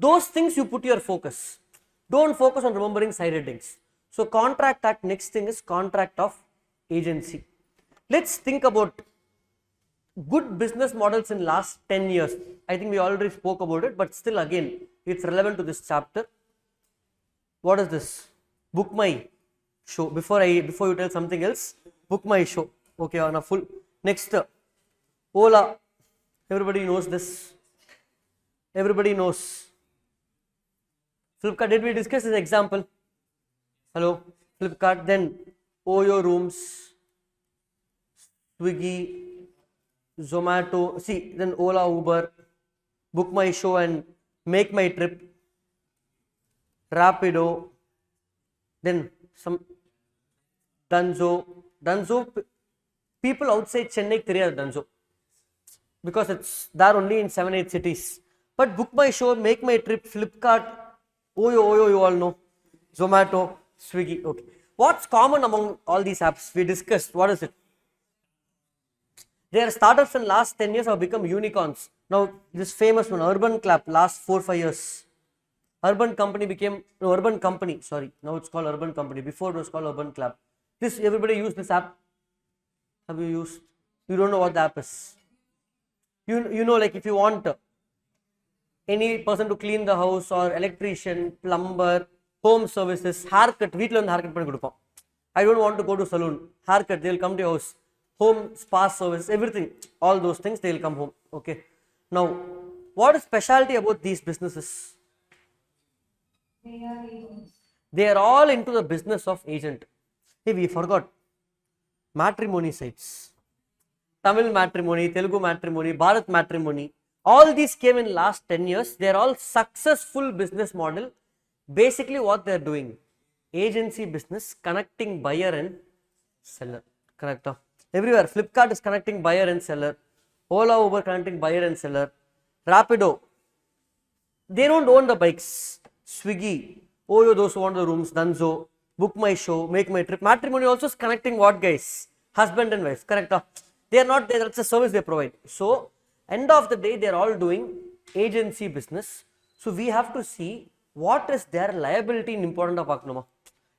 Those things you put your focus. Don't focus on remembering side headings. So contract act, next thing is contract of agency. Let's think about good business models in last 10 years. I think we already spoke about it, but still again, it's relevant to this chapter. What is this? Book my show. Before you tell something else, book my show. Okay, on a full. Next, Ola. Everybody knows this. Everybody knows. Flipkart, did we discuss this example? Hello, Flipkart, then Oyo Rooms, Swiggy, Zomato, see, then Ola, Uber, Book My Show and Make My Trip, Rapido, then some Dunzo, people outside Chennai theriyadu Dunzo, because it's there only in 7-8 cities. But Book My Show, Make My Trip, Flipkart, Oyo, you all know, Zomato, Swiggy, okay. What's common among all these apps? We discussed, what is it? Their startups in last 10 years have become unicorns. Now, this famous one, Urban Clap, last 4-5 years. Urban Company, sorry, now it's called Urban Company. Before it was called Urban Clap. This, everybody use this app? Have you used? You don't know what the app is. You know, like if you want any person to clean the house or electrician, plumber, home services, haircut, haircut panni kodupom. I don't want to go to salon, haircut, they will come to your house. Home, spa service, everything, all those things, they will come home. Okay. Now, what is specialty about these businesses? They are all into the business of agent. Hey, we forgot. Matrimony sites. Tamil matrimony, Telugu matrimony, Bharat matrimony. All these came in last 10 years. They are all successful business model. Basically what they are doing, agency business, connecting buyer and seller. Correct? Everywhere, Flipkart is connecting buyer and seller. Ola, Uber connecting buyer and seller. Rapido, they don't own the bikes. Swiggy, Oyo, those who want the rooms. Dunzo, Book My Show, Make My Trip. Matrimony also is connecting what guys? Husband and wife. Correct? They are not there. That's a service they provide. So, end of the day, they are all doing agency business. So, we have to see what is their liability in important of Aknoma.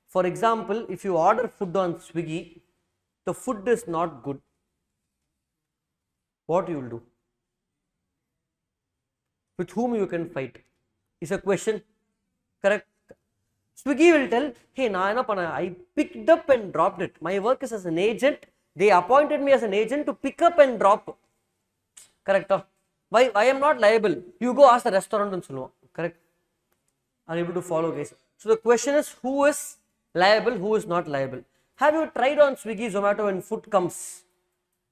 For example, if you order food on Swiggy, the food is not good. What you will do? With whom you can fight? Is a question. Correct? Swiggy will tell, hey, I picked up and dropped it. My work is as an agent. They appointed me as an agent to pick up and drop. Correct? Why I am not liable? You go ask the restaurant and so. Correct? Are you able to follow, guys? So the question is, who is liable, who is not liable? Have you tried on Swiggy, Zomato when food comes?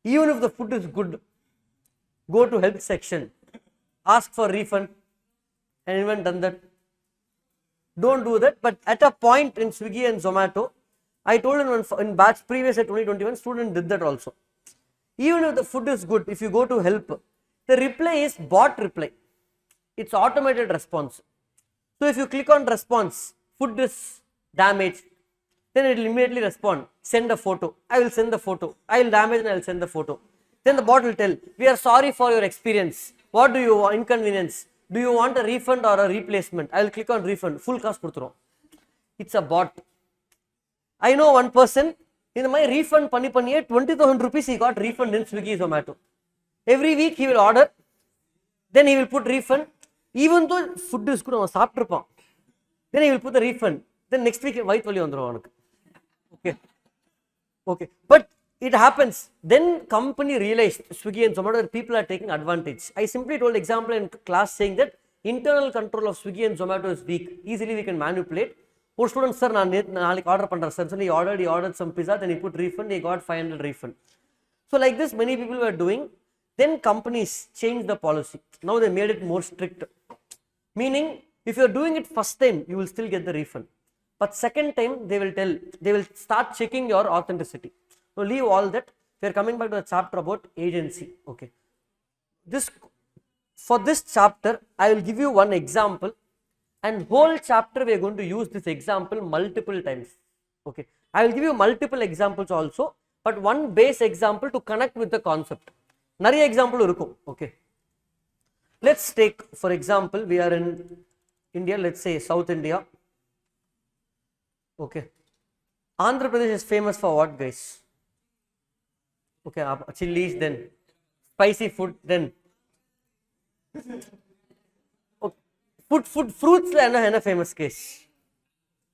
Even if the food is good, go to help section, ask for refund, and even done that. Don't do that, but at a point in Swiggy and Zomato, I told in batch previous at 2021, student did that also. Even if the food is good, if you go to help, the reply is bot reply. It's automated response. So if you click on response, food is damaged, then it will immediately respond, send a photo. I will send the photo. I will damage and I will send the photo. Then the bot will tell, we are sorry for your experience. What do you want? Inconvenience? Do you want a refund or a replacement? I will click on refund. Full cost kuduthurom. It's a bot. I know one person, in my refund panni 20,000 rupees he got refund in Swiggy Zomato. Every week he will order, then he will put refund. Even though food is good, then he will put the refund. Then next week, white valley on. Okay. But it happens. Then company realized, Swiggy and Zomato, that people are taking advantage. I simply told example in class saying that internal control of Swiggy and Zomato is weak. Easily we can manipulate. One student, sir, I order sir. So he ordered some pizza, then he put refund, he got 500 refund. So like this, many people were doing. Then companies changed the policy. Now they made it more strict. Meaning, if you are doing it first time, you will still get the refund. But second time, they will start checking your authenticity. So leave all that. We are coming back to the chapter about agency. Okay. For this chapter, I will give you one example, and whole chapter we are going to use this example multiple times. Okay. I will give you multiple examples also, but one base example to connect with the concept. Nariya example urukum. Okay. Let's take, for example, we are in India, let's say South India. Okay. Andhra Pradesh is famous for what, guys? Okay, chilies then. Spicy food then. Okay. Fruits and famous case.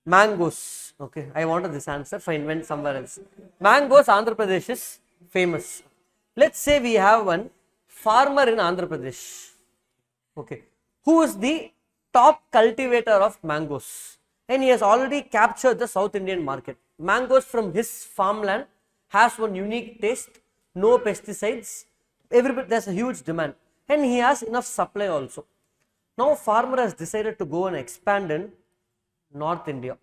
Mangoes. Okay, I wanted this answer. Fine, went somewhere else. Mangoes, Andhra Pradesh is famous. Let's say we have one farmer in Andhra Pradesh. Okay, who is the top cultivator of mangoes? And he has already captured the South Indian market. Mangoes from his farmland has one unique taste, no pesticides. Everybody, there's a huge demand, and he has enough supply also. Now, farmer has decided to go and expand in North India.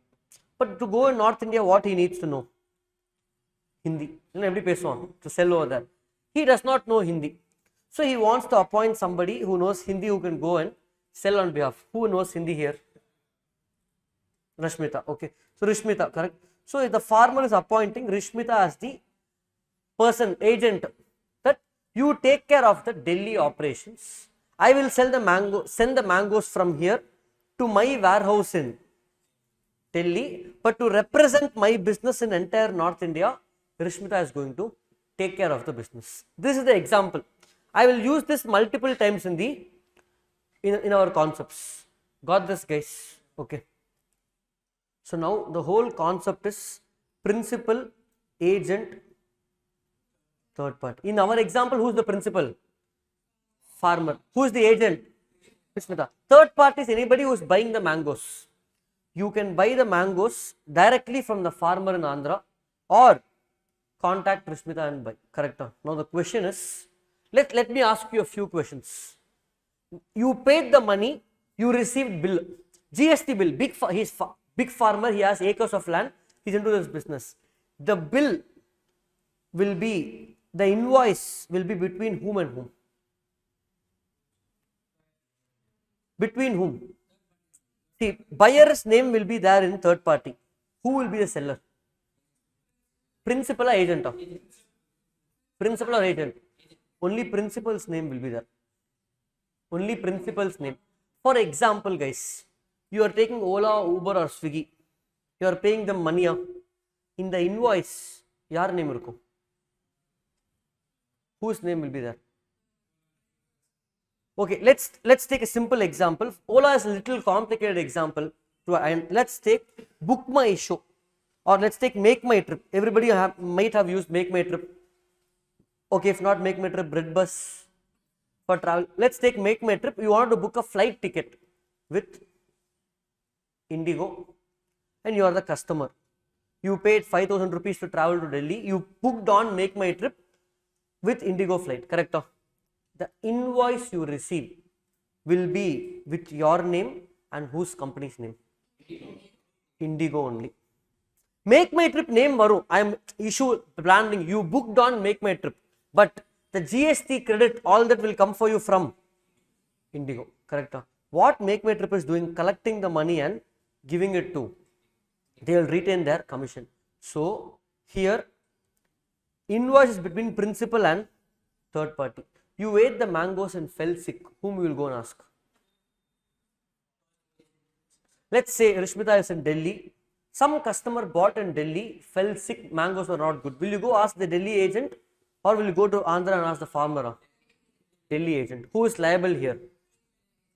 But to go in North India, what he needs to know? Hindi. To sell over there. He does not know Hindi. So he wants to appoint somebody who knows Hindi who can go and sell on behalf. Who knows Hindi here? Rashmita. Okay. So Rashmita, correct. So the farmer is appointing Rashmita as the person, agent, that you take care of the Delhi operations. I will send the mangoes from here to my warehouse in Delhi, but to represent my business in entire North India, Rishmita is going to take care of the business. This is the example. I will use this multiple times in our concepts. Got this, guys? Okay. So now the whole concept is principal, agent, third party. In our example, who is the principal? Farmer. Who is the agent? Rishmita. Third party is anybody who is buying the mangoes. You can buy the mangoes directly from the farmer in Andhra or contact Rishmita and buy. Correct. Now the question is, let me ask you a few questions. You paid the money, you received bill, GST bill. He's big farmer, he has acres of land, he's into this business. The bill will be, the invoice will be between whom and whom? Between whom? See, buyer's name will be there in third party. Who will be the seller? Principal or agent? Principal or agent? Only principal's name will be there. Only principal's name. For example, guys, you are taking Ola, Uber or Swiggy. You are paying them money. In the invoice, yaar name irko? Whose name will be there? Okay, let's take a simple example. Ola is a little complicated example. And let's take Book My Show, or let's take Make My Trip. Everybody might have used Make My Trip. Okay, if not Make My Trip, Bread Bus for travel. Let's take Make My Trip. You want to book a flight ticket with Indigo, and you are the customer. You paid 5,000 rupees to travel to Delhi. You booked on Make My Trip with Indigo flight. Correct? The invoice you receive will be with your name and whose company's name? Indigo only. Make My Trip name varu. I am planning. You booked on Make My Trip, but the GST credit, all that will come for you from Indigo. Correct? What Make My Trip is doing? Collecting the money and giving it to. They will retain their commission. So here, invoice is between principal and third party. You ate the mangoes and fell sick. Whom you will go and ask? Let's say Rishmita is in Delhi. Some customer bought in Delhi, fell sick, mangoes were not good. Will you go ask the Delhi agent, or will you go to Andhra and ask the farmer? Delhi agent. Who is liable here?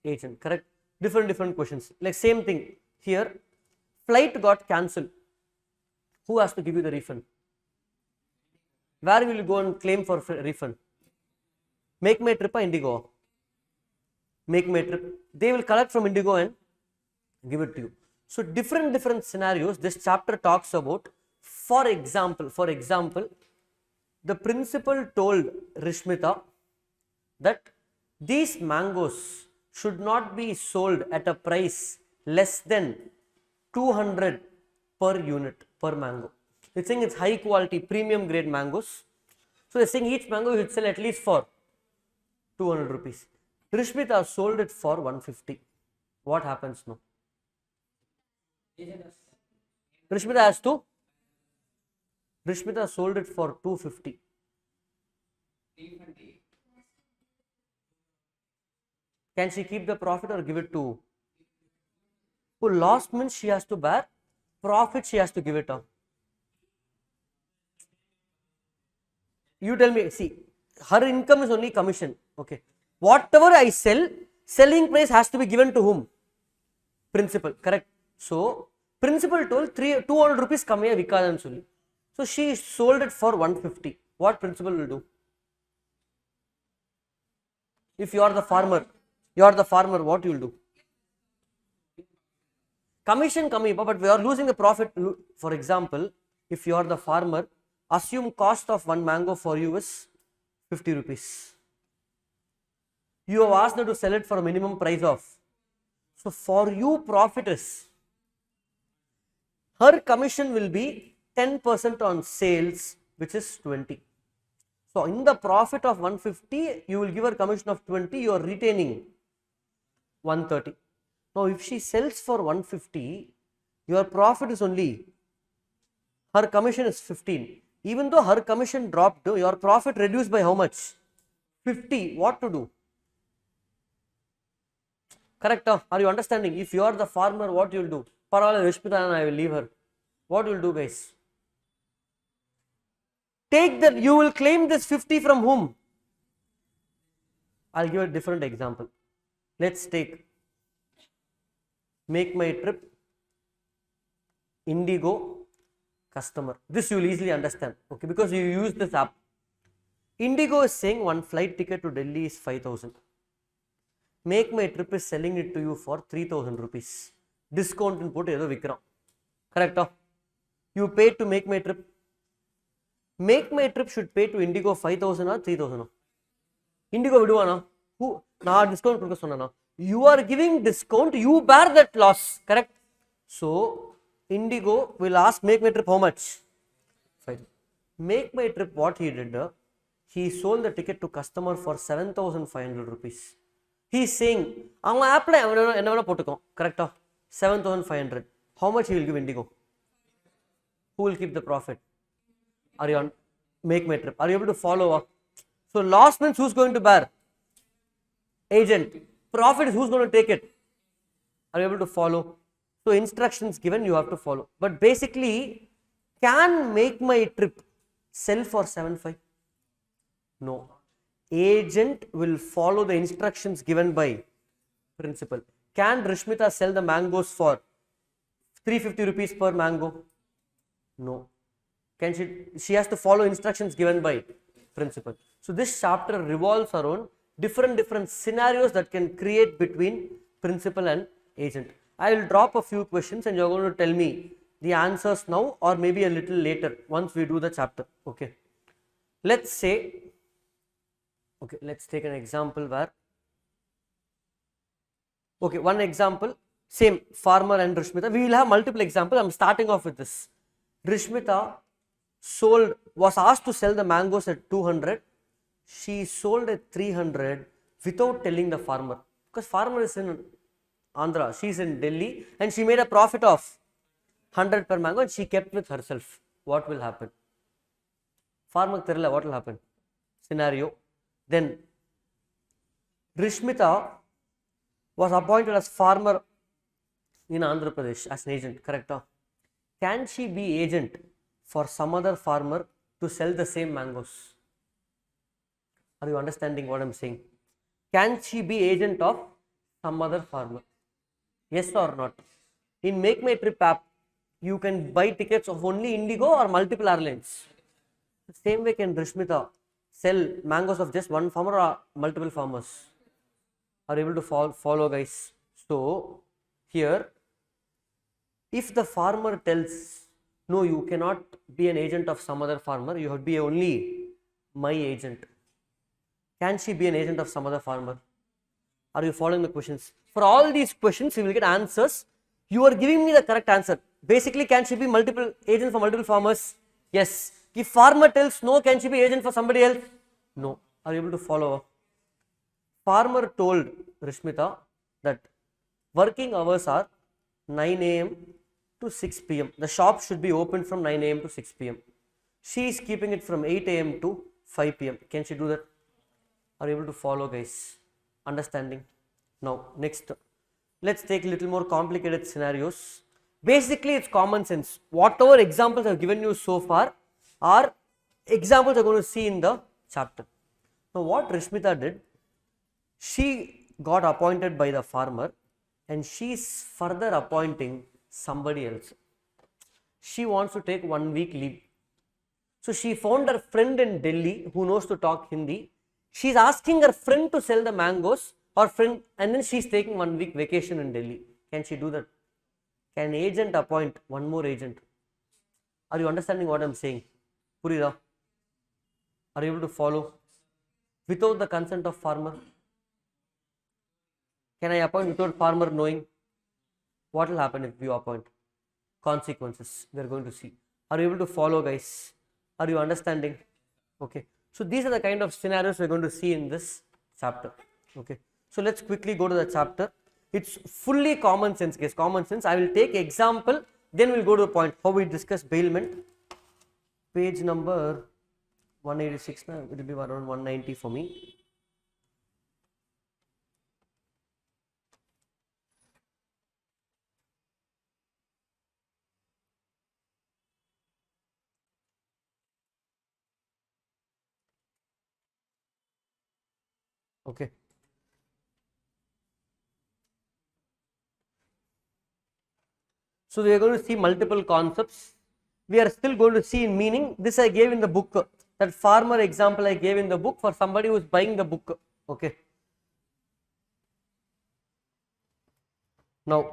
Agent. Correct? Different questions. Like same thing here. Flight got cancelled. Who has to give you the refund? Where will you go and claim for refund? Make My Trip or Indigo? Make My Trip. They will collect from Indigo and give it to you. So different scenarios this chapter talks about. For example, the principal told Rishmita that these mangoes should not be sold at a price less than 200 per unit per mango. It's saying it's high quality premium grade mangoes. So they're saying each mango you should sell at least for 200 rupees. Rishmita sold it for 150. What happens now? Rishmita sold it for 250. Can she keep the profit or give it to So loss means she has to bear, profit she has to give it off. You tell me, see, her income is only commission, okay. Whatever I sell, selling price has to be given to whom? Principal, correct. So principal told 200 rupees kamaya vikadanu solli. So she sold it for 150. What principal will do? If you are the farmer, what you will do? Commission coming, but we are losing the profit. For example, if you are the farmer, assume cost of one mango for you is 50 rupees. You have asked her to sell it for a minimum price of. So for you, profit is, her commission will be 10% on sales, which is 20. So in the profit of 150, you will give her commission of 20, you are retaining 130. Now if she sells for 150, your profit is only, her commission is 15. Even though her commission dropped, your profit reduced by how much? 50. What to do? Correct? Are you understanding? If you are the farmer, what you will do? Parala Rishmita and I will leave her. What will do, guys? Take that, you will claim this 50 from whom? I'll give a different example. Let's take Make My Trip, Indigo, customer. This you will easily understand, okay, because you use this app. Indigo is saying one flight ticket to Delhi is 5,000. Make My Trip is selling it to you for 3,000 rupees. Discount in put edo vikram. Correct? You paid to Make My Trip. Make My Trip should pay to Indigo 5,000 or 3,000. Indigo viduvana. Who? Na discount kuduka sonnana. You are giving discount, you bear that loss. Correct? So Indigo will ask Make My Trip how much? 5. Make My Trip, what he did? He sold the ticket to customer for 7,500 rupees. He is saying, correct? 7,500. How much he will give Indigo? Who will keep the profit? Are you on Make My Trip? Are you able to follow up? So loss means who's going to bear? Agent. Profit is who's going to take it? Are you able to follow? So instructions given, you have to follow. But basically, can Make My Trip sell for 7,500? No. Agent will follow the instructions given by principal. Can Rishmita sell the mangoes for 350 rupees per mango? No. Can she has to follow instructions given by principal. So this chapter revolves around different scenarios that can create between principal and agent. I will drop a few questions and you are going to tell me the answers now or maybe a little later once we do the chapter. Okay. Let's say, okay, let's take an example where, okay, one example, same farmer and Rishmita. We will have multiple examples. I am starting off with this. Rishmita was asked to sell the mangoes at 200. She sold at 300 without telling the farmer, because farmer is in Andhra, she is in Delhi, and she made a profit of 100 per mango and she kept with herself. What will happen? Farmer therilla, what will happen? Scenario. Then Rishmita was appointed as farmer in Andhra Pradesh as an agent, correct? Can she be agent for some other farmer to sell the same mangoes? Are you understanding what I am saying? Can she be agent of some other farmer? Yes or not? In Make My Trip app, you can buy tickets of only Indigo or multiple airlines. The same way can Rishmita sell mangoes of just one farmer or multiple farmers? Are you able to follow, guys? So here, if the farmer tells, no, you cannot be an agent of some other farmer, you have to be only my agent. Can she be an agent of some other farmer? Are you following the questions? For all these questions, you will get answers. You are giving me the correct answer. Basically, can she be multiple agent for multiple farmers? Yes. If farmer tells no, can she be agent for somebody else? No. Are you able to follow? Farmer told Rishmita that working hours are 9 a.m. to 6 p.m. The shop should be open from 9 a.m. to 6 p.m. She is keeping it from 8 a.m. to 5 p.m. Can she do that? Are you able to follow, guys? Understanding? Now, next. Let's take a little more complicated scenarios. Basically, it's common sense. Whatever examples I've given you so far are examples you're going to see in the chapter. Now, what Rishmita did, she got appointed by the farmer and she is further appointing somebody else. She wants to take 1 week leave. So, she found her friend in Delhi who knows to talk Hindi. She is asking her friend to sell the mangoes, or friend, and then she is taking 1 week vacation in Delhi. Can she do that? Can agent appoint one more agent? Are you understanding what I am saying? Purida? Are you able to follow? Without the consent of farmer? Can I appoint without farmer knowing? What will happen if you appoint? Consequences we are going to see. Are you able to follow, guys? Are you understanding? Okay. So these are the kind of scenarios we are going to see in this chapter. Okay. So let's quickly go to the chapter. It's fully common sense, guys. Common sense. I will take example, then we'll go to the point how we discuss bailment. Page number 186 now. It will be around 190 for me. Okay. So we are going to see multiple concepts. We are still going to see in meaning. This I gave in the book. That farmer example I gave in the book for somebody who is buying the book. Okay. Now,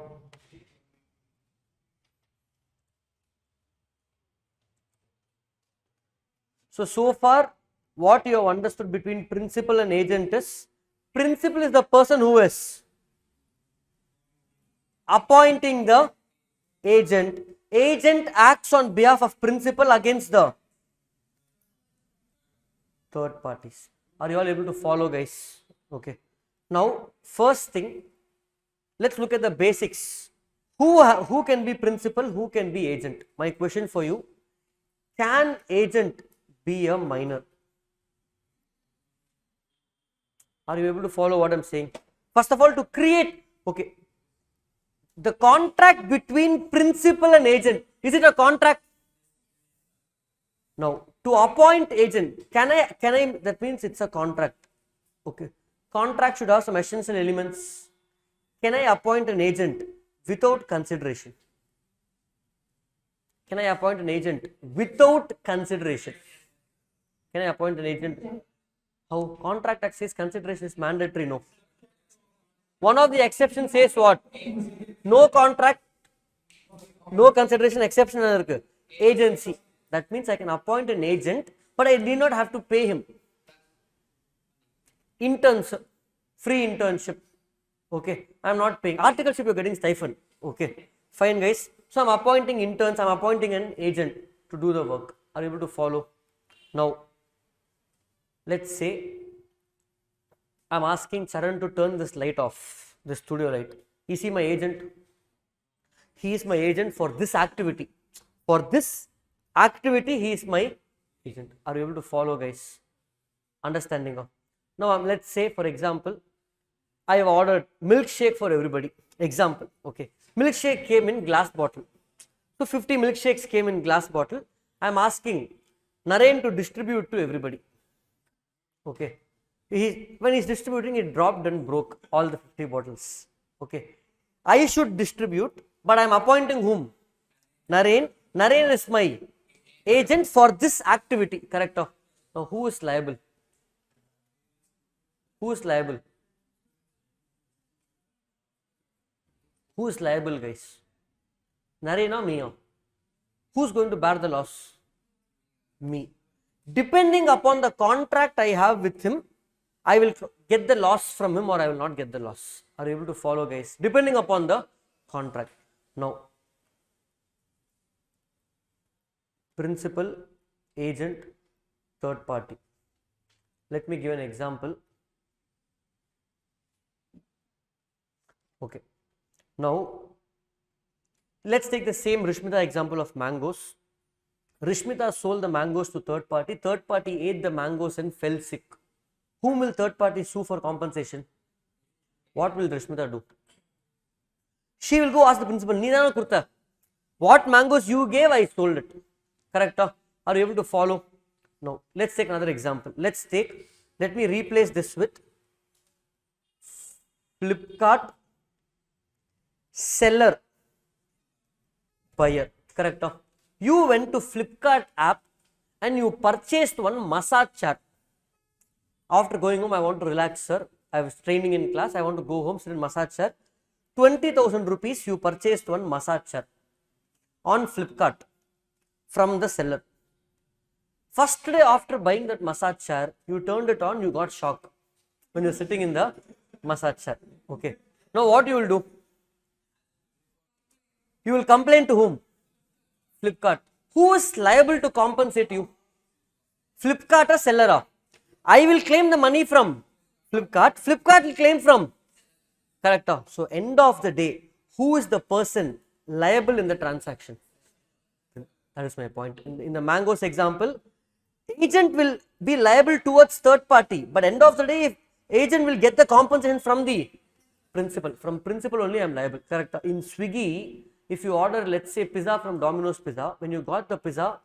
so far what you have understood between principal and agent is, principal is the person who is appointing the agent. Agent acts on behalf of principal against the third parties. Are you all able to follow, guys? Okay. Now, first thing, let's look at the basics. Who can be principal? Who can be agent? My question for you: can agent be a minor? Are you able to follow what I am saying? First of all, to create, okay, the contract between principal and agent, is it a contract? Now, to appoint agent, can I, that means it's a contract. Okay. Contract should have some essential elements. Can I appoint an agent without consideration? Can I appoint an agent without consideration? Can I appoint an agent? How? Contract Act says consideration is mandatory, no. One of the exceptions says what? No contract, no consideration, exception agency. That means I can appoint an agent, but I need not have to pay him. Interns, free internship. Okay, I am not paying. Articleship, you are getting stipend. Okay, fine, guys. So I am appointing interns, I am appointing an agent to do the work. Are you able to follow? Now, let's say I am asking Charan to turn this light off, this studio light. Is he my agent? He is my agent for this activity. For this activity, he is my agent. Are you able to follow, guys? Understanding of? Now, let's say, for example, I have ordered milkshake for everybody. Example, okay. Milkshake came in glass bottle. So 50 milkshakes came in glass bottle. I am asking Naren to distribute to everybody. Okay. When he is distributing, it dropped and broke all the 50 bottles. Okay. I should distribute, but I am appointing whom? Naren. Naren is my agent for this activity. Correct? Now, who is liable? Who is liable? Who is liable, guys? Naren or me? Who is going to bear the loss? Me. Depending upon the contract I have with him, I will get the loss from him or I will not get the loss. Are you able to follow, guys? Depending upon the contract. Now, principal, agent, third party. Let me give an example. Okay. Now, let's take the same Rishmita example of mangoes. Rishmita sold the mangoes to third party. Third party ate the mangoes and fell sick. Whom will third party sue for compensation? What will Rishmita do? She will go ask the principal, Nina Kurta, what mangoes you gave, I sold it. Correct? Are you able to follow? No. Let's take another example. Let me replace this with Flipkart seller buyer. Correct? You went to Flipkart app and you purchased one massage chair. After going home, I want to relax, sir. I was training in class. I want to go home, sit in massage chair. 20,000 rupees, you purchased one massage chair on Flipkart from the seller. First day after buying that massage chair, you turned it on, you got shocked when you're sitting in the massage chair. Okay. Now what you will do? You will complain to whom? Flipkart. Who is liable to compensate you? Flipkart or seller? I will claim the money from Flipkart. Flipkart will claim from. Correct. So end of the day, who is the person liable in the transaction? That is my point. In the mangoes example, agent will be liable towards third party, but end of the day, agent will get the compensation from the principal. From principal only I am liable. Correct. In Swiggy, if you order, let's say, pizza from Domino's Pizza, when you got the pizza,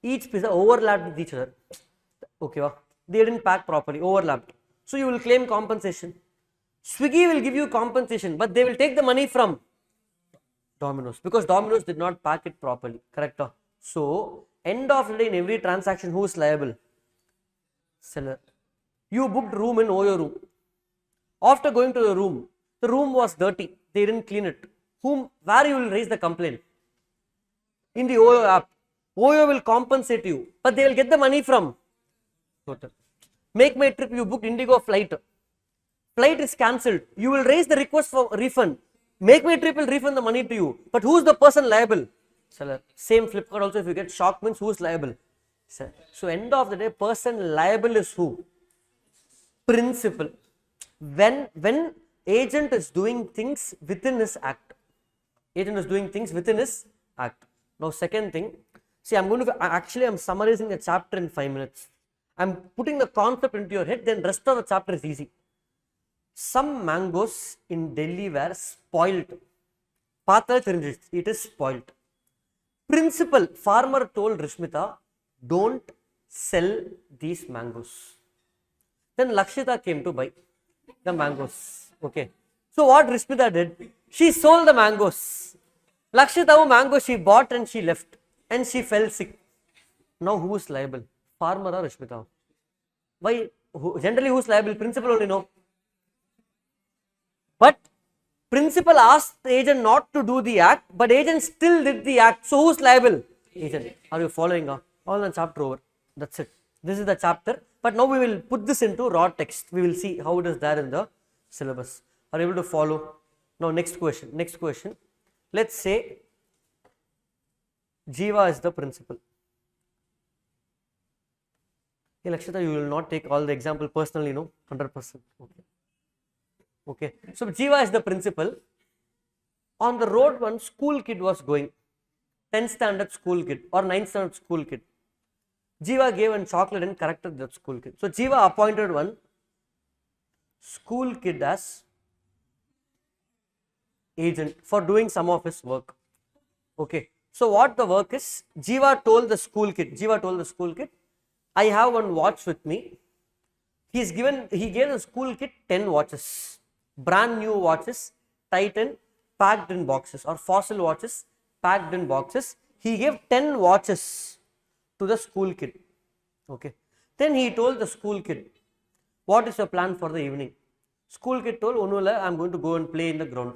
each pizza overlapped with each other. Okay, they didn't pack properly, overlapped. So you will claim compensation. Swiggy will give you compensation, but they will take the money from Domino's because Domino's did not pack it properly. Correct? So end of the day, in every transaction, who is liable? Seller. You booked room in Oyo room. After going to the room was dirty. They didn't clean it. Where you will raise the complaint? In the Oyo app. Oyo will compensate you, but they will get the money from hotel. Make my trip, you booked Indigo flight. Flight is cancelled. You will raise the request for refund. Make my trip will refund the money to you. But who is the person liable? Seller. Same Flipkart also, if you get shocked, means who is liable? Seller. So end of the day, person liable is who? Principal. When agent is doing things within his act. Agent is doing things within his act. Now second thing, see, I'm summarizing the chapter in 5 minutes. I'm putting the concept into your head, then rest of the chapter is easy. Some mangoes in Delhi were spoiled. It is spoiled. Principal, farmer told Rishmita, don't sell these mangoes. Then Lakshita came to buy the mangoes. Okay. So what Rishmita did? She sold the mangoes. Lakshita mango she bought and she left. And she fell sick. Now who is liable? Farmer or Rishmita? Why? Generally who is liable? Principal only know. But principal asked the agent not to do the act, but agent still did the act. So who is liable? Agent. Are you following? All the chapter over. That's it. This is the chapter. But now we will put this into raw text. We will see how it is there in the syllabus. Are you able to follow? Now next question. Let's say Jiva is the principal. Hey Lakshita, you will not take all the example personally, no? 100%. Okay. So Jiva is the principal. On the road, one school kid was going. 10th standard school kid or 9th standard school kid. Jiva gave one chocolate and corrected that school kid. So Jiva appointed one school kid as agent for doing some of his work. Okay. So what the work is? Jiva told the school kid, I have one watch with me. He gave the school kid 10 watches. Brand new watches, Titan, packed in boxes, or fossil watches packed in boxes. He gave 10 watches to the school kid. Okay. Then he told the school kid, what is your plan for the evening? School kid told, Onula, I am going to go and play in the ground.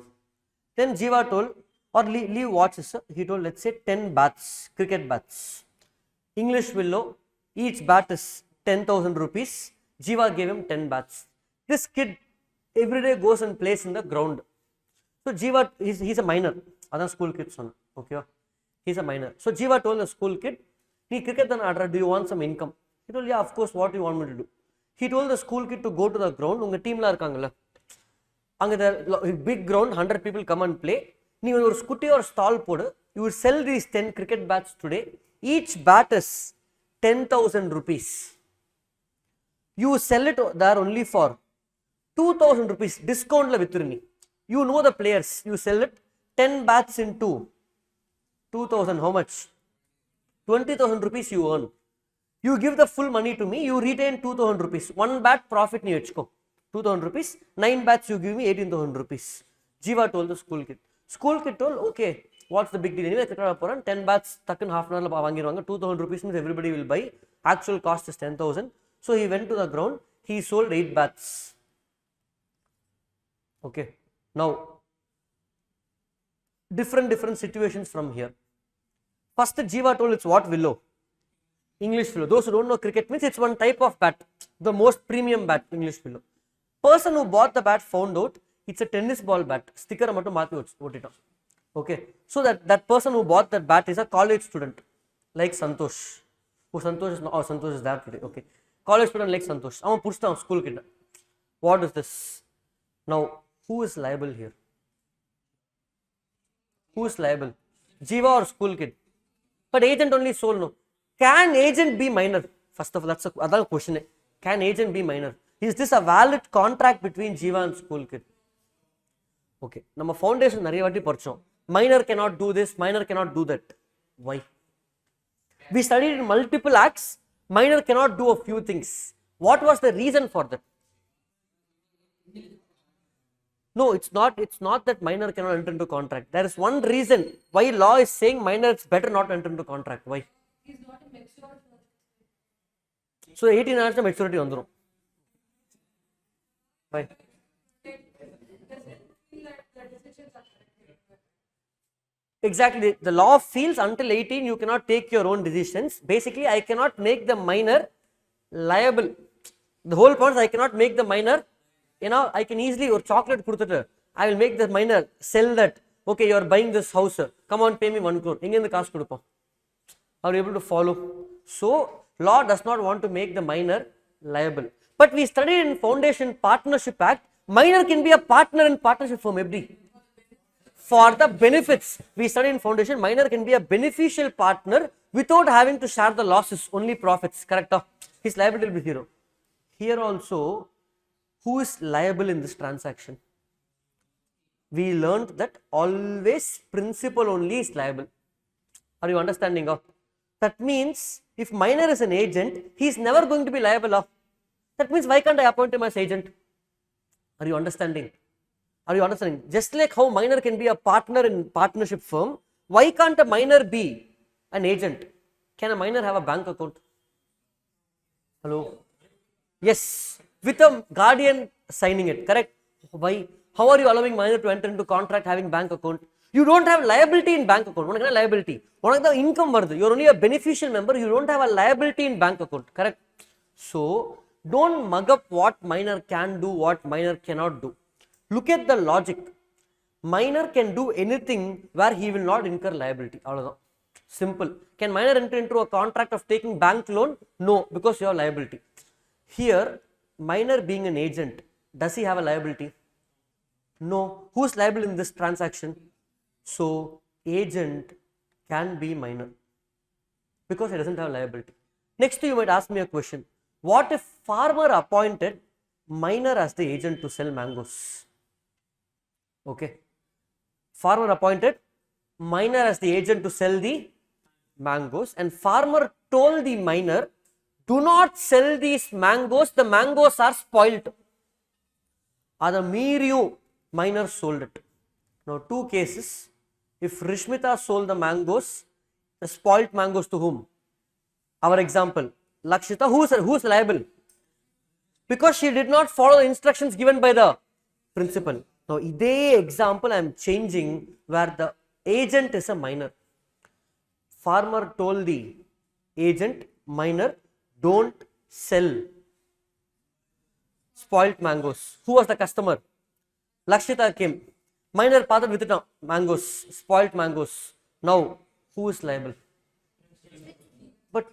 Then Jiva told, or leave watches. He told, let's say 10 bats, cricket bats. English will know, each bat is 10,000 rupees. Jiva gave him 10 bats. This kid every day goes and plays in the ground. So Jiva, he's a minor. Other school kids son. Okay. He's a minor. So Jiva told the school kid, "Nee cricket than adra, do you want some income?" He told, "Yeah, of course, what do you want me to do?" He told the school kid to go to the ground. Unga team la irukangala. Anga the big ground, 100 people come and play. Nee or scooty or stall podu. You will sell these 10 cricket bats today. Each bat is 10,000 rupees. You sell it there only for 2,000 rupees. Discount la vitturni. You know the players. You sell it 10 bats into 2000, how much? 20,000 rupees you earn. You give the full money to me, you retain 2,000 rupees. 1 bat profit ni vechko. 2,000 rupees. 9 bats you give me 18,000 rupees. Jiva told the school kid. School kid told, okay, what's the big deal? Anyway, 10 bats, takken half an hour, 2,000 rupees means everybody will buy. Actual cost is 10,000. So he went to the ground, he sold 8 bats. Okay. Now, different situations from here. First, Jiva told it's what willow? English willow. Those who don't know cricket means it's one type of bat, the most premium bat, English willow. Person who bought the bat found out it's a tennis ball bat. Sticker mattum maati ottittam. Okay. So that person who bought that bat is a college student, like Santosh. Oh, Santosh is not. Oh, Santosh is there today. Okay. College student like Santosh. Avan pushtam school kid. What is this? Now, who is liable here? Who is liable? Jiva or school kid? But agent only sold, no. Can agent be minor? First of all, that's another question. Can agent be minor? Is this a valid contract between Jiva and school kid? Okay. Nama foundation nariya vaati padichom. Minor cannot do this, minor cannot do that. Why? We studied in multiple acts. Minor cannot do a few things. What was the reason for that? No, it's not that minor cannot enter into contract. There is one reason why law is saying minor it's better not enter into contract. Why? He's not a mature. So 18 years of maturity vandrum. Why? Exactly. The law feels until 18 you cannot take your own decisions. Basically, I cannot make the minor liable. The whole point is I cannot make the minor. I can easily or chocolate kudutittu, I will make the minor sell that. Okay, you are buying this house. Come on, pay me 1 crore. Inge the cash kudupam. Are you able to follow? So law does not want to make the minor liable. But we studied in Foundation Partnership Act. Minor can be a partner in partnership firm. FD. For the benefits, we studied in Foundation. Minor can be a beneficial partner without having to share the losses. Only profits. Correct? His liability will be 0. Here also, who is liable in this transaction? We learned that always principal only is liable. Are you understanding? That means if minor is an agent, he is never going to be liable. That means why can't I appoint him as agent? Are you understanding? Are you understanding? Just like how minor can be a partner in partnership firm, why can't a minor be an agent? Can a minor have a bank account? Hello? Yes. With a guardian signing it, correct? Why? How are you allowing minor to enter into contract having bank account? You don't have liability in bank account. What is liability? What is the income? You are only a beneficial member. You don't have a liability in bank account, correct? So, don't mug up what minor can do, what minor cannot do. Look at the logic. Minor can do anything where he will not incur liability. Simple. Can minor enter into a contract of taking bank loan? No, because you have liability. Here, minor being an agent, does he have a liability? No. Who is liable in this transaction? So, agent can be minor because he doesn't have liability. Next, you might ask me a question. What if farmer appointed minor as the agent to sell mangoes? Okay. Farmer appointed minor as the agent to sell the mangoes, and farmer told the minor, do not sell these mangoes, the mangoes are spoilt. Ada meeriyu minor sold it. Now, 2 cases. If Rishmita sold the mangoes, the spoilt mangoes to whom? Our example, Lakshita, who is liable? Because she did not follow the instructions given by the principal. Now, this example I am changing where the agent is a minor. Farmer told the agent, minor, don't sell spoilt mangoes. Who was the customer? Lakshita came. Minor father with it mangoes, spoilt mangoes. Now, who is liable? But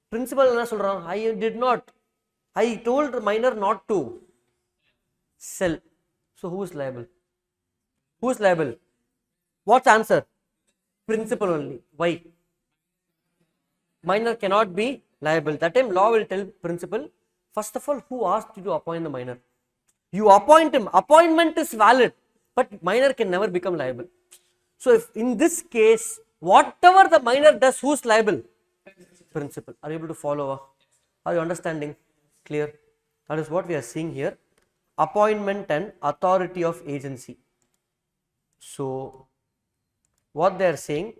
principal enna solran, I did not. I told minor not to sell. So, who is liable? Who is liable? What's the answer? Principal only. Why? Minor cannot be liable. That time law will tell principal, first of all, who asked you to appoint the minor? You appoint him. Appointment is valid, but minor can never become liable. So if in this case, whatever the minor does, who's liable? Principal. Are you able to follow? Are you understanding? Clear? That is what we are seeing here. Appointment and authority of agency. So what they are saying,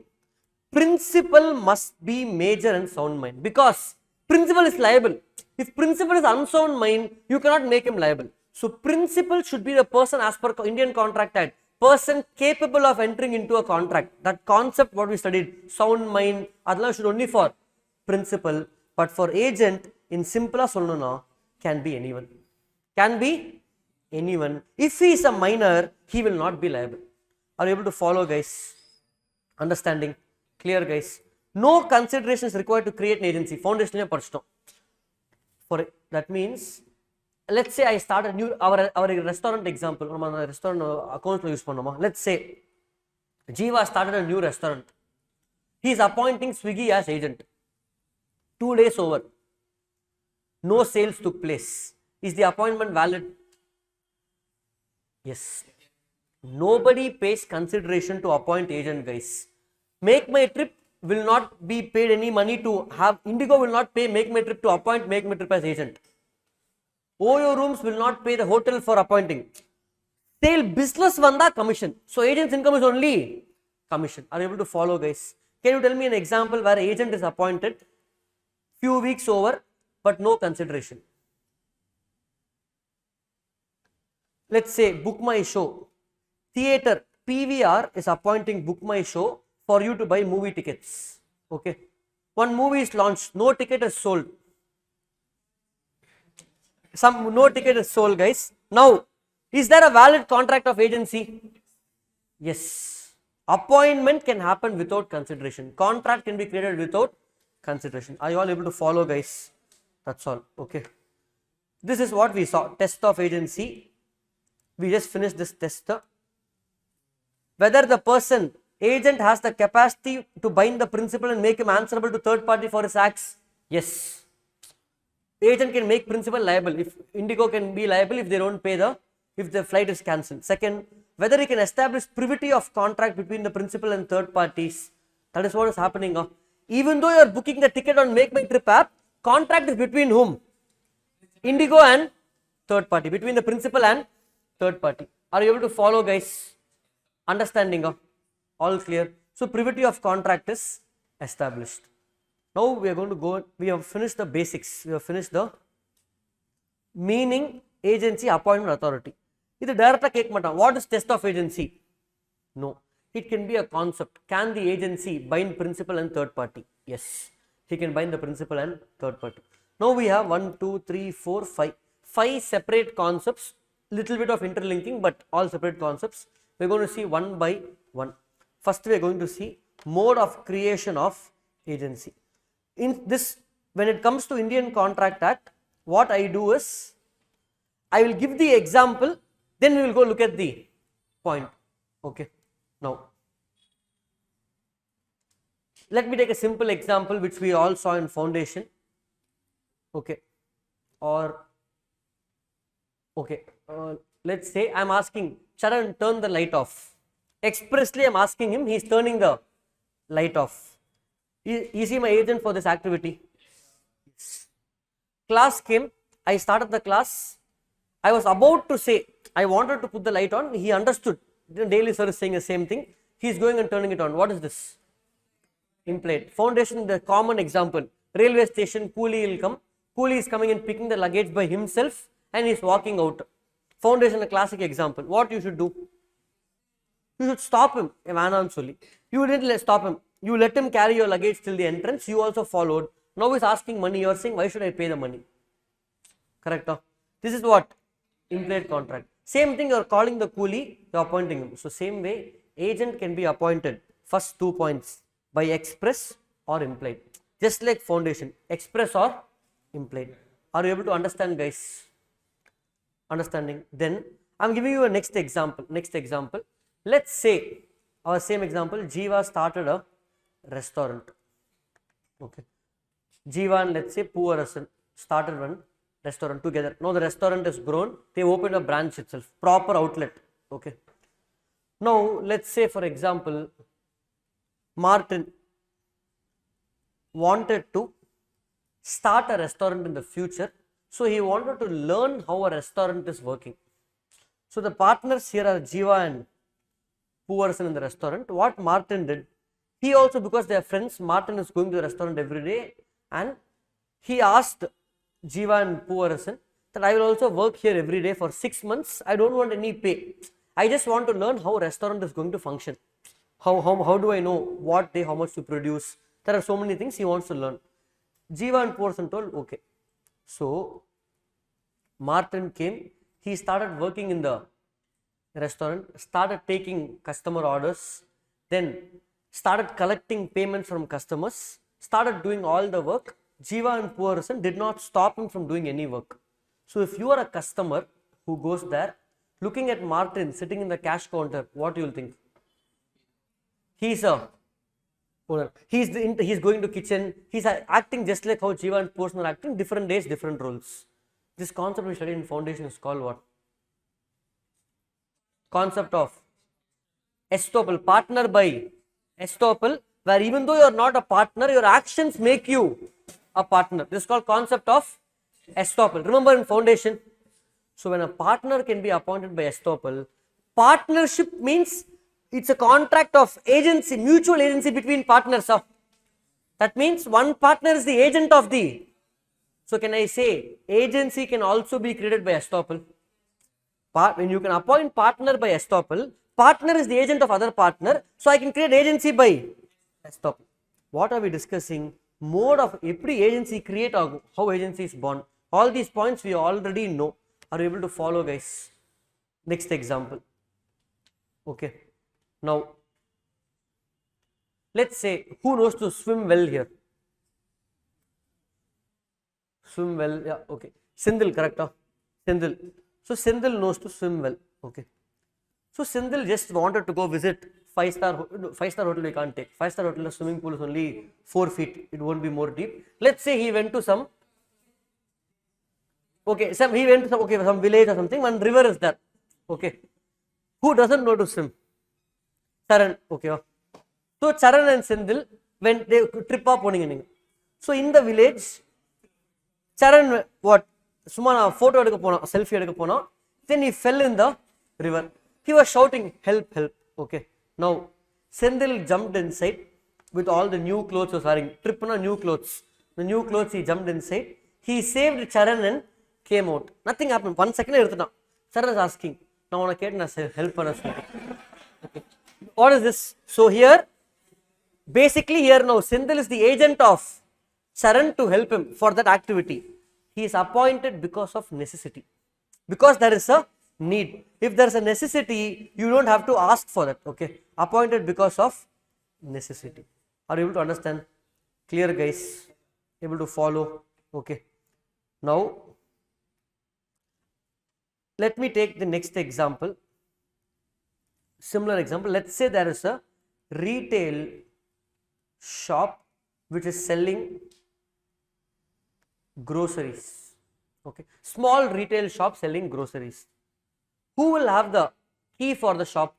principal must be major and sound mind, because principal is liable. If principal is unsound mind, you cannot make him liable. So principal should be the person, as per Indian Contract Act, person capable of entering into a contract. That concept what we studied, sound mind, adla should only for principal, but for agent, in simpler solnuna, can be anyone. Can be anyone. If he is a minor, he will not be liable. Are you able to follow, guys? Understanding? Clear, guys? No consideration is required to create an agency. Foundation for that means, let's say I start a new, our restaurant example, restaurant account use pannoma. Let's say Jiva started a new restaurant. He is appointing Swiggy as agent. 2 days over. No sales took place. Is the appointment valid? Yes. Nobody pays consideration to appoint agent, guys. Make My Trip will not be paid any money to have, Indigo will not pay Make My Trip to appoint Make My Trip as agent. OYO Rooms will not pay the hotel for appointing. Sale business vanda commission. So agent's income is only commission. Are you able to follow, guys? Can you tell me an example where agent is appointed, few weeks over, but no consideration? Let's say Book My Show. Theater PVR is appointing Book My Show for you to buy movie tickets. Okay. One movie is launched, no ticket is sold. No ticket is sold, guys. Now, is there a valid contract of agency? Yes. Appointment can happen without consideration. Contract can be created without consideration. Are you all able to follow, guys? That's all. Okay. This is what we saw. Test of agency. We just finished this test. Whether the person, agent, has the capacity to bind the principal and make him answerable to third party for his acts. Yes. Agent can make principal liable. If Indigo can be liable if they don't pay if the flight is cancelled. Second, whether he can establish privity of contract between the principal and third parties. That is what is happening. Even though you are booking the ticket on Make My Trip app, contract is between whom? Indigo and third party. Between the principal and third party. Are you able to follow, guys? Understanding? All clear? So privity of contract is established. Now we are going to go, we have finished the basics. We have finished the meaning, agency, appointment, authority. This is direct cake matter. What is test of agency? No. It can be a concept. Can the agency bind principal and third party? Yes. He can bind the principal and third party. Now we have 1, 2, 3, 4, 5. 5 separate concepts. Little bit of interlinking, but all separate concepts. We are going to see one by one. First, we are going to see mode of creation of agency. In this, when it comes to Indian Contract Act, what I do is, I will give the example, then we will go look at the point. Okay. Now, let me take a simple example which we all saw in foundation. Okay. Or, okay. Let's say I am asking Charan, turn the light off. Expressly I am asking him, he is turning the light off. Is he my agent for this activity? Yes. Class came, I started the class. I was about to say, I wanted to put the light on. He understood. The daily sir is saying the same thing. He is going and turning it on. What is this? Implied. Foundation, the common example. Railway station, coolie will come. Coolie is coming and picking the luggage by himself and he is walking out. Foundation, a classic example. What you should do? You should stop him. You didn't stop him. You let him carry your luggage till the entrance. You also followed. Now he is asking money. You are saying, why should I pay the money? Correct? This is what? Implied contract. Same thing, you are calling the coolie, you are appointing him. So same way, agent can be appointed. First 2 points, by express or implied. Just like foundation, express or implied. Are you able to understand, guys? Understanding? Then I am giving you a next example. Let's say our same example, Jiva started a restaurant. Okay. Jiva and let's say Pooarasan started one restaurant together. Now the restaurant is grown. They opened a branch itself, proper outlet. Okay. Now, let's say for example, Martin wanted to start a restaurant in the future. So, he wanted to learn how a restaurant is working. So, the partners here are Jiva and person in the restaurant. What Martin did, he also, because they are friends, Martin is going to the restaurant every day, and he asked Jiva and person that I will also work here every day for 6 months. I don't want any pay. I just want to learn how a restaurant is going to function. How do I know what day, how much to produce? There are so many things he wants to learn. Jiva and person told, okay. So, Martin came, he started working in the restaurant, started taking customer orders, then started collecting payments from customers, started doing all the work. Jiva and person did not stop him from doing any work. So, if you are a customer who goes there, looking at Martin sitting in the cash counter, what you will think? He's a owner. He's going to kitchen. He's acting just like how Jiva and person are acting. Different days, different roles. This concept we studied in foundation is called what? Concept of estoppel, partner by estoppel, where even though you are not a partner, your actions make you a partner. This is called concept of estoppel. Remember in foundation. So when a partner can be appointed by estoppel, partnership means it's a contract of agency, mutual agency between partners. That means one partner is the agent of the. So can I say agency can also be created by estoppel? When you can appoint partner by estoppel, partner is the agent of other partner. So I can create agency by estoppel. What are we discussing? Mode of every agency create, how agency is born. All these points we already know. Are you able to follow, guys? Next example. Okay. Now, let's say who knows to swim well here? Swim well, yeah, okay. Sindhil, correct? Sindhil. So, Sindhil knows to swim well, okay. So, Sindhil just wanted to go visit 5-star hotel we can't take. 5-star hotel, the swimming pool is only 4 feet, it won't be more deep. Let's say he went to some, okay, he went to some village or something, one river is there, okay. Who doesn't know to swim? Charan, okay. So, Charan and Sindhil, when they trip up, so in the village, Charan, what? Sumana photo selfie, then he fell in the river. He was shouting, help, help. Okay. Now, Sindhil jumped inside with all the new clothes he was wearing. Trip on new clothes. The new clothes he jumped inside. He saved Charan and came out. Nothing happened. 1 second. Charan is asking, now I want to help us. Okay. What is this? So here, basically here now, Sindhil is the agent of Charan to help him for that activity. He is appointed because of necessity. Because there is a need. If there is a necessity, you don't have to ask for that. Okay. Appointed because of necessity. Are you able to understand? Clear, guys? Able to follow? Okay. Now, let me take the next example. Similar example. Let's say there is a retail shop which is selling groceries. Okay. Small retail shop selling groceries. Who will have the key for the shop?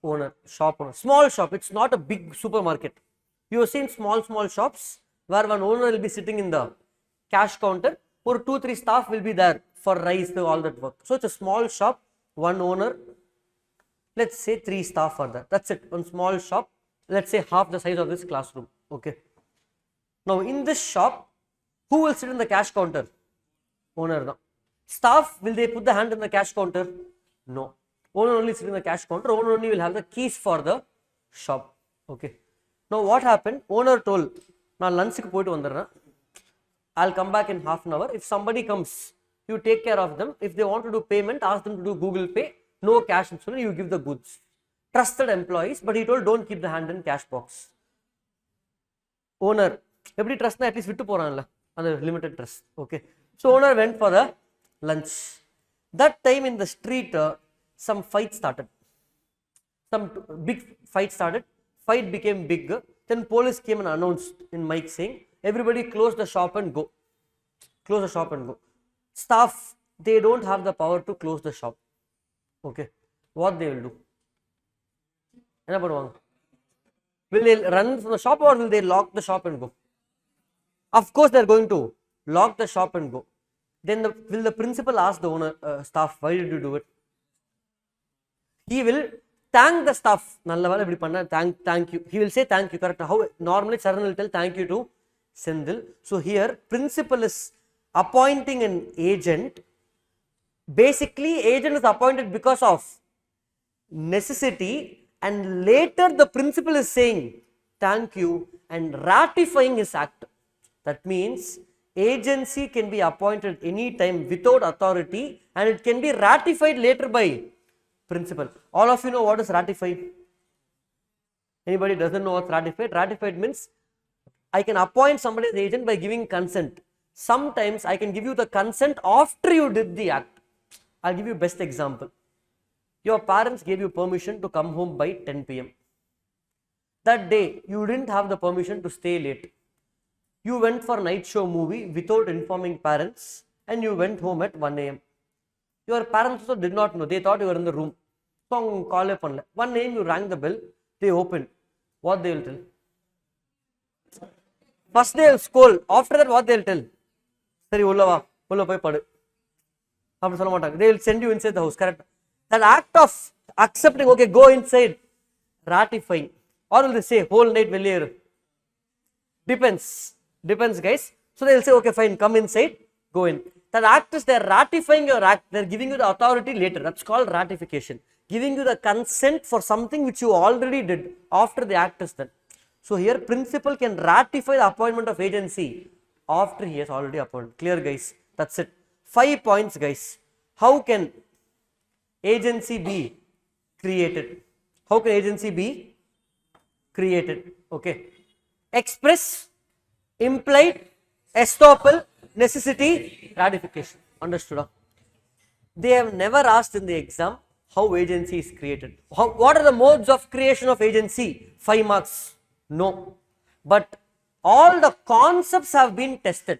Owner, shop owner. Small shop, it's not a big supermarket. You have seen small shops where one owner will be sitting in the cash counter or 2-3 staff will be there for rice, all that work. So it's a small shop, one owner, let's say 3 staff are there. That's it, one small shop, let's say half the size of this classroom. Okay. Now in this shop, who will sit in the cash counter? Owner. Now. Staff, will they put the hand in the cash counter? No. Owner only sit in the cash counter. Owner only will have the keys for the shop. Okay. Now what happened? Owner told, now lunch ku poitu vandarna. I'll come back in half an hour. If somebody comes, you take care of them. If they want to do payment, ask them to do Google Pay. No cash instrument, you give the goods. Trusted employees, but he told don't keep the hand in cash box. Owner, everybody trust at least vittu poranla. Under limited trust. Okay. So owner went for the lunch. That time in the street, some fight started. Some big fight started. Fight became big. Then police came and announced in mic saying, everybody close the shop and go. Close the shop and go. Staff, they don't have the power to close the shop. Okay. what they will do? என்ன பண்ணுவாங்க? Will they run from the shop or will they lock the shop and go? Of course they are going to lock the shop and go. Then will the principal ask the owner, staff, why did you do it? He will thank the staff. நல்ல வேலை இப்படி பண்ண, thank you. He will say thank you, correct? How normally Charan will tell thank you to Sendil. So here principal is appointing an agent. Basically agent is appointed because of necessity, and later the principal is saying thank you and ratifying his act. That means agency can be appointed any time without authority, and it can be ratified later by principal. All of you know what is ratified? Anybody doesn't know what's ratified? Ratified means I can appoint somebody as agent by giving consent. Sometimes I can give you the consent after you did the act. I'll give you best example. Your parents gave you permission to come home by 10 p.m. That day you didn't have the permission to stay late. You went for night show movie without informing parents, and you went home at 1 a.m. Your parents also did not know. They thought you were in the room. So call up. 1 a.m. you rang the bell. They opened. What they will tell? First they will scold. After that what they will tell? Sari ulla va, ulla poi padu. Apdi solla maatanga. They will send you inside the house. Correct? That act of accepting, okay, go inside, ratifying, or will they say whole night velliye iru? Depends guys. So they will say okay fine, come inside, go in. That act is, they are ratifying your act, they are giving you the authority later. That's called ratification. Giving you the consent for something which you already did after the act is done. So here principal can ratify the appointment of agency after he has already appointed. Clear guys? That's it. 5 points guys. How can agency be created? How can agency be created? Okay. Express, implied, estoppel, necessity, ratification. Understood? They have never asked in the exam how agency is created. What are the modes of creation of agency? 5 marks. No. But all the concepts have been tested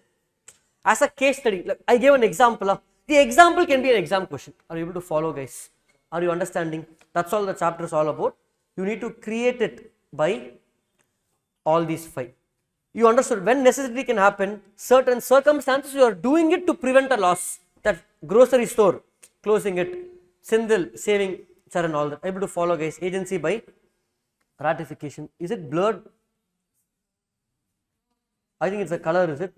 as a case study. Look, I gave an example. The example can be an exam question. Are you able to follow guys? Are you understanding? That's all the chapter is all about. You need to create it by all these 5. You understood when necessity can happen, certain circumstances you are doing it to prevent a loss. That grocery store, closing it, Sindhil saving Charan, all that. Able to follow guys? Agency by ratification. Is it blurred? I think it's the color, is it?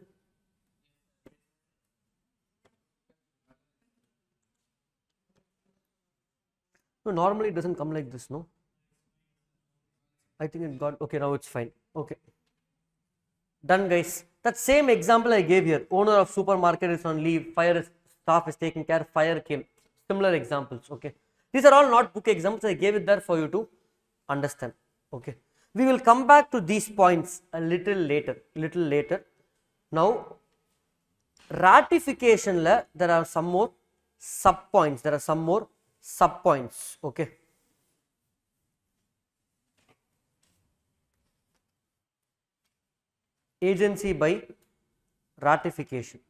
No, normally it doesn't come like this, no? I think it got, okay, now it's fine. Okay. Done guys. That same example I gave here. Owner of supermarket is on leave, staff is taking care, fire came. Similar examples, okay. These are all not book examples. I gave it there for you to understand, okay. We will come back to these points a little later. Now, ratification la there are some more sub points. Okay. Agency by ratification.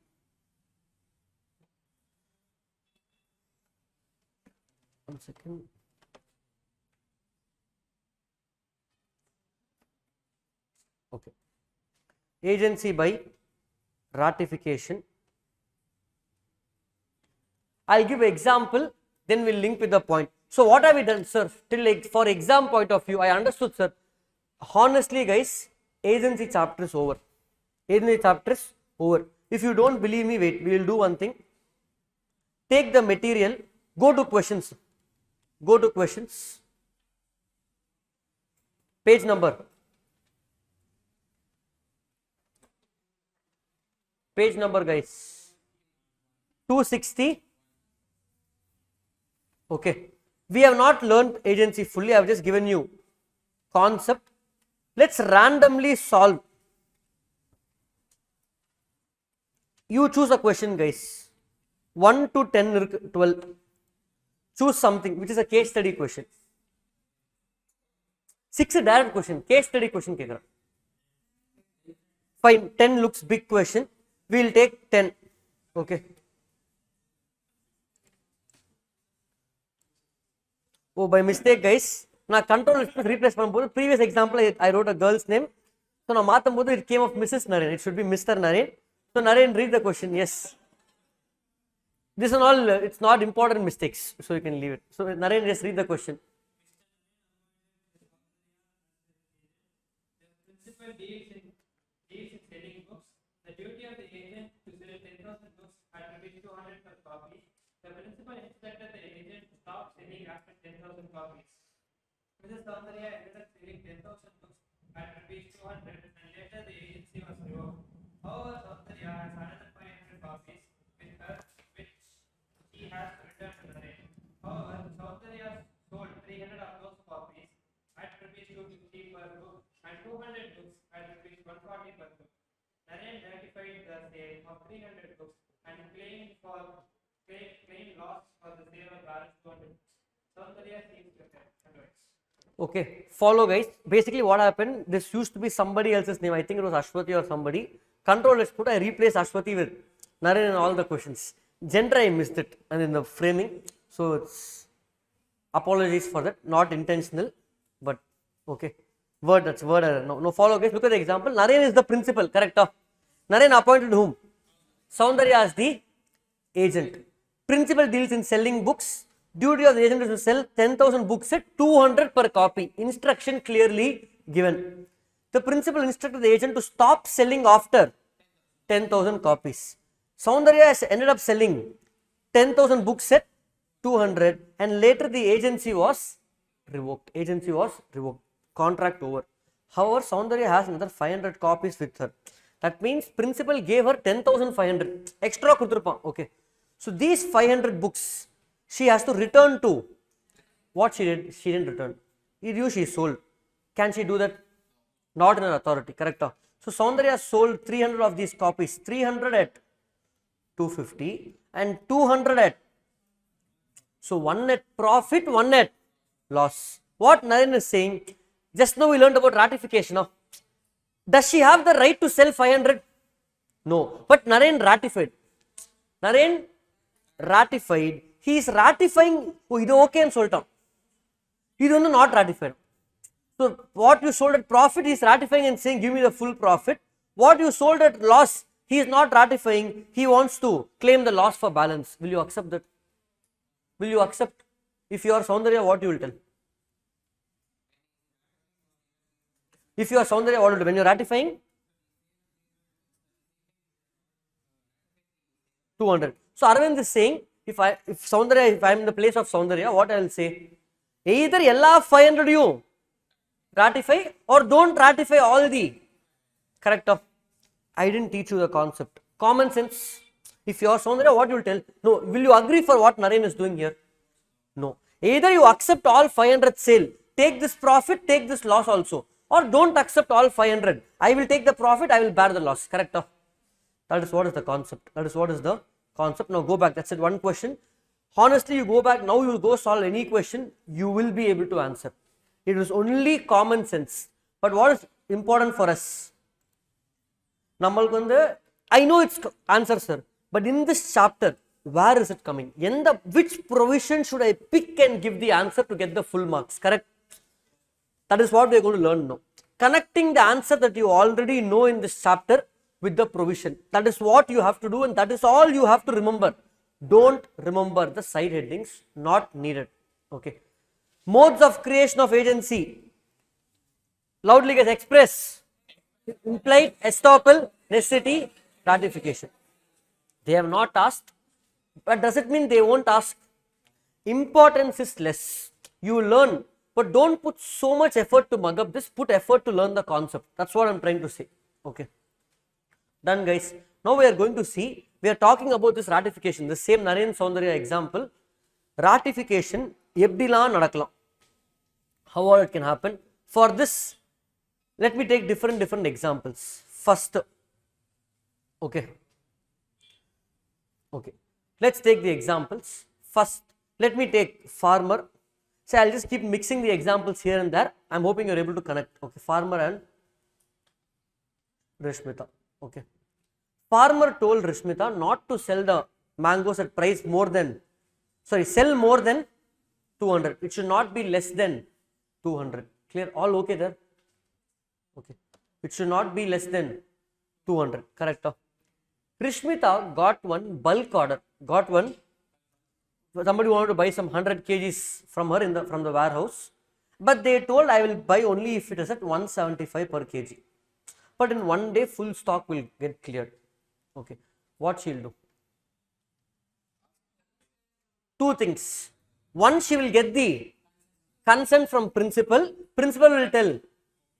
One second. Okay. Agency by ratification. I'll give an example, then we'll link with the point. So what have we done, sir? Till for exam point of view, I understood, sir. Honestly, guys, agency chapter is over. Agency chapter is over. If you don't believe me, wait. We will do one thing. Take the material. Go to questions. Go to questions. Page number. Page number, guys. 260. Okay. We have not learned agency fully. I have just given you concept. Let's randomly solve. You choose a question, guys. 1 to 10, 12. Choose something which is a case study question. 6 a direct question. Case study question. Fine. 10 looks big question. We will take 10. Okay. Oh, by mistake, guys. Now control replace பண்ணும்போது previous example I wrote a girl's name. So now மாத்தும்போது it came of Mrs. Naren. It should be Mr. Naren. So Naren, read the question. Yes. This is all, it's not important mistakes. So you can leave it. So Naren, just read the question. Principal deals in selling books. The duty of the agent to sell 10,000 books at rupees 200 per copy. The principal instructed the agent to stop selling after 10,000 copies. Mrs. Soundarya ended up selling 10,000 books at rupees 200 and later the agency was revoked. However, Soundarya has another 500 copies with her which she has to return to the rate. However, Soundarya sold 300 of those copies at rupees 250 per book and 200 books at rupees 140 per book. Naren ratified the sale of 300 books and claimed loss for the sale of balance 200 books. Soundarya seems to have advice. Okay, follow guys. Basically what happened, this used to be somebody else's name. I think it was Ashwati or somebody. Control let's put, I replaced Ashwati with Naren in all the questions. Gender I missed it and in the framing. So it's apologies for that, not intentional, but okay. Word, that's word error. No, follow guys. Look at the example. Naren is the principal, correct? Naren appointed whom? Soundarya as the agent. Principal deals in selling books. Duty of the agent is to sell 10,000 books at 200 per copy. Instruction clearly given. The principal instructed the agent to stop selling after 10,000 copies. Soundarya has ended up selling 10,000 books at 200 and later the agency was revoked. Contract over. However, Soundarya has another 500 copies with her. That means principal gave her 10,500 extra kudurupan. Okay. So these 500 books she has to return to. What she did? She didn't return. She sold. Can she do that? Not in her authority. Correct? So Soundarya sold 300 of these copies. 300 at 250 and 200 at. So one at profit, one at loss. What Naren is saying, just now we learned about ratification. Does she have the right to sell 500? No. But Naren ratified. He is ratifying, oh, இது okay and சொல்லிட்டான். இது வந்து not ratified. So what you sold at profit, he is ratifying and saying give me the full profit. What you sold at loss, he is not ratifying, he wants to claim the loss for balance. Will you accept that? Will you accept? If you are Soundarya, what you will tell? If you are Soundarya, what will you do? When you are ratifying? 200. So Arvind is saying, if I am in the place of Soundarya, what I will say? Either ella 500 you ratify or don't ratify all the. Correct? I didn't teach you the concept. Common sense. If you are Soundarya, what you will tell? No. Will you agree for what Naren is doing here? No. Either you accept all 500 sale, take this profit, take this loss also, or don't accept all 500. I will take the profit, I will bear the loss. Correct? That is what is the concept. Now go back. That's it. One question. Honestly, you go back. Now you will go solve any question. You will be able to answer. It is only common sense. But what is important for us? I know it's answer, sir. But in this chapter, where is it coming? Which provision should I pick and give the answer to get the full marks? Correct? That is what we are going to learn now. Connecting the answer that you already know in this chapter with the provision. That is what you have to do and that is all you have to remember. Don't remember the side headings, not needed. Okay. Modes of creation of agency. Loudly guys, express. Implied, estoppel, necessity, ratification. They have not asked, but does it mean they won't ask? Importance is less. You learn, but don't put so much effort to mug up this, put effort to learn the concept. That's what I'm trying to say. Okay. Done guys. Now we are going to see, we are talking about this ratification, the same Naren Soundarya example. Ratification, eppdilaan nadakalam. How all it can happen. For this, let me take different examples. First, okay. Let's take the examples. First, let me take farmer. So I'll just keep mixing the examples here and there. I'm hoping you're able to connect. Okay, farmer and Rishmita. Okay. Farmer told Rishmita not to sell the mangoes at price more than, sell more than 200. It should not be less than 200. Clear? All okay there? Okay. It should not be less than 200. Correct? Rishmita got one bulk order. Got one. Somebody wanted to buy some 100 kgs from her from the warehouse. But they told I will buy only if it is at 175 per kg. But in one day full stock will get cleared. Okay. What she'll do? Two things. One, she will get the consent from principal. Principal will tell,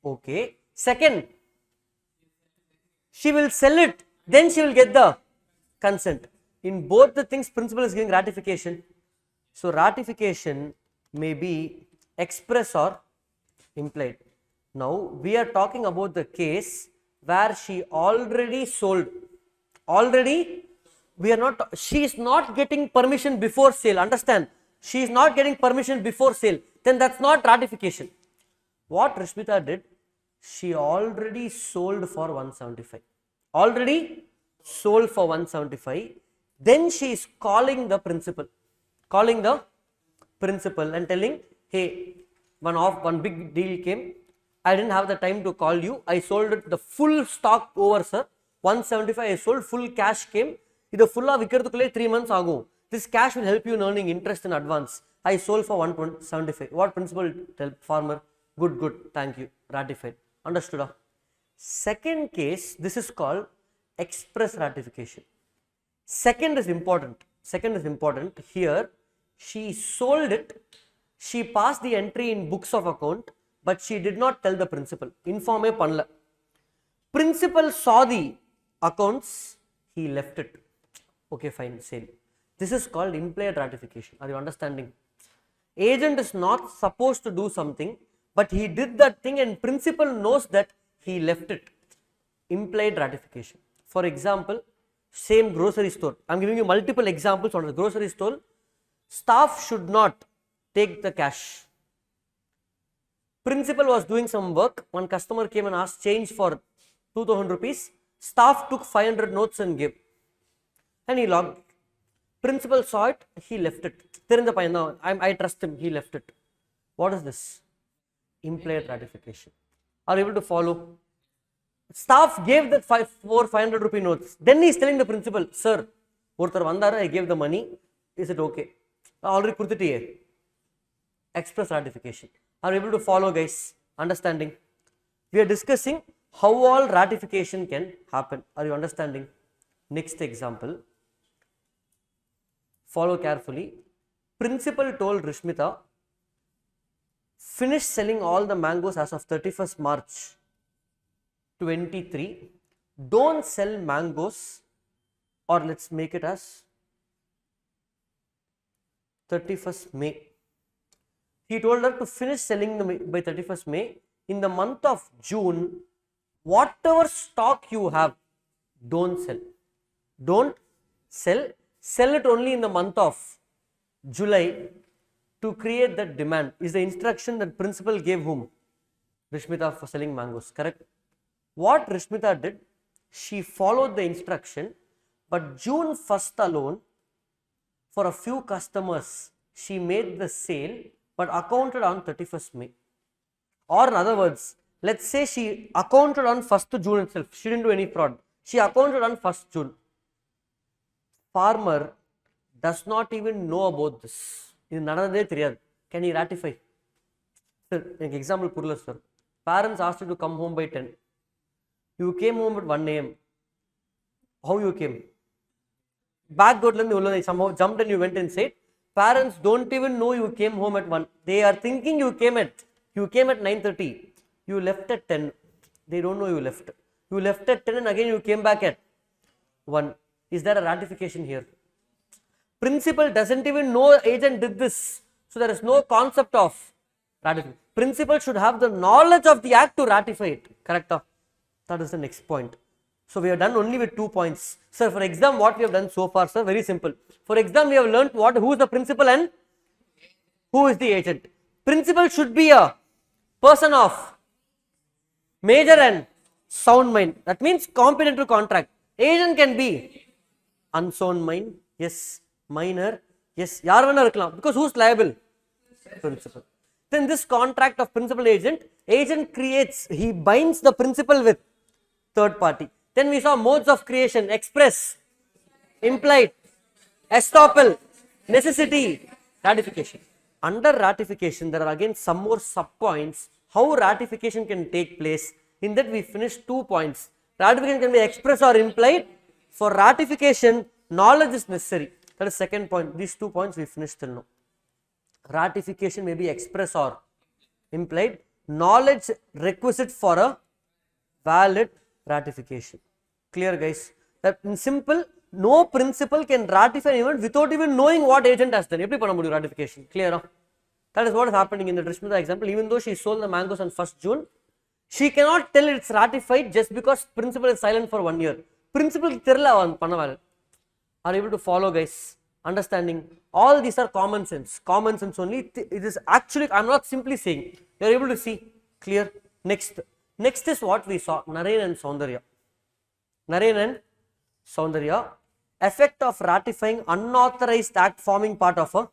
okay. Second, she will sell it. Then she will get the consent. In both the things, principal is giving ratification. So ratification may be express or implied. Now we are talking about the case where she already sold. Already, she is not getting permission before sale. Understand? She is not getting permission before sale. Then that's not ratification. What Rishmita did, she already sold for 175. Already sold for 175. Then she is calling the principal. Calling the principal and telling, hey, one big deal came. I didn't have the time to call you. I sold it the full stock over, sir. 175 I sold, full cash came. This full vikkiradhukulle 3 months ago. This cash will help you in earning interest in advance. I sold for 175. What principal tell farmer? Good, thank you. Ratified. Understood? Second case, this is called express ratification. Second is important. Here, she sold it. She passed the entry in books of account, but she did not tell the principal. Inform panla. Principal saw the accounts, he left it. Okay, fine, sale. This is called implied ratification. Are you understanding? Agent is not supposed to do something, but he did that thing and principal knows that he left it. Implied ratification. For example, same grocery store. I am giving you multiple examples on the grocery store. Staff should not take the cash. Principal was doing some work. One customer came and asked change for 2000 rupees. Staff took 500 notes and gave. And he logged. Principal saw it, he left it. I trust him, he left it. What is this? Implied ratification. Are you able to follow? Staff gave the 500 rupee notes. Then he is telling the principal, sir, I gave the money. Is it okay? Already put it here. Express ratification. Are you able to follow, guys? Understanding? We are discussing how all ratification can happen. Are you understanding? Next example. Follow carefully. Principal told Rishmita, finish selling all the mangoes as of 31st March 23. Don't sell mangoes, or let's make it as 31st May. He told her to finish selling by 31st May. In the month of June, whatever stock you have, don't sell. Don't sell. Sell it only in the month of July to create that demand. Is the instruction that principal gave whom? Rishmita for selling mangoes, correct? What Rishmita did, she followed the instruction, but June 1st alone, for a few customers, she made the sale but accounted on 31st May. Or in other words, let's say she accounted on 1st June itself. She didn't do any fraud. She accounted on 1st June. Farmer does not even know about this. Can he ratify? Sir, an example, sir. Parents asked you to come home by 10. You came home at 1 AM. How you came? Back somehow jumped and you went inside. Parents don't even know you came home at 1. They are thinking you came at 9:30. You left at 10. They don't know you left. You left at 10 and again you came back at 1. Is there a ratification here? Principal doesn't even know agent did this. So there is no concept of ratification. Principal should have the knowledge of the act to ratify it. Correct? That is the next point. So we have done only with 2 points. Sir, for exam, what we have done so far, sir, very simple. For exam, we have learnt who is the principal and who is the agent. Principal should be a person of major and sound mind. That means competent to contract. Agent can be unsound mind, yes. Minor, yes. Because who's liable? Principal. Then this contract of principal agent, agent creates, he binds the principal with third party. Then we saw modes of creation: express, implied, estoppel, necessity, ratification. Under ratification, there are again some more subpoints how ratification can take place. In that we finished 2 points. Ratification can be express or implied. For ratification, knowledge is necessary. That is second point. These 2 points we finished till now. Ratification may be express or implied. Knowledge requisite for a valid ratification. Clear, guys? That in simple, no principal can ratify an event without even knowing what agent has done. Eppadi panna mudiyum ratification? Clear? That is what is happening in the Rishmita example. Even though she sold the mangoes on 1st June, she cannot tell it's ratified just because principal is silent for 1 year. Principal therilla panna. Are you able to follow, guys? Understanding? All these are common sense. Common sense only. It is actually, I am not simply saying. You are able to see. Clear? Next. Next is what we saw. Naren and Saundarya. Naren and Saundarya. Effect of ratifying unauthorized act forming part of a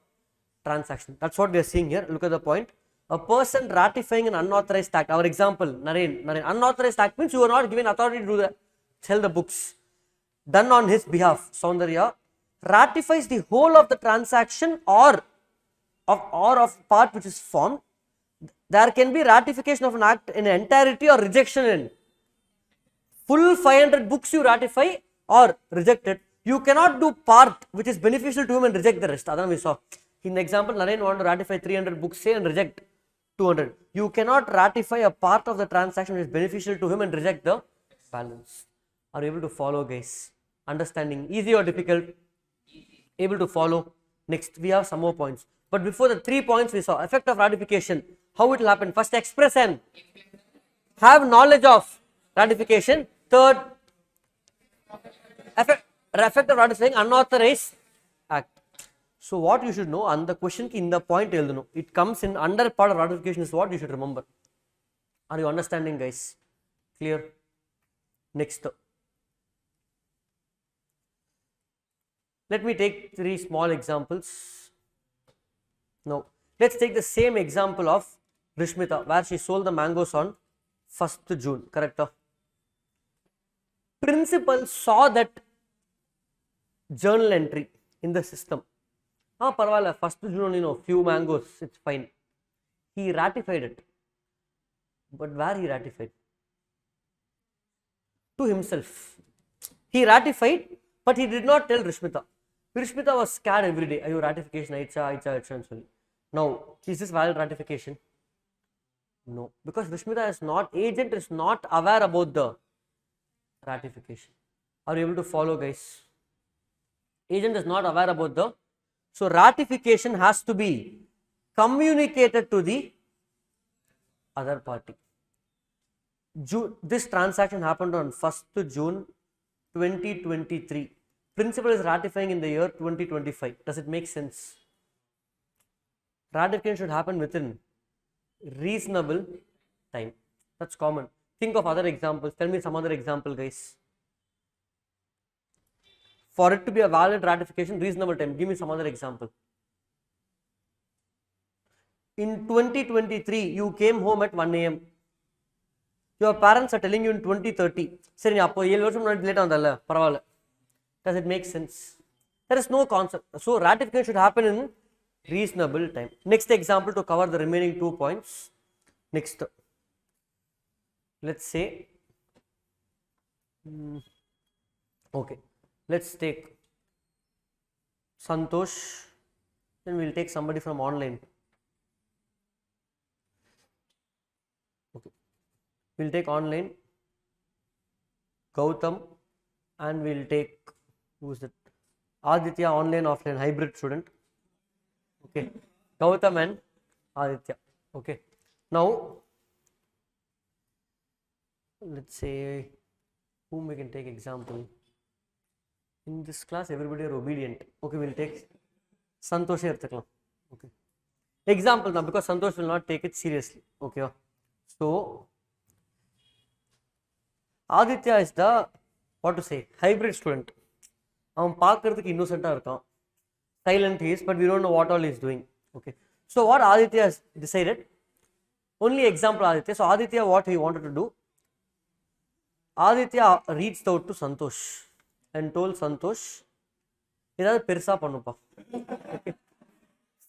transaction. That's what we are seeing here. Look at the point. A person ratifying an unauthorized act. Our example, Naren. Unauthorized act means you are not given authority to do the sell the books. Done on his behalf. Saundarya ratifies the whole of the transaction or of part which is formed. There can be ratification of an act in entirety or rejection in full 500 books you ratify or reject it. You cannot do part which is beneficial to him and reject the rest. That we saw. In the example, Naren want to ratify 300 books, say, and reject 200. You cannot ratify a part of the transaction which is beneficial to him and reject the balance. Are you able to follow, guys? Understanding? Easy or difficult? Able to follow? Next, we have some more points. But before the 3 points we saw, effect of ratification, how it will happen? First, express and have knowledge of ratification. Third, effect of ratifying unauthorized act. So what you should know, and the question in the point, it comes in under part of ratification is what you should remember. Are you understanding, guys? Clear? Next. Let me take 3 small examples. Now, let's take the same example of Rishmita, where she sold the mangoes on 1st June, correct? Principal saw that journal entry in the system. Parvala, 1st June only, few mangoes, it's fine. He ratified it. But where he ratified? To himself. He ratified, but he did not tell Rishmita. Rishmita was scared every day. Ayo, ratification, aicha. Now, is this valid ratification? No. Because Rishmita is not, agent is not aware about the ratification. Are you able to follow, guys? Agent is not aware about the, so ratification has to be communicated to the other party. This transaction happened on 1st June 2023. Principal is ratifying in the year 2025. Does it make sense? Ratification should happen within reasonable time. That's common. Think of other examples. Tell me some other example, guys. For it to be a valid ratification, reasonable time. Give me some other example. In 2023, you came home at 1 a.m. Your parents are telling you in 2030. Does it make sense? There is no concept. So, ratification should happen in reasonable time. Next example to cover the remaining 2 points. Next. Let's say, okay, let's take Santosh, then we'll take somebody from online. Okay, we'll take online, Gautam, and we'll take, who's that? Aditya, online, offline, hybrid student. Okay, Gautam and Aditya. Okay, now let's say whom we can take example. In this class, everybody are obedient. Okay, we'll take Santosh. Okay, example now, because Santosh will not take it seriously. Okay, so Aditya is the, what to say, hybrid student. Innocent, silent he is, but we don't know what all he is doing. Okay, So what Aditya has decided, only example Aditya. So Aditya, what he wanted to do, Aditya reached out to Santosh and told Santosh, ஏதாவது பெருசா பண்ணுப்பா,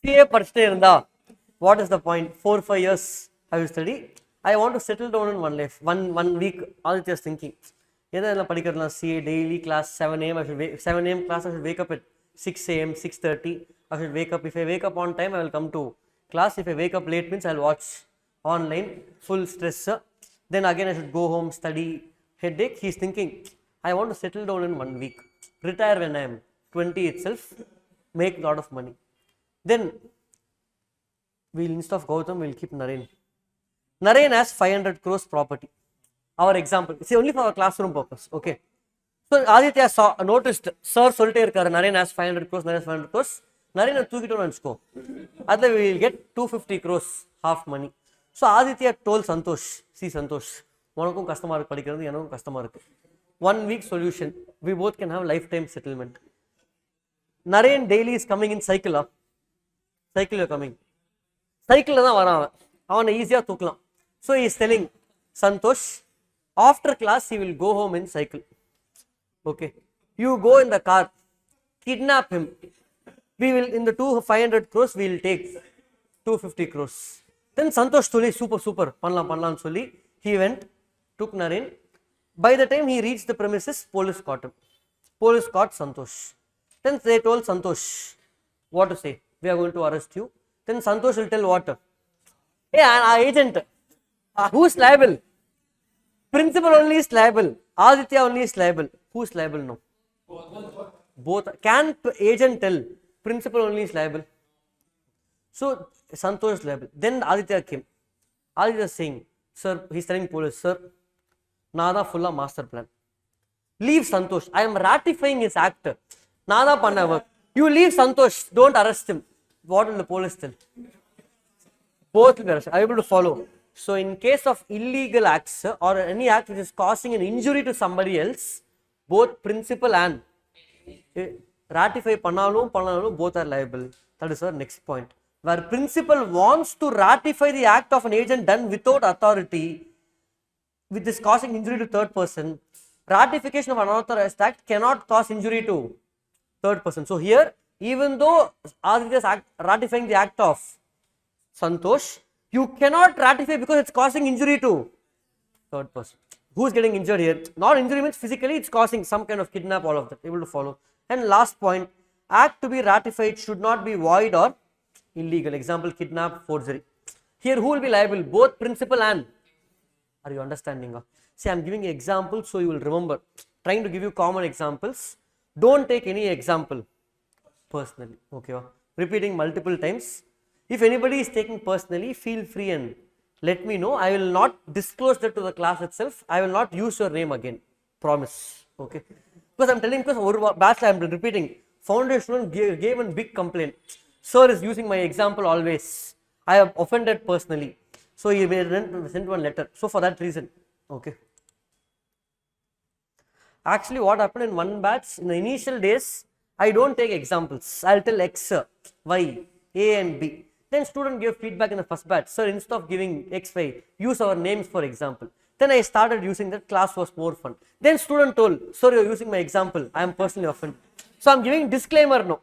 CA படிச்சுட்டே இருந்தா what is the point, 4-5 years I will study, I want to settle down in one life, one week. Aditya is thinking, எதெல்லாம் படிக்கிறதுலாம், CA daily class 7 a.m. I should 7 a.m. class, I should wake up at 6 a.m. 6:30, I should wake up. If I wake up on time, I will come to class. If I wake up late means I will watch online, full stress. Then again I should go home, study, headache. He is thinking, I want to settle down in 1 week, retire when I am 20 itself, make a lot of money. Then we'll, instead of Gautam, we'll keep Naren. Naren has 500 crores property. Our example, see, only for our classroom purpose, okay. So Aditya saw, noticed, sir சொல்லிட்டே இருக்காரு, Naren has 500 crores, Naren has 500 crores. Naren தூக்கிட்டோம்னு நினச்சிக்கோ, அதில் we will get 250 crores, half money. So Aditya told Santosh, see Santosh, உனக்கும் கஷ்டமா இருக்கு படிக்கிறது, எனக்கும் கஷ்டமா இருக்கு, 1 week solution, we both can have lifetime settlement. Naren daily is coming in cycle, cycle you're coming, cycle தான் வரான் அவன், அவனை ஈஸியாக தூக்கலாம். So he is telling Santosh, after class he will go home in cycle, okay, you go in the car, kidnap him, we will, in the 500 crores we will take 250 crores. Then Santosh சொல்லி super பண்ணலாம்னு சொல்லி he went, took Naren. By the time he reached the premises, police caught him, police caught Santosh. Then they told Santosh what to say, we are going to arrest you. Then Santosh will tell what, hey, our agent, who's liable? Principal only is liable, Aditya only is liable. Who's liable now? Both. Can agent tell principal only is liable? So Santosh is liable. Then Aditya came. Aditya is saying, sir, he's telling police, sir, Nada fulla master plan. Leave Santosh. I am ratifying his act. Nada panna work. You leave Santosh. Don't arrest him. What will the police tell? Both will be arrested. Are you able to follow? So in case of illegal acts or any act which is causing an injury to somebody else, both principal and ratify panalum both are liable. That is our next point. Where principal wants to ratify the act of an agent done without authority, with this causing injury to third person, ratification of unauthorized act cannot cause injury to third person. So here, even though Aditya is ratifying the act of Santosh, you cannot ratify because it's causing injury to third person. Who's getting injured here? Not injury means physically, it's causing some kind of kidnap, all of that. Able to follow. And last point, act to be ratified should not be void or illegal. Example, kidnap, forgery. Here, who will be liable? Both principal and. Are you understanding? See, I am giving examples so you will remember. Trying to give you common examples. Don't take any example personally. Okay. Repeating multiple times. If anybody is taking personally, feel free and let me know. I will not disclose that to the class itself. I will not use your name again. Promise. Okay. Because I am telling, because over batch I am repeating. Foundation gave a big complaint. Sir is using my example always. I have offended personally. So he sent one letter. So for that reason. Okay. Actually, what happened in one batch, in the initial days, I don't take examples. I'll tell X, Y, A and B. Then student gave feedback in the first batch. Sir, instead of giving X, Y, use our names for example. Then I started using that, class was more fun. Then student told, sir, you're using my example. I am personally offended. So I'm giving disclaimer now.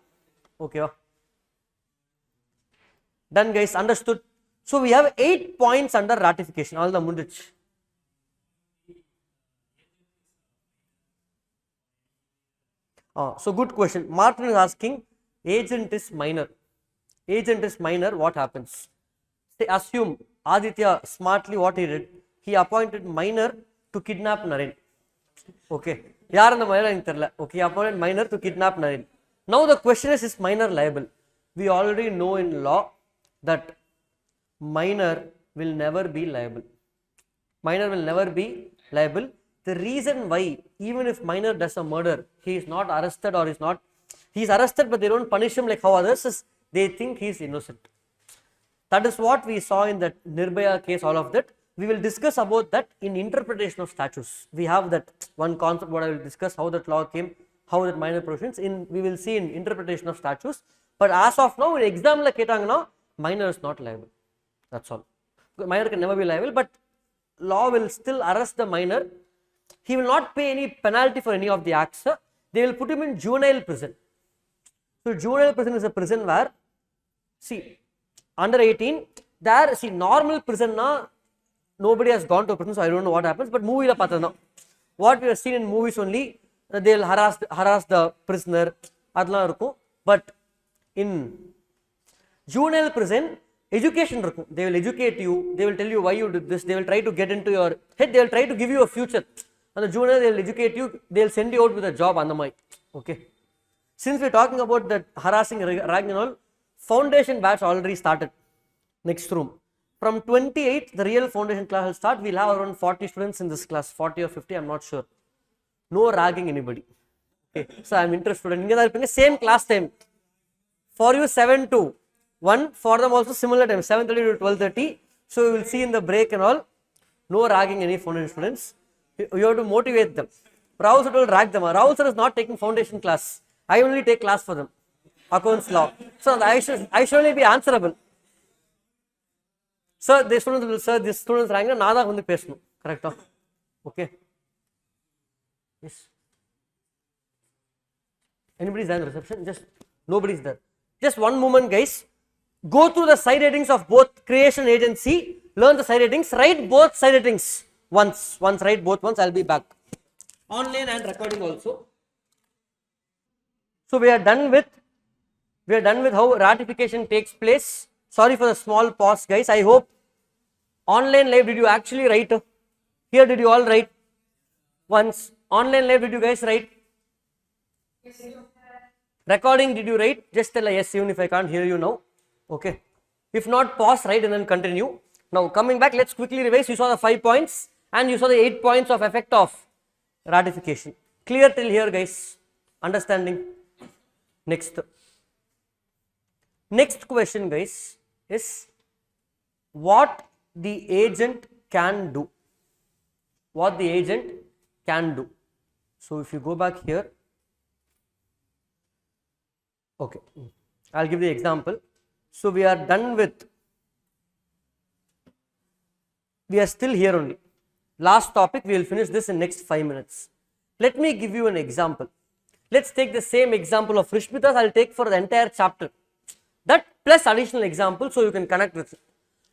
Okay. Done guys, understood? So we have 8 points under ratification. All the mundich. So good question. Martin is asking, agent is minor. Agent is minor, what happens? Say, assume Aditya smartly what he did, he appointed minor to kidnap Naren. Okay. Yaar and the minor in terla. Okay, he appointed minor to kidnap Naren. Now the question is minor liable? We already know in law that minor will never be liable. Minor will never be liable. The reason why, even if minor does a murder, he is not arrested or is not, he is arrested but they don't punish him like how others is, they think he is innocent. That is what we saw in that Nirbhaya case, all of that. We will discuss about that in interpretation of statutes. We have that one concept what I will discuss, how that law came, how that minor provisions, we will see in interpretation of statutes. But as of now, in exam la ketanga, minor is not liable. That's all. Minor can never be liable, but law will still arrest the minor. He will not pay any penalty for any of the acts. They will put him in juvenile prison. So juvenile prison is a prison where, see, under 18, there, see, normal prison na, nobody has gone to prison, so I don't know what happens, but movie la pathana. What we have seen in movies only, they will harass the prisoner, adla irukum. But in juvenile prison, education irukum. They will educate you, they will tell you why you did this, they will try to get into your head, they will try to give you a future. And the juvenile, they will educate you, they will send you out with a job on the mic. Okay. Since we are talking about that harassing, ragging and all, foundation batch already started. Next room. From 28th, the real foundation class will start. We'll have around 40 students in this class, 40 or 50, I'm not sure. No ragging anybody. Okay. So I'm interested in same class time. For you 7 to 1, for them also similar time, 7:30 to 12:30. So we will see in the break and all. No ragging any foundation students. You have to motivate them. Rahul sir will rag them. Rahul sir is not taking foundation class. I only take class for them. Accounts law. So I should only be answerable. Sir, the students will, sir, this students rank nada kundi pesnu. Correct? Okay. Yes. Anybody's there in the reception? Just nobody's there. Just one moment, guys. Go through the side headings of both creation agency. Learn the side headings. Write both side headings once. Once write both once. I'll be back. Online and recording also. So we are done with how ratification takes place. Sorry for the small pause, guys. I hope online live, did you actually write? Here, did you all write? Once. Online live, did you guys write? Yes. Recording, did you write? Just tell a yes, even if I can't hear you now. Okay. If not, pause, write and then continue. Now, coming back, let's quickly revise. You saw the 5 points and you saw the 8 points of effect of ratification. Clear till here, guys? Understanding? Next question, guys, is what the agent can do. What the agent can do. So if you go back here, okay, I'll give the example. So we are done with, we are still here only. Last topic, we will finish this in next 5 minutes. Let me give you an example. Let's take the same example of Rishmita's. I'll take for the entire chapter. That plus additional example so you can connect with it.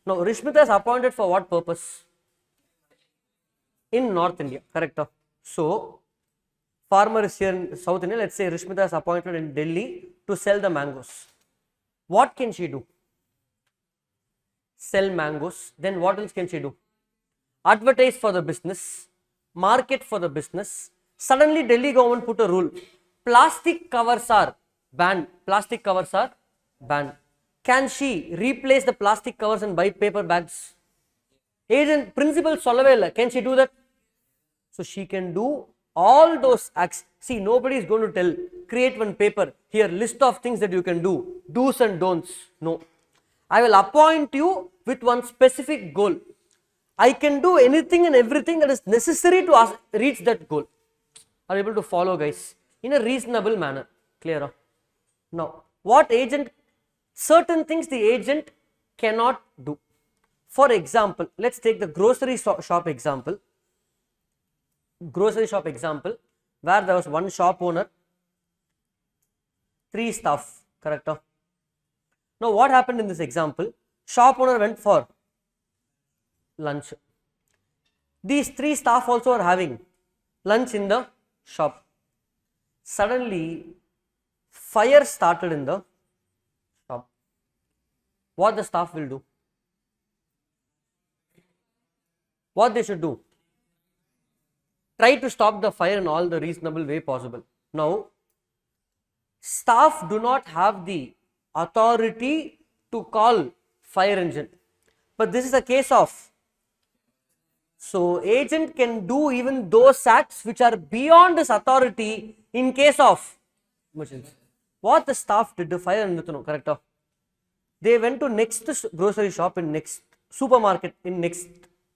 Now, Rishmita is appointed for what purpose? In North India, correct? So, farmer is here in South India. Let's say Rishmita is appointed in Delhi to sell the mangoes. What can she do? Sell mangoes. Then what else can she do? Advertise for the business, market for the business. Suddenly Delhi government put a rule. Plastic covers are banned. Plastic covers are banned. Can she replace the plastic covers and buy paper bags? Agent principal Solavella, can she do that? So she can do all those acts. See, nobody is going to tell, create one paper, here list of things that you can do, do's and don'ts. No. I will appoint you with one specific goal. I can do anything and everything that is necessary to reach that goal. Are you able to follow, guys? In a reasonable manner. Clear? Now, what agent, certain things the agent cannot do. For example, let's take the grocery shop example. Grocery shop example, where there was one shop owner, 3 staff, correct? Now, what happened in this example? Shop owner went for lunch. These 3 staff also are having lunch in the shop. Suddenly, fire started in the shop. What the staff will do? What they should do? Try to stop the fire in all the reasonable way possible. Now, staff do not have the authority to call fire engine. But this is a case of, so agent can do even those acts which are beyond his authority in case of emergency. What the staff did, the fire engine, correct? They went to next grocery shop in next supermarket, in next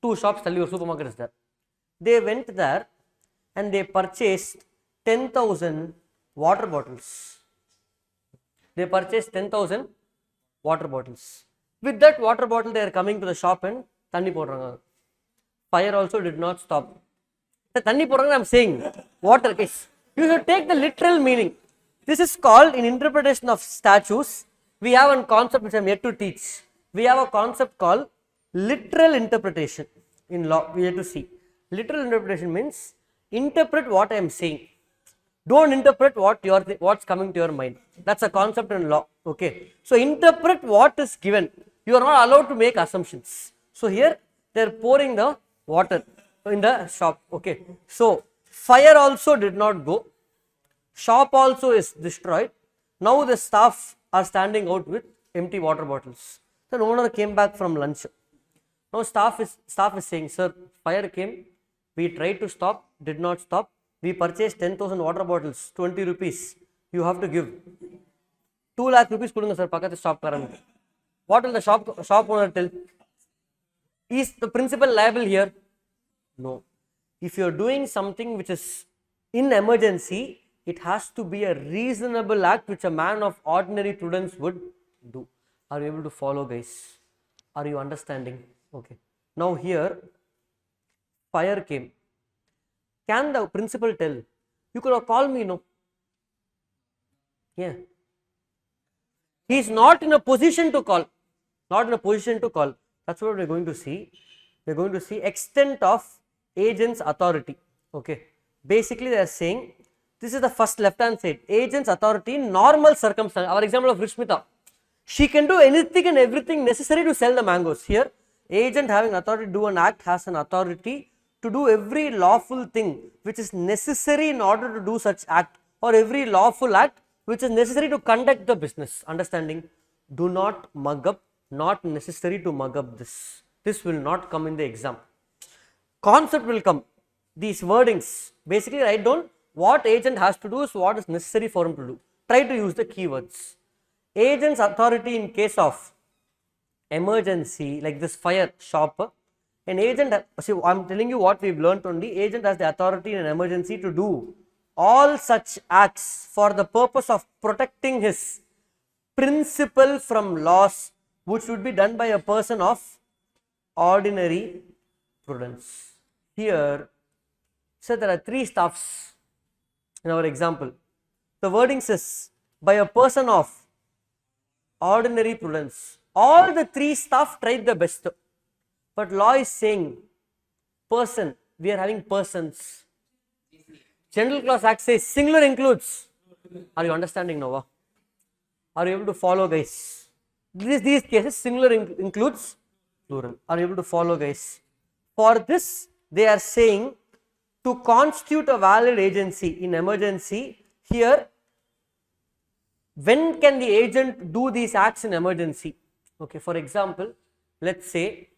2 shops, tell you your supermarket is there. They went there and they purchased 10,000 water bottles. They purchased 10,000 water bottles. With that water bottle, they are coming to the shop and தண்ணி போடுறாங்க. Fire also did not stop. The தண்ணி போடுறாங்க, I'm saying water is. You should take the literal meaning. This is called, in interpretation of statutes, we have a concept which I am yet to teach. We have a concept called literal interpretation. In law, we have to see. Literal interpretation means interpret what I am saying. Don't interpret what's coming to your mind. That's a concept in law. Okay. So interpret what is given. You are not allowed to make assumptions. So here they are pouring the water in the shop. Okay. So fire also did not go. Shop also is destroyed. Now the staff are standing out with empty water bottles. The owner came back from lunch. Now staff is saying, sir, fire came. We tried to stop, did not stop. We purchased 10,000 water bottles, 20 rupees. You have to give 2 lakh rupees. Sir, shop. What will the shop owner tell? Is the principal liable here? No. If you are doing something which is in emergency, it has to be a reasonable act which a man of ordinary prudence would do. Are you able to follow, guys? Are you understanding? Okay. Now here, fire came. Can the principal tell, you could have called me, no? Yeah. He is not in a position to call. Not in a position to call. That's what we are going to see. We are going to see extent of agent's authority. Okay. Basically, they are saying, this is the first left hand side. Agent's authority in normal circumstances. Our example of Rishmita. She can do anything and everything necessary to sell the mangoes. Here, agent having authority to do an act has an authority to do every lawful thing which is necessary in order to do such act, or every lawful act which is necessary to conduct the business. Understanding? Do not mug up, not necessary to mug up this. This will not come in the exam. Concept will come. These wordings, basically write down what agent has to do is what is necessary for him to do. Try to use the keywords. Agent's authority in case of emergency, like this fire shop, an agent, see, I'm telling you what we've learnt only. Agent has the authority in an emergency to do all such acts for the purpose of protecting his principal from loss, which would be done by a person of ordinary prudence. Here, so there are 3 staffs in our example. The wording says, by a person of ordinary prudence. All the 3 staff tried the best. But law is saying, person, we are having persons. General Clause Act says singular includes. Are you understanding now? Are you able to follow, guys? These cases, singular includes plural. Are you able to follow, guys? For this, they are saying, to constitute a valid agency in emergency, here, when can the agent do these acts in emergency? Okay, for example, let's say,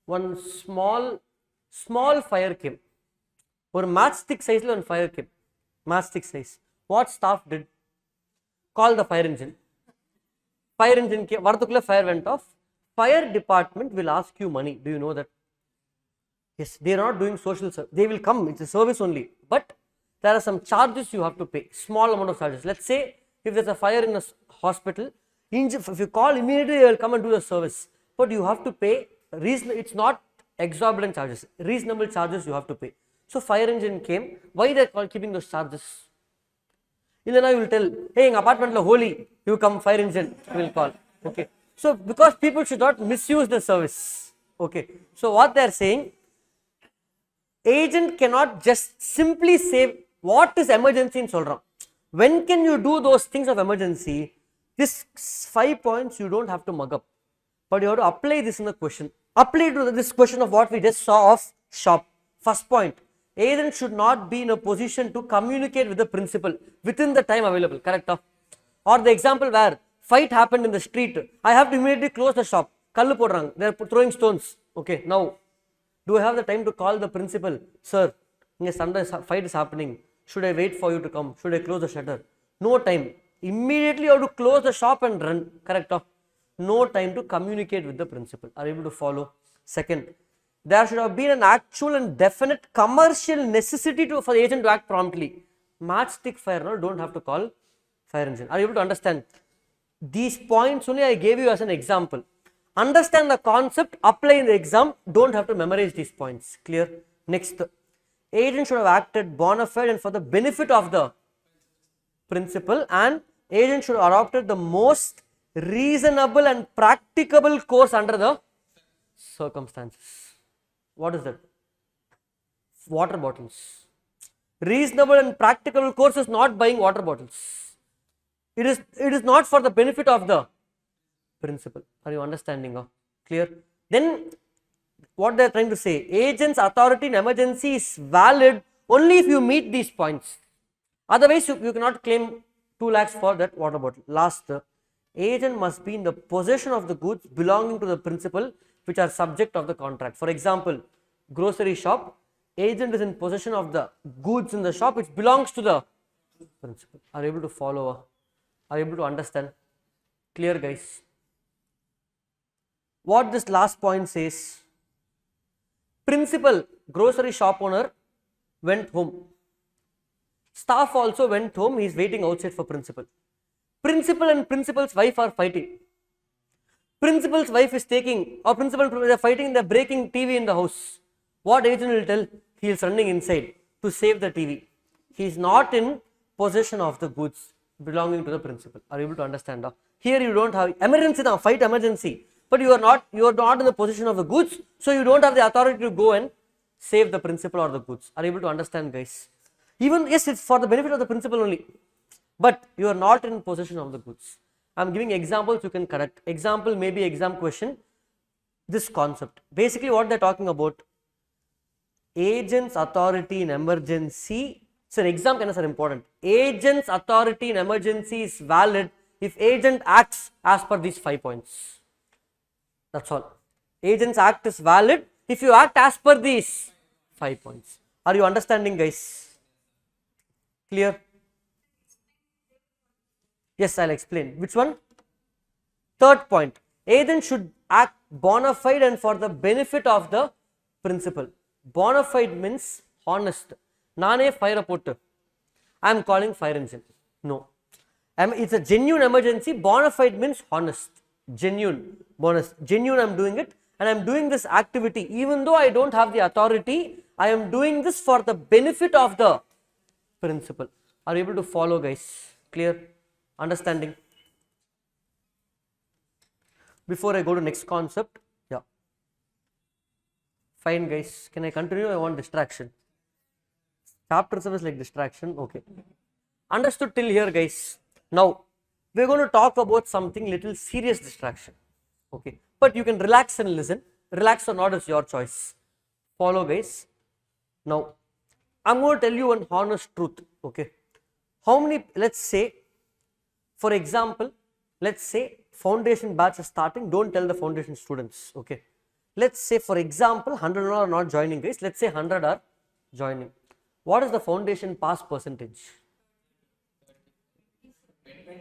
one small fire came. Or matchstick size one fire came. Matchstick size. What staff did? Call the fire engine. Fire engine came. Varthukula fire went off. Fire department will ask you money. Do you know that? Yes, they are not doing social service. They will come. It's a service only. But there are some charges you have to pay. Small amount of charges. Let's say if there's a fire in a hospital, if you call immediately, they will come and do the service. But you have to pay. It's not exorbitant charges. Reasonable charges you have to pay. So fire engine came. Why they are keeping those charges? Then I will tell, hey, in apartment la holy, you come fire engine, you will call. Okay. So because people should not misuse the service. Okay. So what they are saying, agent cannot just simply say what is emergency in solram. When can you do those things of emergency? This 5 points you don't have to mug up. But you have to apply this in a question. Apply to this question of what we just saw of shop. First point, agent should not be in a position to communicate with the principal within the time available. Correct? Or the example where fight happened in the street, I have to immediately close the shop. Kallu podrang, they are throwing stones. Okay, now, do I have the time to call the principal? Sir, fight is happening. Should I wait for you to come? Should I close the shutter? No time. Immediately you have to close the shop and run. Correct? No time to communicate with the principal. Are you able to follow? Second, there should have been an actual and definite commercial necessity for the agent to act promptly. Matchstick fire, no, don't have to call fire engine. Are you able to understand? These points only I gave you as an example. Understand the concept, apply in the exam, don't have to memorize these points. Clear? Next, agent should have acted bona fide and for the benefit of the principal, and agent should have adopted the most reasonable and practicable course under the circumstances. What is that? Water bottles. Reasonable and practical course is not buying water bottles. It is not for the benefit of the principal. Are you understanding? Clear? Then what they are trying to say, agent's authority in emergency is valid only if you meet these points. Otherwise you cannot claim 2 lakhs for that water bottle. Last, agent must be in the possession of the goods belonging to the principal which are subject of the contract. For example, grocery shop, agent is in possession of the goods in the shop which belongs to the principal. Are you able to follow? Are you able to understand? Clear, guys? What this last point says, principal, grocery shop owner went home. Staff also went home, he is waiting outside for principal. Principal and principal's wife are fighting. Principal's wife is taking, or principal they are fighting, they are breaking TV in the house. What agent will tell? He is running inside to save the TV. He is not in possession of the goods belonging to the principal. Are you able to understand? Here you don't have emergency now, fight emergency, but you are not in the possession of the goods, so you don't have the authority to go and save the principal or the goods. Are you able to understand, guys? Even yes, it's for the benefit of the principal only, but you are not in possession of the goods. I am giving examples, you can correct. Example may be exam question. This concept, basically what they are talking about, agent's authority in emergency. So exam kind of are important. Agent's authority in emergency is valid if agent acts as per these 5 points. That's all. Agent's act is valid if you act as per these 5 points. Are you understanding, guys? Clear? Yes, I'll explain. Which one? Third point. Agent should act bona fide and for the benefit of the principal. Bona fide means honest. Nane fire put. I am calling fire engine. No. It's a genuine emergency. Bona fide means honest. Genuine. Bonus. Genuine, I am doing it. And I am doing this activity. Even though I don't have the authority, I am doing this for the benefit of the principal. Are you able to follow, guys? Clear? Understanding? Before I go to next concept, yeah. Fine, guys. Can I continue? I want distraction. Chapter 7 is like distraction. Okay. Understood till here, guys. Now, we are going to talk about something little serious distraction. Okay. But you can relax and listen. Relax or not is your choice. Follow, guys. Now, I am going to tell you one honest truth. Okay. How many, let's say, for example, let's say foundation batch is starting. Don't tell the foundation students. Okay. Let's say, for example, 100 are not joining, guys. Let's say 100 are joining. What is the foundation pass percentage?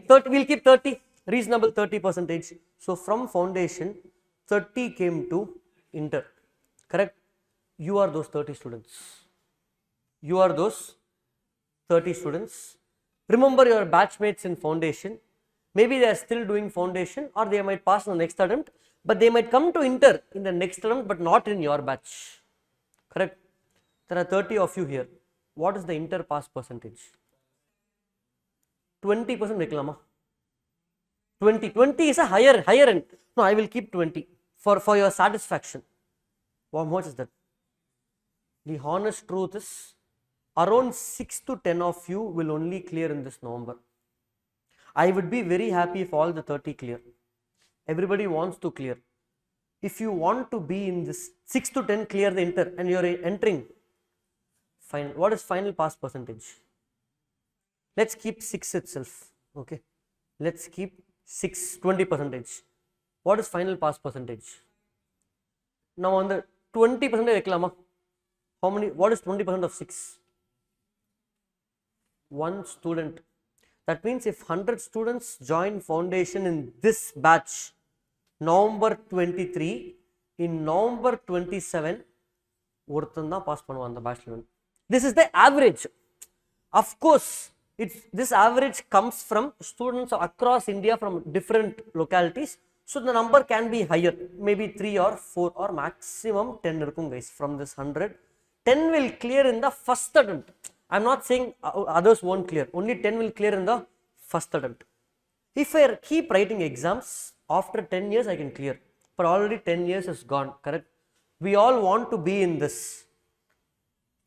30, we'll keep 30, reasonable 30%. So from foundation, 30 came to inter, correct? You are those 30 students. You are those 30 students. Remember your batchmates in foundation. Maybe they are still doing foundation or they might pass in the next attempt, but they might come to inter in the next attempt, but not in your batch, correct? There are 30 of you here. What is the inter pass percentage? 20% reklama. 20 is a higher end. No, I will keep 20 for your satisfaction. How much is that? The honest truth is around 6 to 10 of you will only clear in this November. I would be very happy if all the 30 clear. Everybody wants to clear. If you want to be in this 6 to 10 clear the inter and you are entering, final. What is final pass percentage? Let's keep 6 itself. Okay. Let's keep 6, 20%. What is final pass percentage? Now on the 20% reklama. How many? What is 20% of 6? 1 student. That means if 100 students join foundation in this batch, November 23, in November 27, ஒருத்தன் தான் pass பண்ணுவான் அந்த batch. This is the average. Of course, This average comes from students across India from different localities. So the number can be higher, maybe 3 or 4 or maximum 10 irukum guys. From this 100, 10 will clear in the first attempt. I'm not saying others won't clear, only 10 will clear in the first attempt. If I keep writing exams, after 10 years I can clear, but already 10 years is gone, correct? We all want to be in this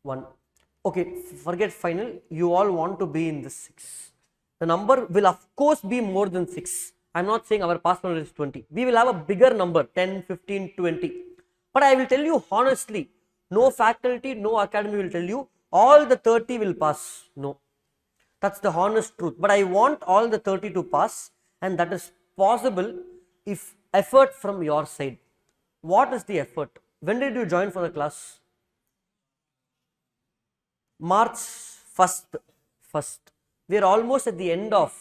one. Okay, forget final, you all want to be in this 6. The number will of course be more than 6. I'm not saying our pass number is 20. We will have a bigger number, 10, 15, 20. But I will tell you honestly, no faculty, no academy will tell you all the 30 will pass. No. That's the honest truth. But I want all the 30 to pass, and that is possible if effort from your side. What is the effort? When did you join for the class? March 1st. We are almost at the end of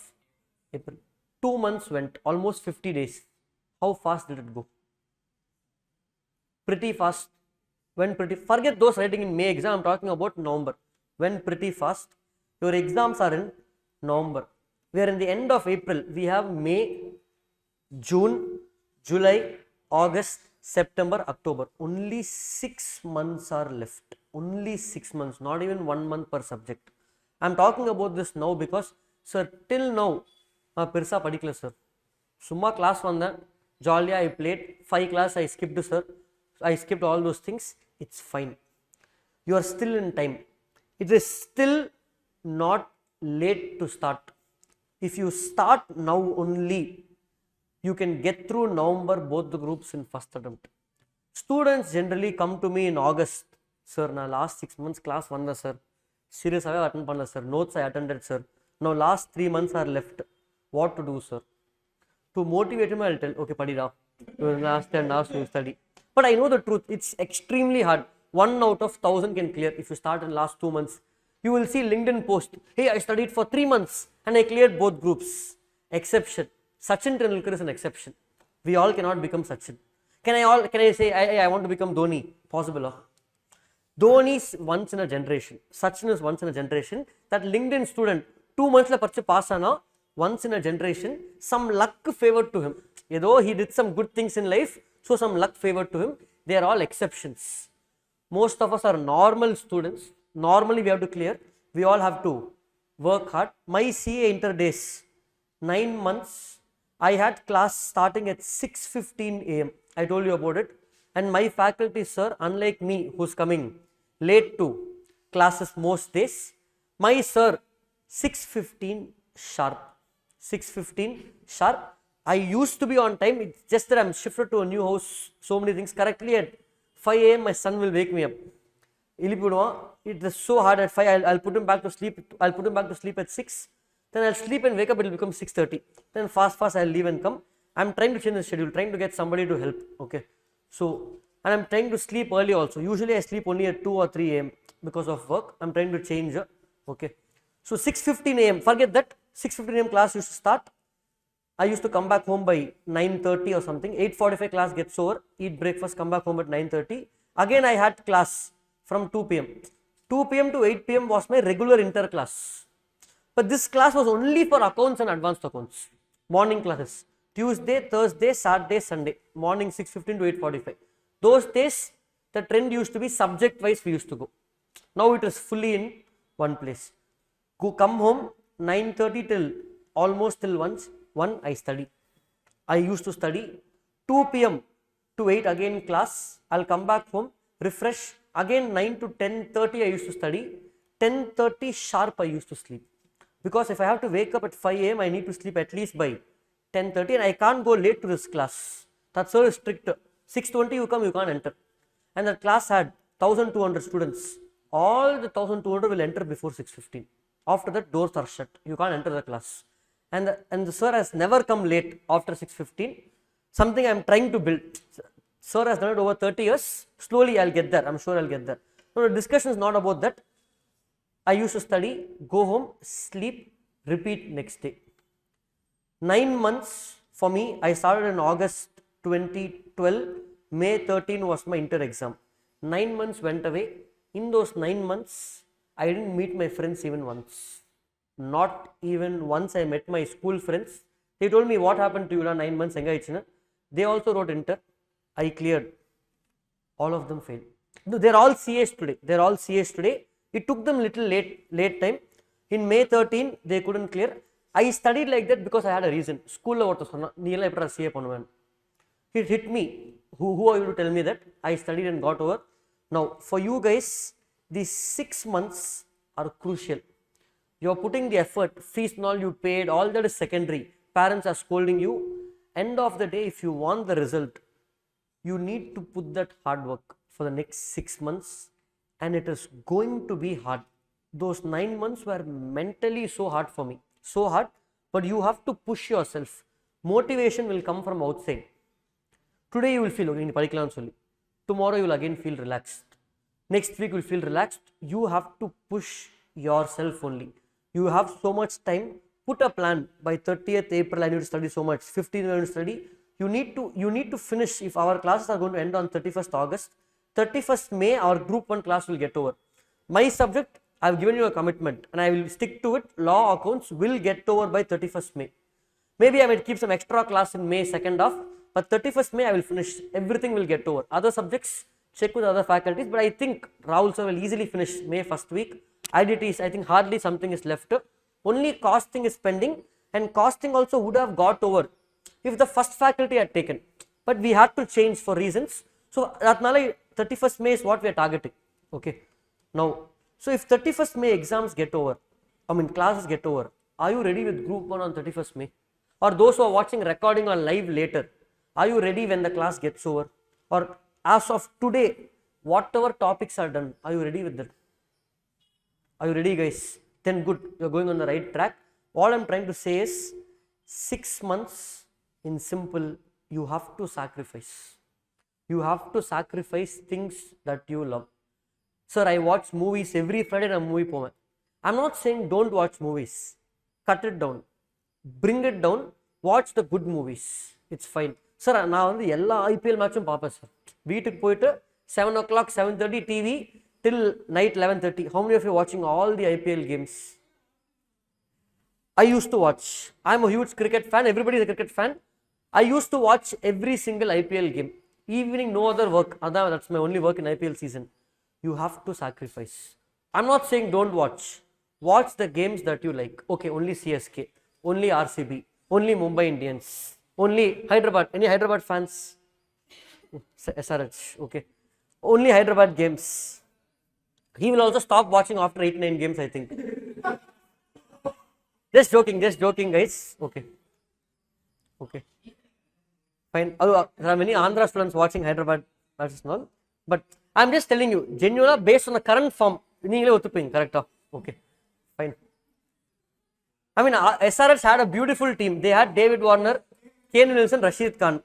April. 2 months went, almost 50 days. How fast did it go? Pretty fast. Went pretty. Forget those writing in May exam. I'm talking about November. Went pretty fast. Your exams are in November. We are in the end of April. We have May, June, July, August, September, October. Only 6 months are left. Only 6 months, not even 1 month per subject. I'm talking about this now because, sir, till now, persa padikla sir. Summa class vanda, jolly I played, 5 class I skipped sir. I skipped all those things. It's fine. You are still in time. It is still not late to start. If you start now only, you can get through November both the groups in first attempt. Students generally come to me in August. Sir, na last 6 months class vanda sir. Serious I attend panna sir. Notes I attended sir. Now last 3 months are left. What to do sir? To motivate him, I'll tell, okay, padira. Last 10 hours you study. But I know the truth. It's extremely hard. 1 out of 1000 can clear if you start in last 2 months. You will see LinkedIn post. Hey, I studied for 3 months and I cleared both groups. Exception. Sachin Tendulkar is an exception. We all cannot become Sachin. Can I say I want to become Dhoni? Possible. Huh? Dhoni is once in a generation. Sachin is once in a generation. That LinkedIn student 2 months la parche pass ana, once in a generation. Some luck favored to him. Though he did some good things in life, so some luck favored to him. They are all exceptions. Most of us are normal students. Normally we have to clear. We all have to work hard. My CA inter days, 9 months. I had class starting at 6:15 AM. I told you about it. And my faculty sir, unlike me who's coming late to classes most days, my sir 6:15 sharp. 6:15 sharp. I used to be on time. It's just that I'm shifted to a new house. So many things. Correctly at 5 AM, my son will wake me up. It is so hard at 5. I'll put him back to sleep. I'll put him back to sleep at 6. Then I'll sleep and wake up. It will become 6:30. Then fast I'll leave and come. I'm trying to change the schedule. Trying to get somebody to help. Okay. So, and I'm trying to sleep early also. Usually I sleep only at 2 or 3 AM because of work. I'm trying to change. Okay. So 6:15 AM. Forget that. 6:15 AM class used to start. I used to come back home by 9:30 or something. 8:45 class gets over. Eat breakfast. Come back home at 9:30. Again I had class from 2 PM. 2 PM to 8 PM was my regular inter class. But this class was only for accounts and advanced accounts. Morning classes. Tuesday, Thursday, Saturday, Sunday. Morning 6:15 to 8:45. Those days, the trend used to be subject wise we used to go. Now it is fully in one place. Come home 9:30 till almost till 1 I study. I used to study 2 PM to 8 again class. I'll come back home, refresh. Again 9 to 10:30 I used to study. 10:30 sharp I used to sleep. Because if I have to wake up at 5 AM, I need to sleep at least by 10:30 and I can't go late to this class. That's so strict. 6:20 you come, you can't enter. And that class had 1200 students. All the 1200 will enter before 6:15. After that, doors are shut. You can't enter the class. And the sir has never come late after 6:15. Something I'm trying to build. Sir has done it over 30 years. Slowly I'll get there. I'm sure I'll get there. No, the discussion is not about that. I used to study, go home, sleep, repeat next day. 9 months for me. I started in August 2012. May 13 was my inter exam. 9 months went away. In those 9 months, I didn't meet my friends even once. Not even once I met my school friends. They told me what happened to you 9 months. They also wrote inter. I cleared. All of them failed. They're all CAs today. They're all CAs today. It took them little late time. In May 13, they couldn't clear. I studied like that because I had a reason. School la ortha sonna nee ella epra CA பண்ணுவேன். It hit me. Who are you to tell me that? I studied and got over. Now for you guys, these 6 months are crucial. You are putting the effort, fees and all you paid, all that is secondary. Parents are scolding you. End of the day, if you want the result, you need to put that hard work for the next 6 months, and it is going to be hard. Those 9 months were mentally so hard for me, so hard, but you have to push yourself. Motivation will come from outside. Today you will feel okay, tomorrow you will again feel relaxed. Next week you will feel relaxed. You have to push yourself only. You have so much time. Put a plan. By 30th April I need to study so much. 15th I need to study. You need to finish. If our classes are going to end on 31st August, 31st May our group 1 class will get over. My subject, I have given you a commitment and I will stick to it. Law accounts will get over by 31st May. Maybe I might keep some extra class in May second half, but 31st May I will finish. Everything will get over. Other subjects, check with other faculties, but I think Rahul sir will easily finish May first week. IDTs, I think hardly something is left. Only costing is pending, and costing also would have got over if the first faculty had taken, but we had to change for reasons. So Ratnala 31st May is what we are targeting. Okay, now so if 31st May exams get over, classes get over, are you ready with group 1 on 31st May? Or those who are watching recording or live later, are you ready when the class gets over? Or as of today, whatever topics are done, are you ready with that? Are you ready, guys? Then good, you're going on the right track. All I'm trying to say is 6 months in simple, you have to sacrifice. You have to sacrifice things that you love. Sir, I watch movies every Friday. I'm movie poven. I'm not saying don't watch movies. Cut it down. Bring it down. Watch the good movies. It's fine. Sir, நான் வந்து எல்லா IPL மேட்சும் பார்ப்பேன் sir. வீட்டுக்கு போயிட்டு 7 o'clock 7:30 TV till night 11:30. How many of you are watching all the IPL games? I used to watch. I'm a huge cricket fan. Everybody is a cricket fan. I used to watch every single IPL game. Evening, no other work. That's my only work in IPL season. You have to sacrifice. I'm not saying don't watch. Watch the games that you like. Okay, only CSK, only RCB, only Mumbai Indians, only Hyderabad. Any Hyderabad fans? SRH. Okay, only Hyderabad games. He will also stop watching after 8-9 games, I think. Just joking, guys. Okay. Fine. There are many Andhra students watching Hyderabad matches and all. But I'm just telling you, genuinely based on the current form, correct? Okay. Fine. SRH had a beautiful team. They had David Warner, Kane Wilson, Rashid Khan.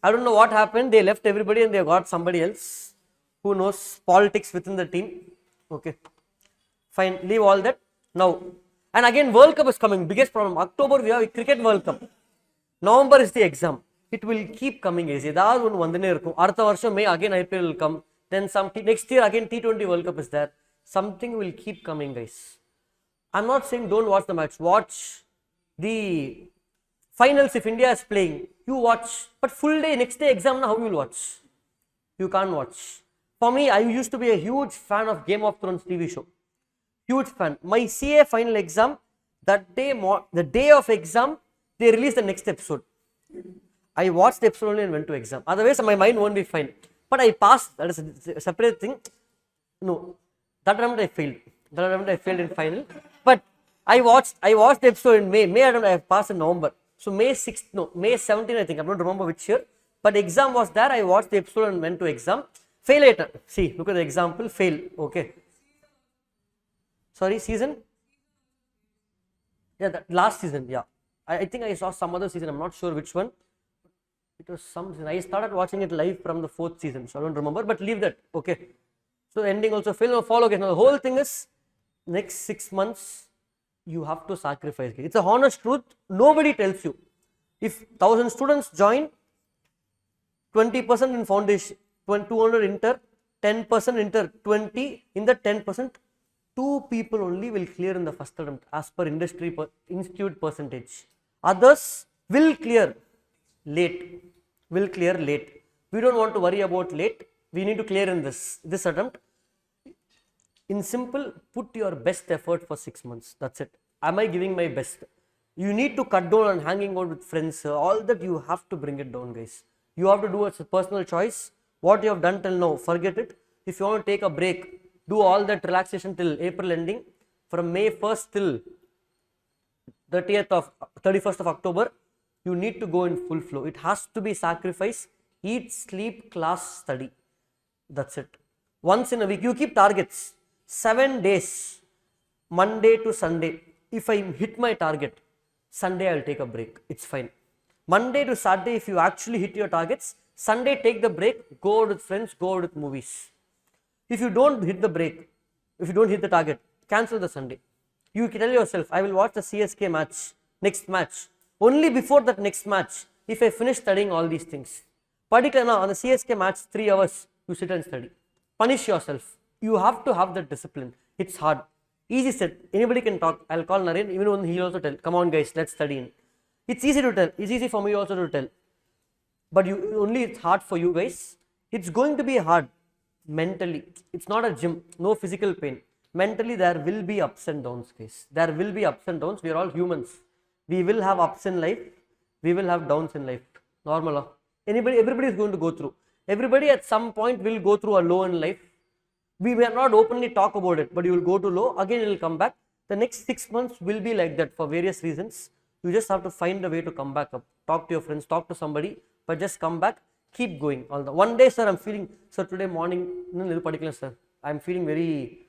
I don't know what happened. They left everybody and they got somebody else. Who knows politics within the team. Okay. Fine. Leave all that. Now, and again, World Cup is coming. Biggest problem. October, we have a Cricket World Cup. November is the exam. It will keep coming. May again IPL will come. Then next year again T20 World Cup is there. Something will keep coming, guys. I'm not saying don't watch the match. Watch the finals if India is playing. You watch. But full day, next day exam, how you will watch? You can't watch. For me, I used to be a huge fan of Game of Thrones TV show. Huge fan. My CA final exam, that day, the day of exam, they released the next episode. I watched the episode only and went to exam. Otherwise, my mind won't be fine. But I passed. That is a separate thing. No, that time I failed. I failed in final. But I watched the episode in May. May I passed in November. So May 6th, no, May 17th, I think. I don't remember which year. But exam was there. I watched the episode and went to exam. Fail later. See, look at the example. Fail. Okay. Sorry, season? Yeah, that last season. Yeah. I think I saw some other season. I'm not sure which one. It was some season. I started watching it live from the 4th season. So I don't remember. But leave that. Okay. So the ending also fail. Now follow again. Now the whole thing is next 6 months you have to sacrifice. It's a honest truth. Nobody tells you. If 1,000 students join, 20% in foundation, 200 inter, 10% inter, 20 in the 10%, 2 people only will clear in the first attempt as per institute percentage. Others will clear late. We don't want to worry about late. We need to clear in this attempt. In simple, put your best effort for 6 months. That's it. Am I giving my best? You need to cut down on hanging out with friends. All that you have to bring it down, guys. You have to do a personal choice. What you have done till now, forget it. If you want to take a break, do all that relaxation till April ending. From May 1st till 31st of October, you need to go in full flow. It has to be sacrifice. Eat, sleep, class, study. That's it. Once in a week, you keep targets. 7 days, Monday to Sunday. If I hit my target, Sunday I will take a break. It's fine. Monday to Saturday, if you actually hit your targets, Sunday take the break, go out with friends, go out with movies. If you don't hit the break, if you don't hit the target, cancel the Sunday. You can tell yourself, I will watch the CSK match, next match. Only before that next match, if I finish studying all these things. Particularly now, on the CSK match, 3 hours, you sit and study. Punish yourself. You have to have that discipline. It's hard. Easy said. Anybody can talk. I'll call Naren, even when he'll also tell, come on guys, let's study. It's easy to tell. It's easy for me also to tell. But it's hard for you guys. It's going to be hard mentally. It's not a gym. No physical pain. Mentally, there will be ups and downs, guys. There will be ups and downs. We are all humans. We will have ups in life. We will have downs in life. Normal. Everybody is going to go through. Everybody at some point will go through a low in life. We may not openly talk about it, but you will go to low. Again, it will come back. The next 6 months will be like that for various reasons. You just have to find a way to come back up. Talk to your friends, talk to somebody, but just come back, keep going. One day, sir, I'm feeling, sir, today morning, particular, sir, I'm feeling very,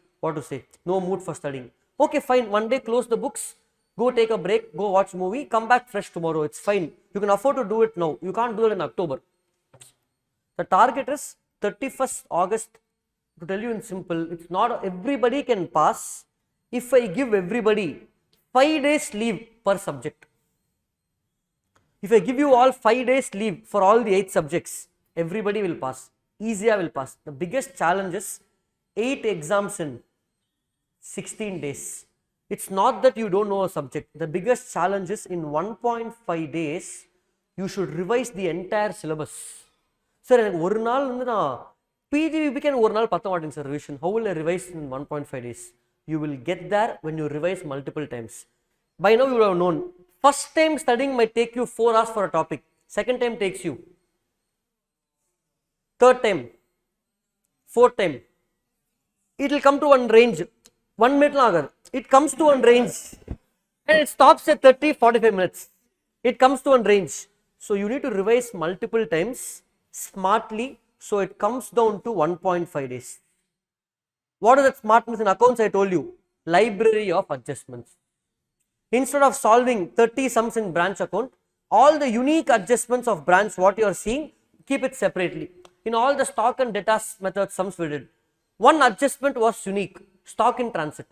no mood for studying. Okay, fine. One day, close the books, go take a break, go watch movie, come back fresh tomorrow. It's fine. You can afford to do it now. You can't do it in October. The target is 31st August. To tell you in simple, it's not everybody can pass. If I give everybody 5 days leave per subject, if I give you all 5 days leave for all the 8 subjects, everybody will pass. Easier will pass. The biggest challenge is 8 exams in 16 days. It's not that you don't know a subject. The biggest challenge is in 1.5 days, you should revise the entire syllabus. Sir, one naal PGVP can one naal patta maateng sir revision. How will I revise in 1.5 days? You will get there when you revise multiple times. By now you would have known. First time studying might take you 4 hours for a topic. Second time takes you. Third time. Fourth time. It will come to one range. 1 minute lager. It comes to one range. And it stops at 30-45 minutes. It comes to one range. So you need to revise multiple times smartly. So it comes down to 1.5 days. What is that smartness in accounts? I told you, library of adjustments. Instead of solving 30 sums in branch account, all the unique adjustments of branch, what you are seeing, keep it separately. In all the stock and data method sums we did, one adjustment was unique, stock in transit.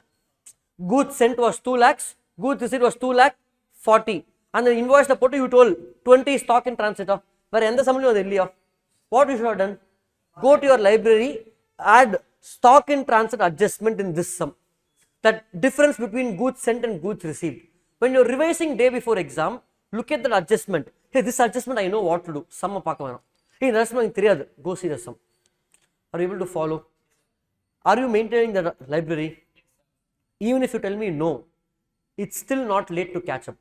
Goods sent was 2 lakhs, goods received was 2 lakh 40. And the invoice the photo you told 20 stock in transit. What you should have done? Go to your library, add stock in transit adjustment in this sum. That difference between goods sent and goods received. When you're revising day before exam, look at that adjustment. Hey, this adjustment I know what to do. Sum hey, go see the sum. Are you able to follow? Are you maintaining the library? Even if you tell me no, it's still not late to catch up.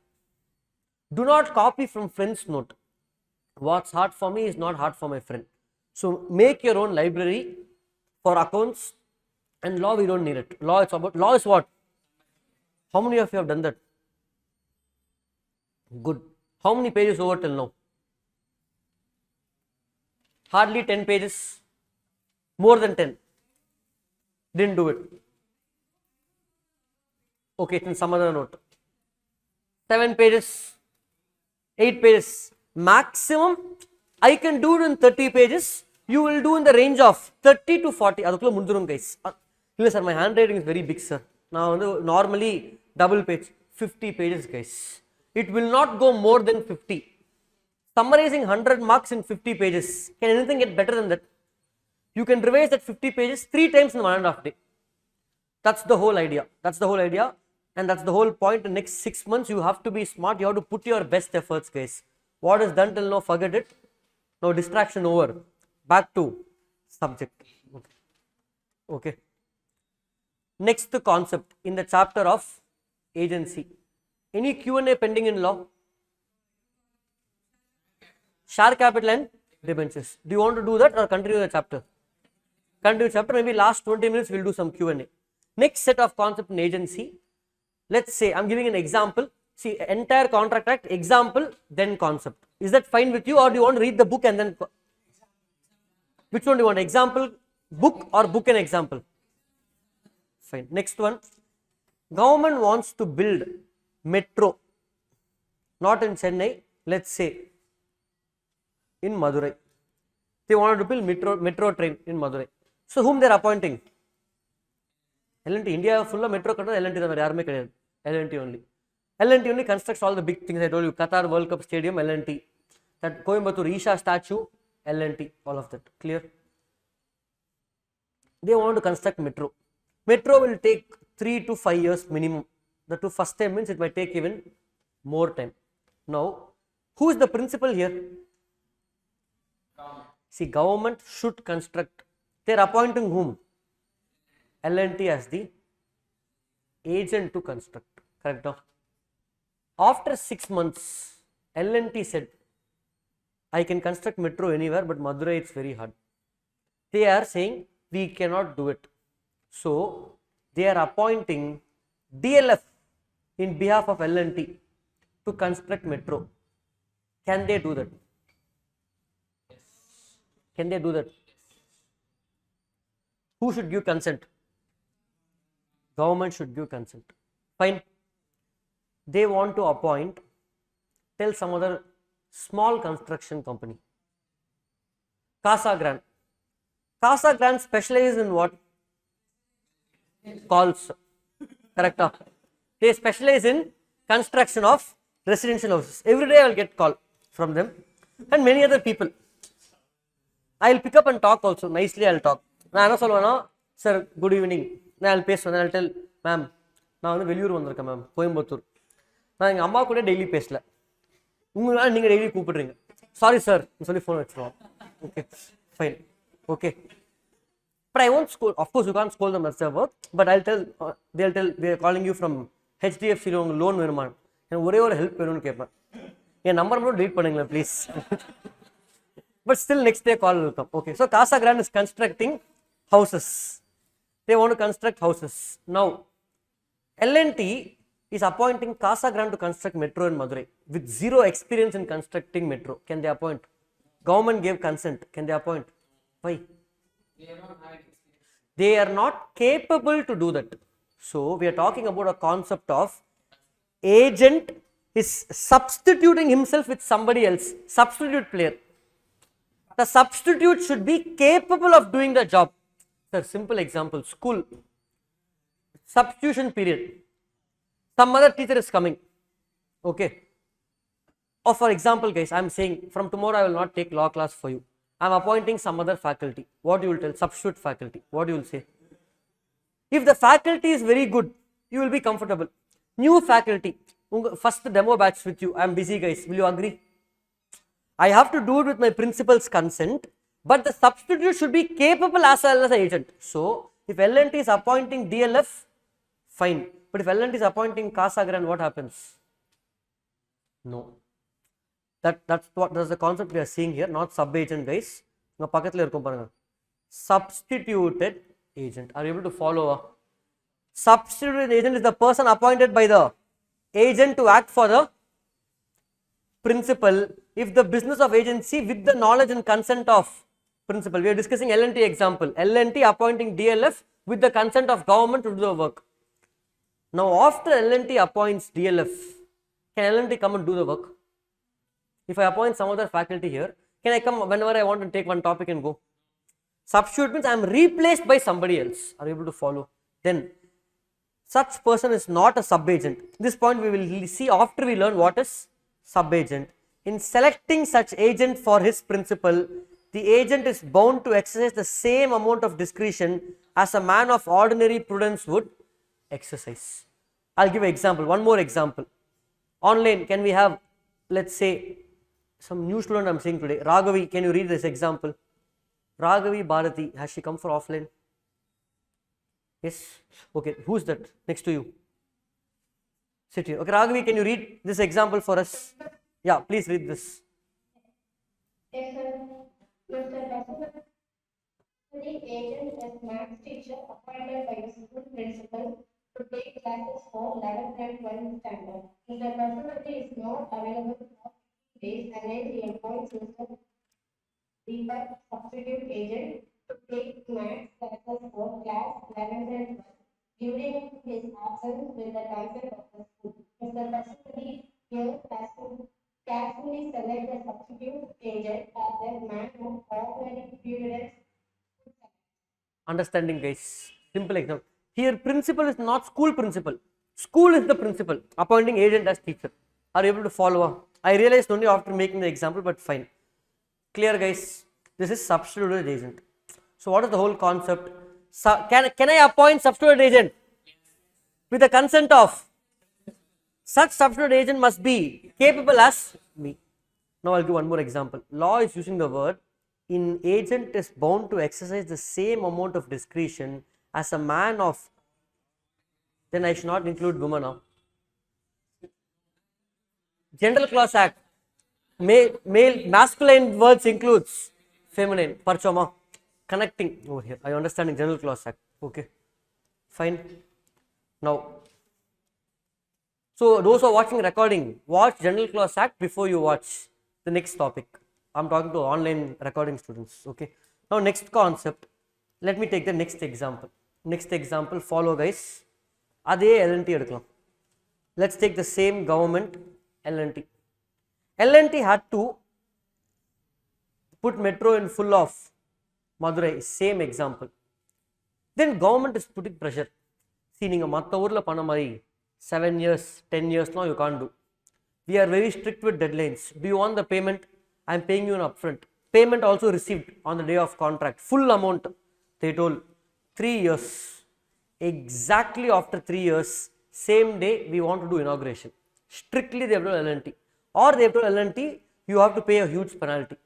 Do not copy from friend's note. What's hard for me is not hard for my friend. So make your own library for accounts and law. We don't need it. Law is what? How many of you have done that? Good. How many pages over till now? Hardly 10 pages. More than 10. Didn't do it. Okay, it's in some other note. 7 pages. 8 pages. Maximum, I can do it in 30 pages. You will do in the range of 30 to 40. Guys. Sir, my handwriting is very big, sir. Now, normally double page, 50 pages, guys. It will not go more than 50. Summarizing 100 marks in 50 pages. Can anything get better than that? You can revise that 50 pages 3 times in 1.5 days. That's the whole idea. That's the whole idea. And that's the whole point. In the next 6 months, you have to be smart. You have to put your best efforts, guys. What is done till now, forget it. Now, distraction over. Back to subject. Okay. Okay. Next concept in the chapter of agency. Any Q&A pending in law? Share capital and debentures. Do you want to do that or continue the chapter? Continue chapter. Maybe last 20 minutes we'll do some Q&A. Next set of concept in agency. Let's say I'm giving an example. See, entire contract act, example, then concept. Is that fine with you, or do you want to read the book and then? Which one do you want? Example, book, or book and example? Fine. Next one. Government wants to build metro, not in Chennai, let's say in Madurai. They wanted to build metro train in Madurai. So whom they are appointing? L&T. India full of metro control, L&T L&T only. L&T only constructs all the big things I told you. Qatar World Cup Stadium, L&T. That Coimbatore Isha statue, L&T. All of that. Clear? They want to construct metro. Metro will take 3 to 5 years minimum. The two first time means it might take even more time. Now, who is the principal here? See, government should construct. They are appointing whom? L&T as the agent to construct. Correct? No? After 6 months, L&T said, I can construct metro anywhere, but Madurai it's very hard. They are saying, we cannot do it. So, they are appointing DLF in behalf of L&T to construct metro. Can they do that? Yes. Can they do that? Who should give consent? Government should give consent. Fine. They want to appoint, tell some other small construction company. Casa Grande. Casa Grande specializes in what? Calls. Correct. They specialize in construction of residential houses. Every day I will get call from them and many other people. I will pick up and talk also. Nicely I will talk. Sir, good evening. I will tell, ma'am, நான் வந்து வெளியூர் வந்திருக்கேன் ma'am, Coimbatore. நான் எங்கள் அம்மா கூட daily பேசல, உங்களால் நீங்கள் டெய்லி கூப்பிடுறீங்க. சாரி சார் சொல்லி ஃபோன் வச்சுருவோம். Okay fine, okay. But I won't scold. Of course, you can't scold them as their work. But I'll tell, they'll tell, they're calling you from HDFC loan வேணுமா, எனக்கு ஒரே ஒரு help வேணும்னு கேட்பேன். என் number மட்டும் delete பண்ணுங்களேன் please. But still next day call will come. Okay, so Casa Grande is constructing houses. They want to construct houses. Now, L&T is appointing Casa Grande to construct metro in Madurai with zero experience in constructing metro. Can they appoint? Government gave consent. Can they appoint? Why? They are not capable to do that. So, we are talking about a concept of agent is substituting himself with somebody else. Substitute player. The substitute should be capable of doing the job. Sir, simple example, school, substitution period. Some other teacher is coming. Okay. Or for example, guys, I am saying from tomorrow I will not take law class for you. I am appointing some other faculty. What you will tell? Substitute faculty. What you will say? If the faculty is very good, you will be comfortable. New faculty, first demo batch with you. I am busy, guys. Will you agree? I have to do it with my principal's consent, but the substitute should be capable as well as an agent. So, if L&T is appointing DLF, fine. But if L&T is appointing Casa Grande, what happens? No. That's the concept we are seeing here, not sub-agent, guys. Substituted agent. Are you able to follow? Substituted agent is the person appointed by the agent to act for the principal if the business of agency with the knowledge and consent of principal. We are discussing L&T example. L&T appointing DLF with the consent of government to do the work. Now, after L&T appoints DLF, can L&T come and do the work? If I appoint some other faculty here, can I come whenever I want to take one topic and go? Substitute means I am replaced by somebody else. Are you able to follow? Then, such person is not a sub-agent. This point we will see after we learn what is sub-agent. In selecting such agent for his principal, the agent is bound to exercise the same amount of discretion as a man of ordinary prudence would exercise. I'll give an example, one more example. Online, can we have, let's say, some new student I'm seeing today. Raghavi, can you read this example? Raghavi Bharati, has she come for offline? Yes? Okay, who's that next to you? Sit here. Okay, Raghavi, can you read this example for us? Yeah, please read this. Yes, sir. Mr. Basudev, the agent is maths teacher appointed by the school principal to take classes for 11th and 12th standard. Mr. Basudev is not available for days and then he appoints Mr. Deepak substitute agent to take maths classes for class 11th and 12th during his absence with the consent of the school. Mr. Basudev here has to carefully select the substitute agent as a man of ordinary periods. Understanding, guys. Simple example. Here, principal is not school principal. School is the principal, appointing agent as teacher. Are you able to follow? I realized only after making the example, but fine. Clear, guys? This is substitute agent. So, what is the whole concept? Can I appoint substitute agent with the consent of? Such substitute agent must be capable as me. Now, I'll give one more example. Law is using the word in agent is bound to exercise the same amount of discretion as a man of. Then I should not include woman now. General Clause Act. Male, masculine words includes feminine. Parchoma. Connecting over here. I understand in General Clause Act. Okay. Fine. Now, so those who are watching recording, watch General Clause Act before you watch the next topic. I'm talking to online recording students. Okay. Now, next concept. Let me take the next example. Next example, follow, guys. Adhe L&T edukalam. Let's take the same government L&T. L&T had to put metro in full of Madurai, same example. Then government is putting pressure. See, neenga matta oorla panna mari 7 years, 10 years now you can't do. We are very strict with deadlines. Do you want the payment? I am paying you an upfront. Payment also received on the day of contract. Full amount. They told 3 years. Exactly after 3 years, same day we want to do inauguration. Strictly they have told L&T. Or they have told L&T, you have to pay a huge penalty.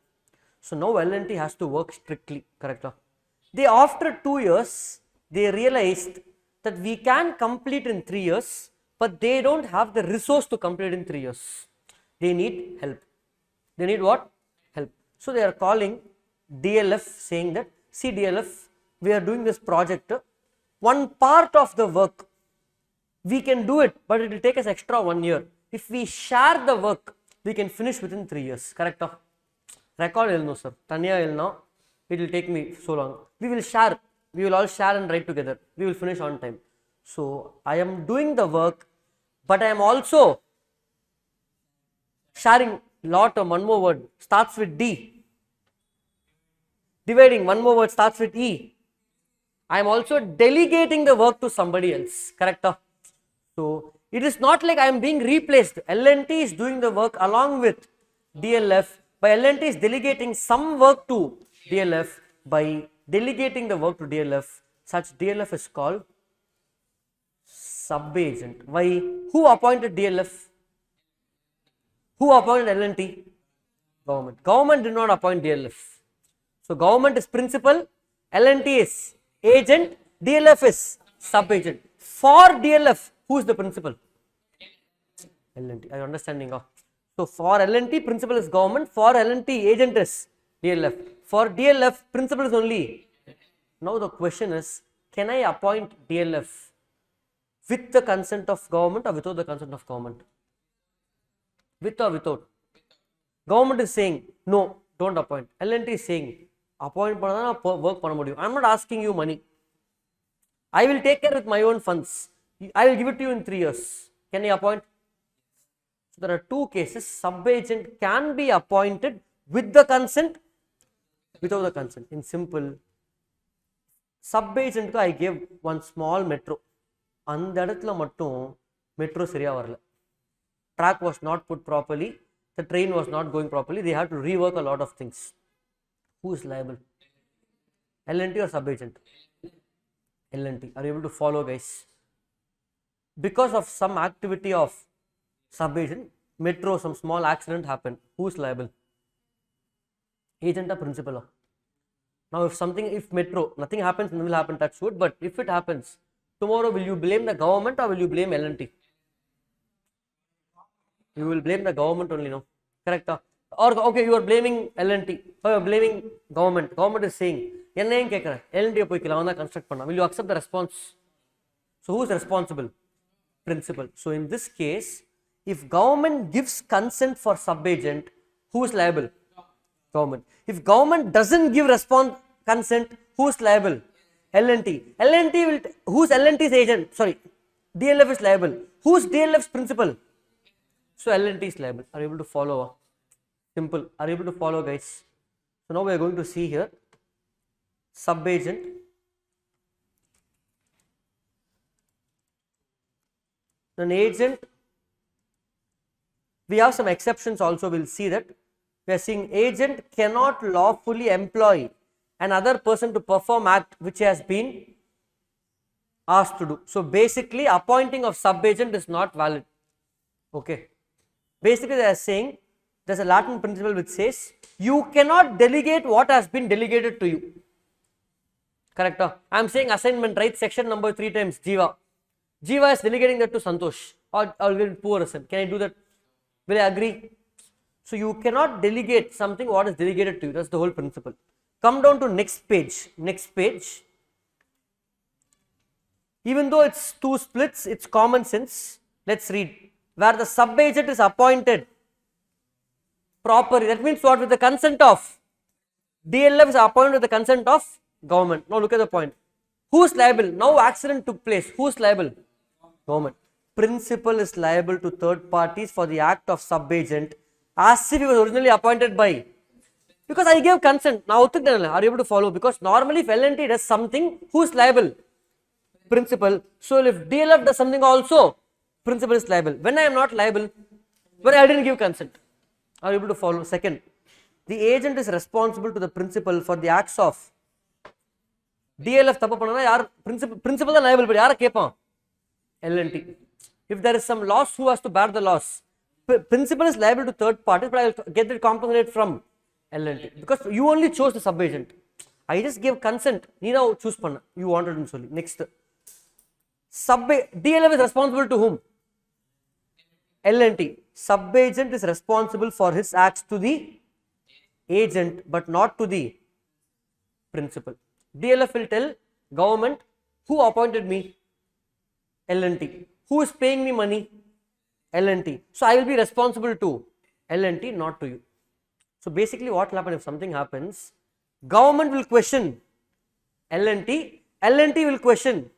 So now L&T has to work strictly. Correct? They, after 2 years, they realized that we can complete in 3 years, but they don't have the resource to complete in 3 years. They need help. They need what? Help. So they are calling DLF, saying that, see DLF, we are doing this project. One part of the work, we can do it, but it will take us extra 1 year. If we share the work, we can finish within 3 years. Correct? Record elno, sir. Tanya elno, it will take me so long. We will share. We will all share and write together. We will finish on time. So I am doing the work, but I am also sharing lot of one more word starts with D. Dividing, one more word starts with E. I am also delegating the work to somebody else. Correct? So it is not like I am being replaced. L&T is doing the work along with DLF. By L&T is delegating some work to DLF. By delegating the work to DLF, such DLF is called sub-agent. Why? Who appointed DLF? Who appointed L&T? Government. Government did not appoint DLF. So government is principal, L&T is agent, DLF is sub-agent. For DLF, who is the principal? L&T. Are you understanding? So for L&T, principal is government. For L&T, agent is DLF. For DLF, principal is only. Now the question is, can I appoint DLF with the consent of government or without the consent of government? With or without? Government is saying, no, don't appoint. L&T is saying, appoint work panna mudiyum. I am not asking you money. I will take care with my own funds. I will give it to you in 3 years. Can you appoint? So there are two cases. Sub-agent can be appointed with the consent, without the consent. In simple, sub-agent I gave one small metro. And that metro seriya varala. Track was not put properly. The train was not going properly. They had to rework a lot of things. Who is liable? L&T or sub-agent? L&T. Are you able to follow, guys? because of some activity of subagent, metro, some small accident happened. Who is liable? Agent or principal? Now, if metro, nothing happens, nothing will happen, touch wood, but if it happens, tomorrow will you blame the government or will you blame L&T? You will blame the government only, no? Correct? Or, okay, you are blaming L&T, or you are blaming government. Government is saying, L&T construct panna. Will you accept the response? So, who is responsible? Principal. So, in this case, if government gives consent for subagent, who is liable? Government. If government doesn't give consent, who is liable? L&T. L&T will, who is L&T's agent? Sorry, DLF is liable. Who is DLF's principal? So L&T is liable. Are you able to follow? Simple. Are you able to follow, guys? So now we are going to see here subagent. An agent. We have some exceptions also. We'll see that. We are seeing agent cannot lawfully employ another person to perform act which has been asked to do. So basically, appointing of subagent is not valid. Okay. Basically, they are saying there's a Latin principle which says you cannot delegate what has been delegated to you. Correct? I am saying assignment, right? Section number 3 times Jiva. Jiva is delegating that to Santosh or poor son. Can I do that? Will I agree? So you cannot delegate something what is delegated to you. That's the whole principle. Come down to next page. Next page. Even though it's two splits, it's common sense. Let's read. Where the subagent is appointed properly. That means what? With the consent of DLF is appointed with the consent of government. Now look at the point. Who is liable? Now accident took place. Who is liable? Government. Principal is liable to third parties for the act of subagent as if he was originally appointed by. Because I gave consent. Now are you able to follow? Because normally if L&T does something, who is liable? Principal. So if DLF does something also, principal is liable. When I am not liable, when I didn't give consent. Are you able to follow? Second, the agent is responsible to the principal for the acts of DLF. Principal is liable, but yaara kepa? L&T. If there is some loss, who has to bear the loss? Principal is liable to third parties, but I will get it compensated from L&T because you only chose the subagent. I just gave consent. You now choose panna. You wanted to solely. Next, DLF is responsible to whom? L&T. Subagent is responsible for his acts to the agent, but not to the principal. DLF will tell government, who appointed me? L&T. Who is paying me money? L&T. So I will be responsible to L&T, not to you. So basically what will happen if something happens? Government will question L&T. L&T will question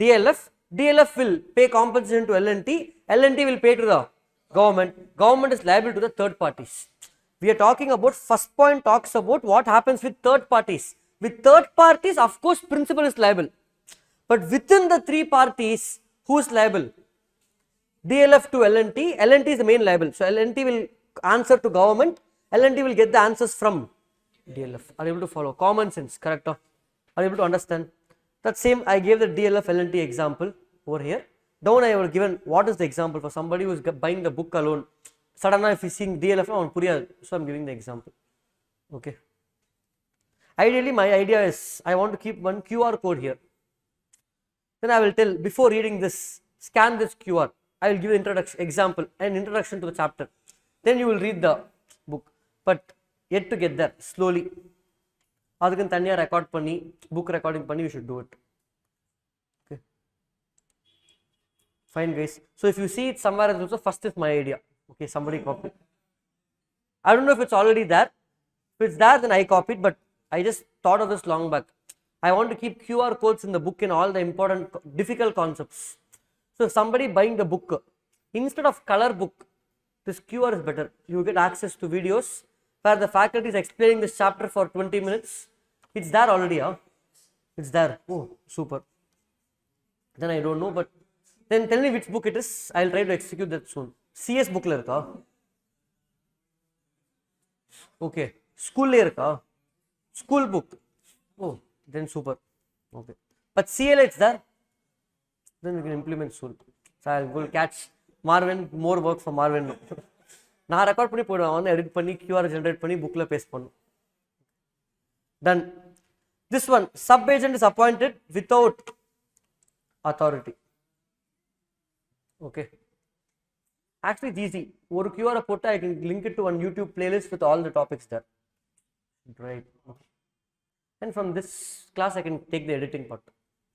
DLF. DLF will pay compensation to L&T. L&T will pay to the government. Government is liable to the third parties. We are talking about, first point talks about what happens with third parties. With third parties, of course, principal is liable. But within the three parties, who is liable? DLF to L&T. L&T is the main liable. So L&T will answer to government. L&T will get the answers from DLF. Are you able to follow? Common sense, correct? Are you able to understand? That same, I gave the DLF L&T example over here. Down I have given what is the example for somebody who is buying the book alone. Suddenly if you seeing DLF, so I am giving the example. Okay. Ideally my idea is I want to keep one QR code here. Then I will tell, before reading this, scan this QR. I will give an introduction to the chapter. Then you will read the book. But yet to get there, slowly. Adukku thaniya record panni, book recording panni, you should do it. Okay. Fine, guys. So if you see it somewhere else also, first is my idea. Okay, somebody copy. I don't know if it's already there. If it's there, then I copied, but I just thought of this long back. I want to keep QR codes in the book in all the important, difficult concepts. So if somebody buying the book, instead of color book, this QR is better. You get access to videos where the faculty is explaining this chapter for 20 minutes. It's there already, huh? It's there. Oh, super. Then I don't know, but then tell me which book it is. I'll try to execute that soon. CS book la irka? Okay. School la irka? School book. Oh, then super. Okay. But CLA it's there. Then we can implement soon. I will catch Marvin, more work for Marvin. நான் record பண்ணி போயிடுவேன், வந்து edit பண்ணி QR generate பண்ணி புக்கில் paste பண்ணும். Done. This one, sub-agent is appointed without authority. Okay. Actually, it's easy. One QR put, I can link it to one YouTube playlist with all the topics there. Right. And from this class, I can take the editing part.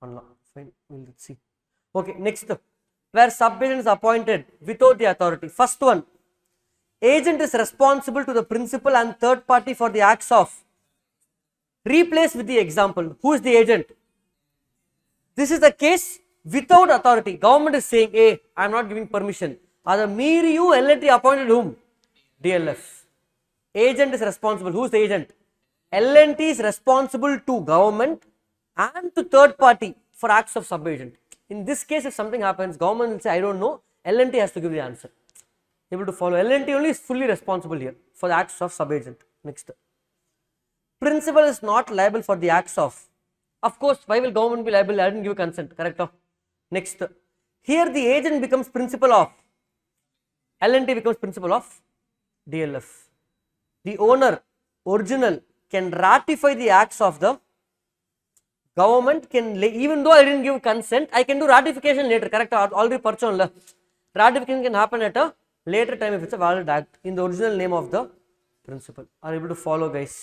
Fine. Let's see. Okay. Next, where sub-agent is appointed without the authority. First one, agent is responsible to the principal and third party for the acts of. Replace with the example. Who is the agent? This is the case without authority. Government is saying, hey, I am not giving permission. Other mere you, L&T appointed whom? DLF. Agent is responsible. Who is the agent? L&T is responsible to government and to third party for acts of sub-agent. In this case, if something happens, government will say, I don't know. L&T has to give the answer. Able to follow. L&T only is fully responsible here for the acts of sub-agent. Next. Principal is not liable for the acts of. Of course, why will government be liable? I didn't give consent. Correct. Next. Here the agent becomes principal of. L&T becomes principal of DLF. The owner, original, can ratify the acts of the government. Can, even though I didn't give consent, I can do ratification later. Correct. Already purchased. Ratification can happen at a later time if it's a valid act in the original name of the principal. Are you able to follow, guys?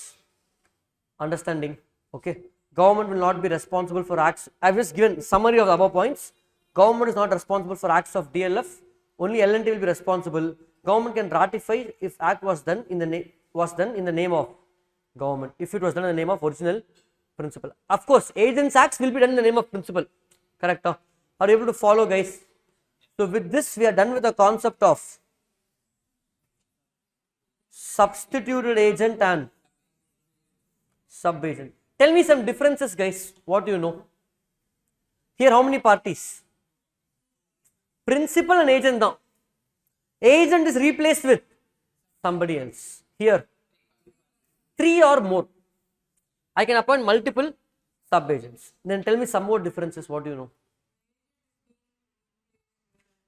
Understanding? Okay. Government will not be responsible for acts. I have just given summary of the above points. Government is not responsible for acts of DLF. Only L&T will be responsible. Government can ratify if act was done in the name of government. If it was done in the name of original principal. Of course, agents acts will be done in the name of principal. Correct? Are you able to follow, guys? So with this, we are done with the concept of substituted agent and sub-agent. Tell me some differences, guys. What do you know? Here, how many parties? Principal and agent now. Agent is replaced with somebody else. Here, 3 or more. I can appoint multiple sub-agents. Then tell me some more differences. What do you know?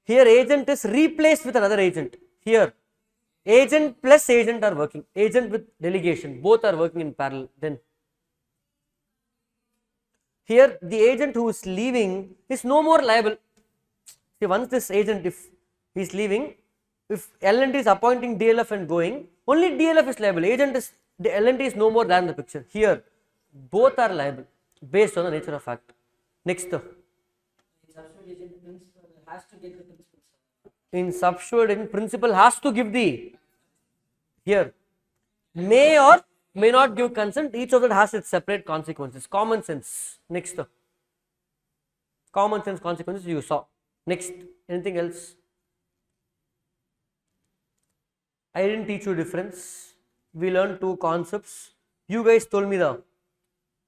Here, agent is replaced with another agent. Here, agent plus agent are working. Agent with delegation. Both are working in parallel. Then, here, the agent who is leaving is no more liable. See, once this agent, if he is leaving, if L&T is appointing DLF and going, only DLF is liable. Agent is, the L&T is no more than the picture. Here, both are liable based on the nature of act. Next. In substituted, principal has to give the, here, may or may not give consent. Each of that has its separate consequences. Common sense. Next. Common sense consequences you saw. Next. Anything else? I didn't teach you difference. We learned 2 concepts. You guys told me the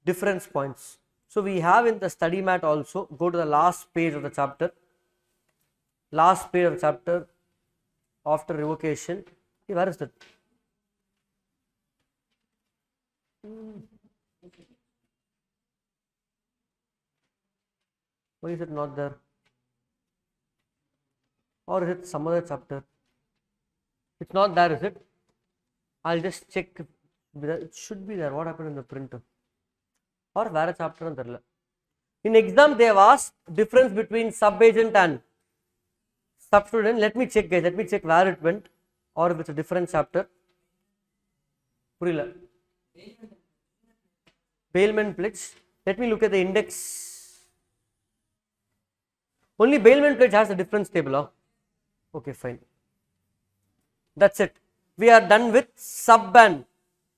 difference points. So we have in the study mat also. Go to the last page of the chapter. Last page of the chapter after revocation. Hey, where is that? Why is it not there? Or is it some other chapter? It's not there, is it? I'll just check. It should be there. What happened in the printer? Or where a chapter? In exam, they have asked difference between sub-agent and substitute. Let me check, guys. Let me check where it went, or if it's a different chapter. Purila. Bailment pledge. Let me look at the index. Only bailment pledge has a difference table. Huh? Okay, fine. That's it. We are done with sub and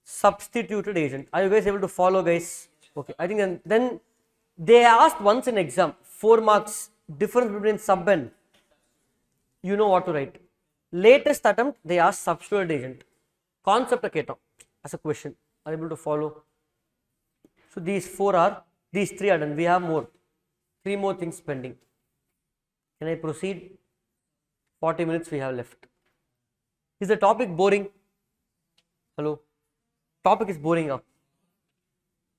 substituted agent. Are you guys able to follow, guys? Okay, I think then they asked once in exam 4 marks difference between sub and, you know what to write. Latest attempt they asked substituted agent. Concept as a question. Are you able to follow? So these 4 are, these 3 are done. We have more. 3 more things pending. Can I proceed? 40 minutes we have left. Is the topic boring? Hello? Topic is boring up.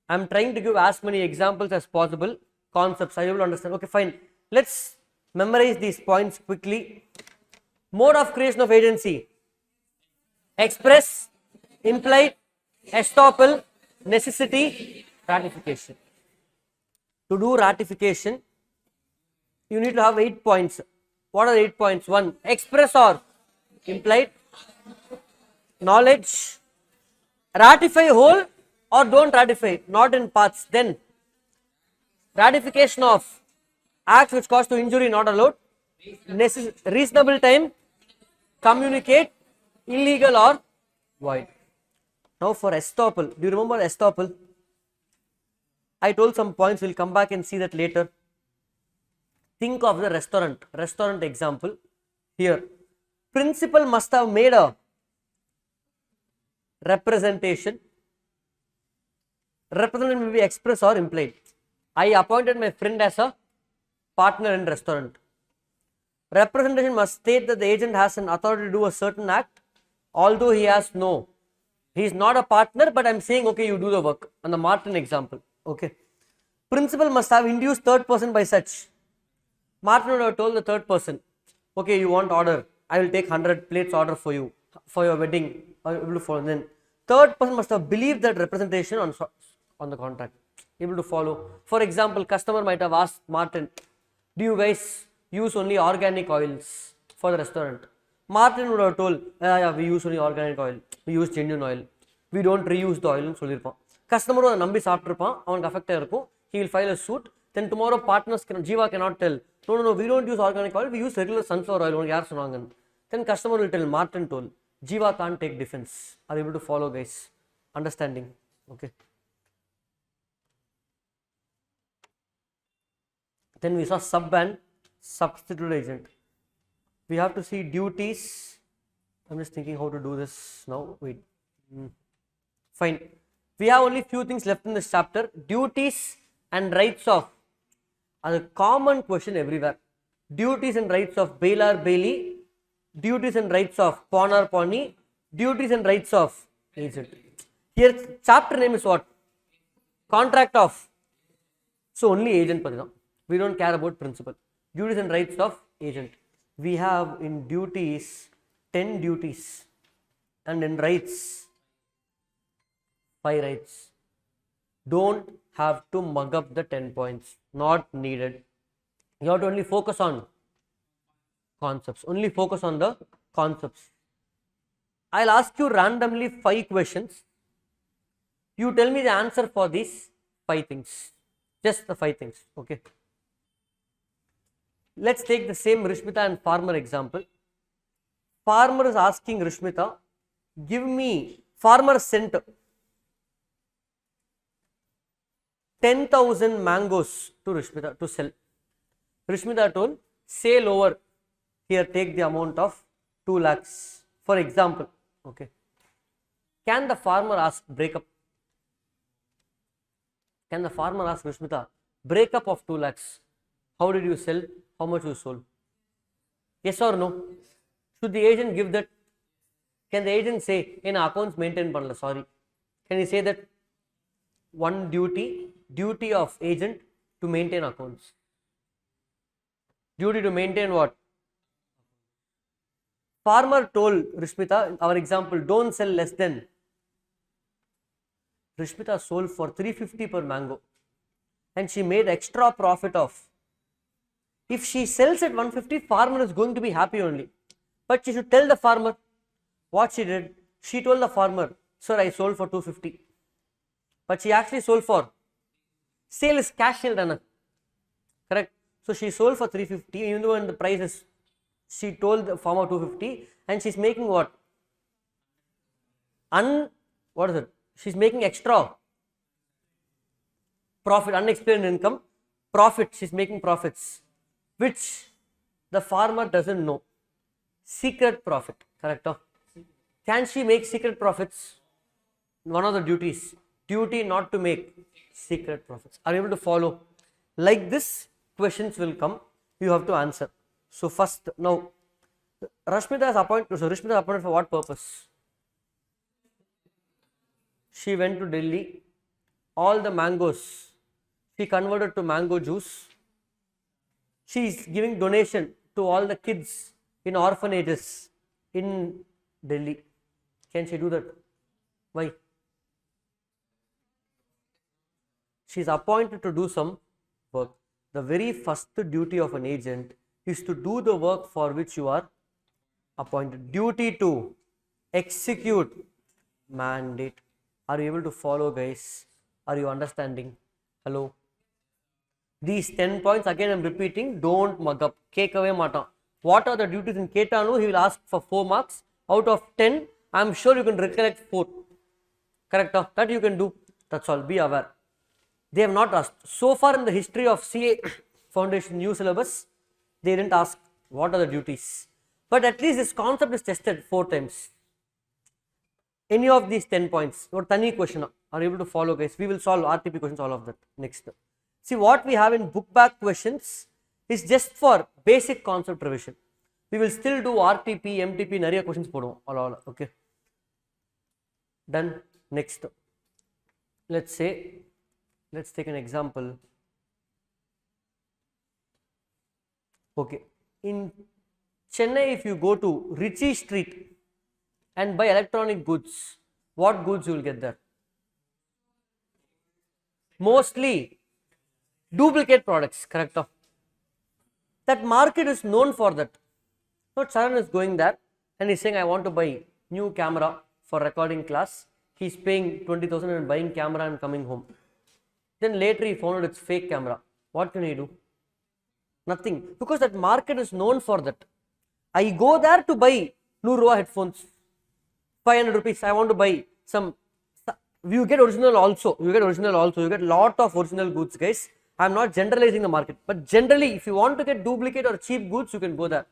I am trying to give as many examples as possible. Concepts, I will understand. Okay, fine. Let's Memorize these points quickly. Mode of creation of agency: express, implied, estoppel, necessity, ratification. To do ratification, you need to have 8 points. What are the 8 points? 1. Express or implied, knowledge, ratify whole or don't ratify, not in parts. Then ratification of acts which cause to injury not allowed, reasonable time, communicate, illegal or void. Now for estoppel, do you remember estoppel? I told some points, we'll come back and see that later. Think of the restaurant example here. Principal must have made a representation. Representation will be express or implied. I appointed my friend as a partner in restaurant. Representation must state that the agent has an authority to do a certain act, although he is not a partner, but I'm saying, okay, you do the work. On the Martin example, okay. Principal must have induced third person by such. Martin would have told the third person, okay, you want order, I will take 100 plates order for you, for your wedding, able to follow. Then third person must have believed that representation on the contract, able to follow. For example, customer might have asked Martin, do you guys use only organic oils for the restaurant? Martin would have told, yeah, we use only organic oil, we use genuine oil, we don't reuse the oil னு சொல்லியிருப்பான். கஸ்டமரும் அதை நம்பி சாப்பிட்ருப்பான், அவனுக்கு affect ஆயிருக்கும். He will file a suit. Then tomorrow partners Jiva cannot tell, no, we don't use organic oil, we use regular sunflower oil. உனக்கு யார் சொன்னாங்கன்னு? Then customer will tell, Martin told. Jiva can't take defense. Are you able to follow, guys? Understanding? Okay. Then we saw sub and substitute agent. We have to see duties. I'm just thinking how to do this now. Wait. Fine. We have only few things left in this chapter. Duties and rights of. Are a common question everywhere. Duties and rights of bail or bailee. Duties and rights of pawn or pawnee. Duties and rights of agent. Here chapter name is what? Contract of. So only agent padina. We don't care about principal. Duties and rights of agent. We have in duties 10 duties and in rights 5 rights. Don't have to mug up the 10 points. Not needed. You have to only focus on concepts. Only focus on the concepts. I'll ask you randomly 5 questions. You tell me the answer for these 5 things. Just the 5 things. Okay. Let's take the same Rishmita and farmer example. Farmer is asking Rishmita, give me, farmer sent 10,000 mangoes to Rishmita to sell. Rishmita told, sale over, here take the amount of 2 lakhs. For example, okay. Can the farmer ask breakup? Can the farmer ask Rishmita, breakup of 2 lakhs? How did you sell? How much you sold? Yes or no? Should the agent give that? Can the agent say, in accounts maintain panla, sorry. Can he say that one duty of agent to maintain accounts? Duty to maintain what? Farmer told Rishmita, our example, don't sell less than. Rishmita sold for 350 per mango and she made extra profit of. If she sells at 150, farmer is going to be happy only. But she should tell the farmer what she did. She told the farmer, sir, I sold for 250. But she actually sold for, sale is cash sale done. Correct? So she sold for 350, even though the price is, she told the farmer 250 and she's making what? What is it? She's making extra profit, unexplained income, profit, she's making profits, which the farmer doesn't know. Secret profit, correct? Can she make secret profits? One of the duties, duty not to make secret profits. Are you able to follow? Like this, questions will come, you have to answer. So first, now, Rishmita is appointed for what purpose? She went to Delhi, all the mangoes, she converted to mango juice. She is giving donation to all the kids in orphanages in Delhi. Can she do that? Why? She is appointed to do some work. The very first duty of an agent is to do the work for which you are appointed. Duty to execute mandate. Are you able to follow, guys? Are you understanding? Hello? These 10 points, again I am repeating, don't mug up. Kekave mata. What are the duties in Ketanu? He will ask for 4 marks. Out of 10, I am sure you can recollect 4. Correct? That you can do. That's all. Be aware. They have not asked. So far in the history of CA Foundation new syllabus, they didn't ask what are the duties. But at least this concept is tested 4 times. Any of these 10 points, or Tani question, are able to follow, guys? We will solve RTP questions, all of that next. See, what we have in book back questions is just for basic concept revision. We will still do RTP, MTP, nariya questions all, okay. Done. Next, let's take an example. Okay, in Chennai, if you go to Ritchie Street and buy electronic goods, what goods you will get there? Mostly duplicate products, correct? That market is known for that. So Charan is going there and he's saying, I want to buy new camera for recording class. He's paying 20,000 and buying camera and coming home. Then later he found out it's fake camera. What can he do? Nothing, because that market is known for that. I go there to buy 100 Rupee headphones, 500 rupees. I want to buy some. You get original also. You get lot of original goods, guys. I am not generalizing the market, but generally, if you want to get duplicate or cheap goods, you can go there.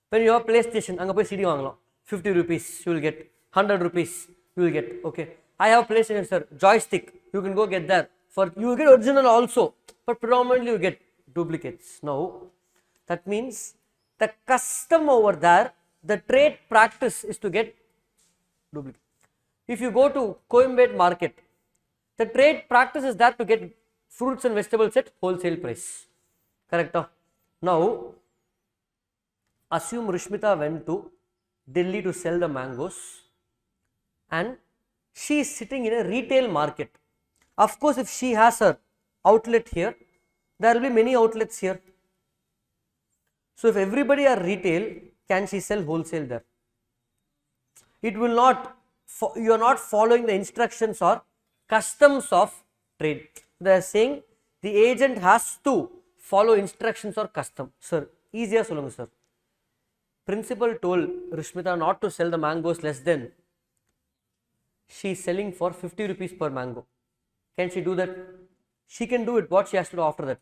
When you have PlayStation, anga poi CD vaangalam, 50 rupees you will get, 100 rupees you will get. Okay, I have PlayStation, sir, joystick. You can go get there. For you will get original also, but predominantly you get duplicates. Now, that means the custom over there, the trade practice is to get duplicate. If you go to Coimbatore market, the trade practice is that to get fruits and vegetables at wholesale price. Correct? Now, assume Rishmita went to Delhi to sell the mangoes and she is sitting in a retail market. Of course, if she has her outlet here, there will be many outlets here. So, if everybody are retail, can she sell wholesale there? It will not, you are not following the instructions or customs of trade. They are saying the agent has to follow instructions or custom. Sir, easier solunga sir. Principal told Rishmita not to sell the mangoes less than, she is selling for 50 rupees per mango. Can she do that? She can do it. What she has to do after that?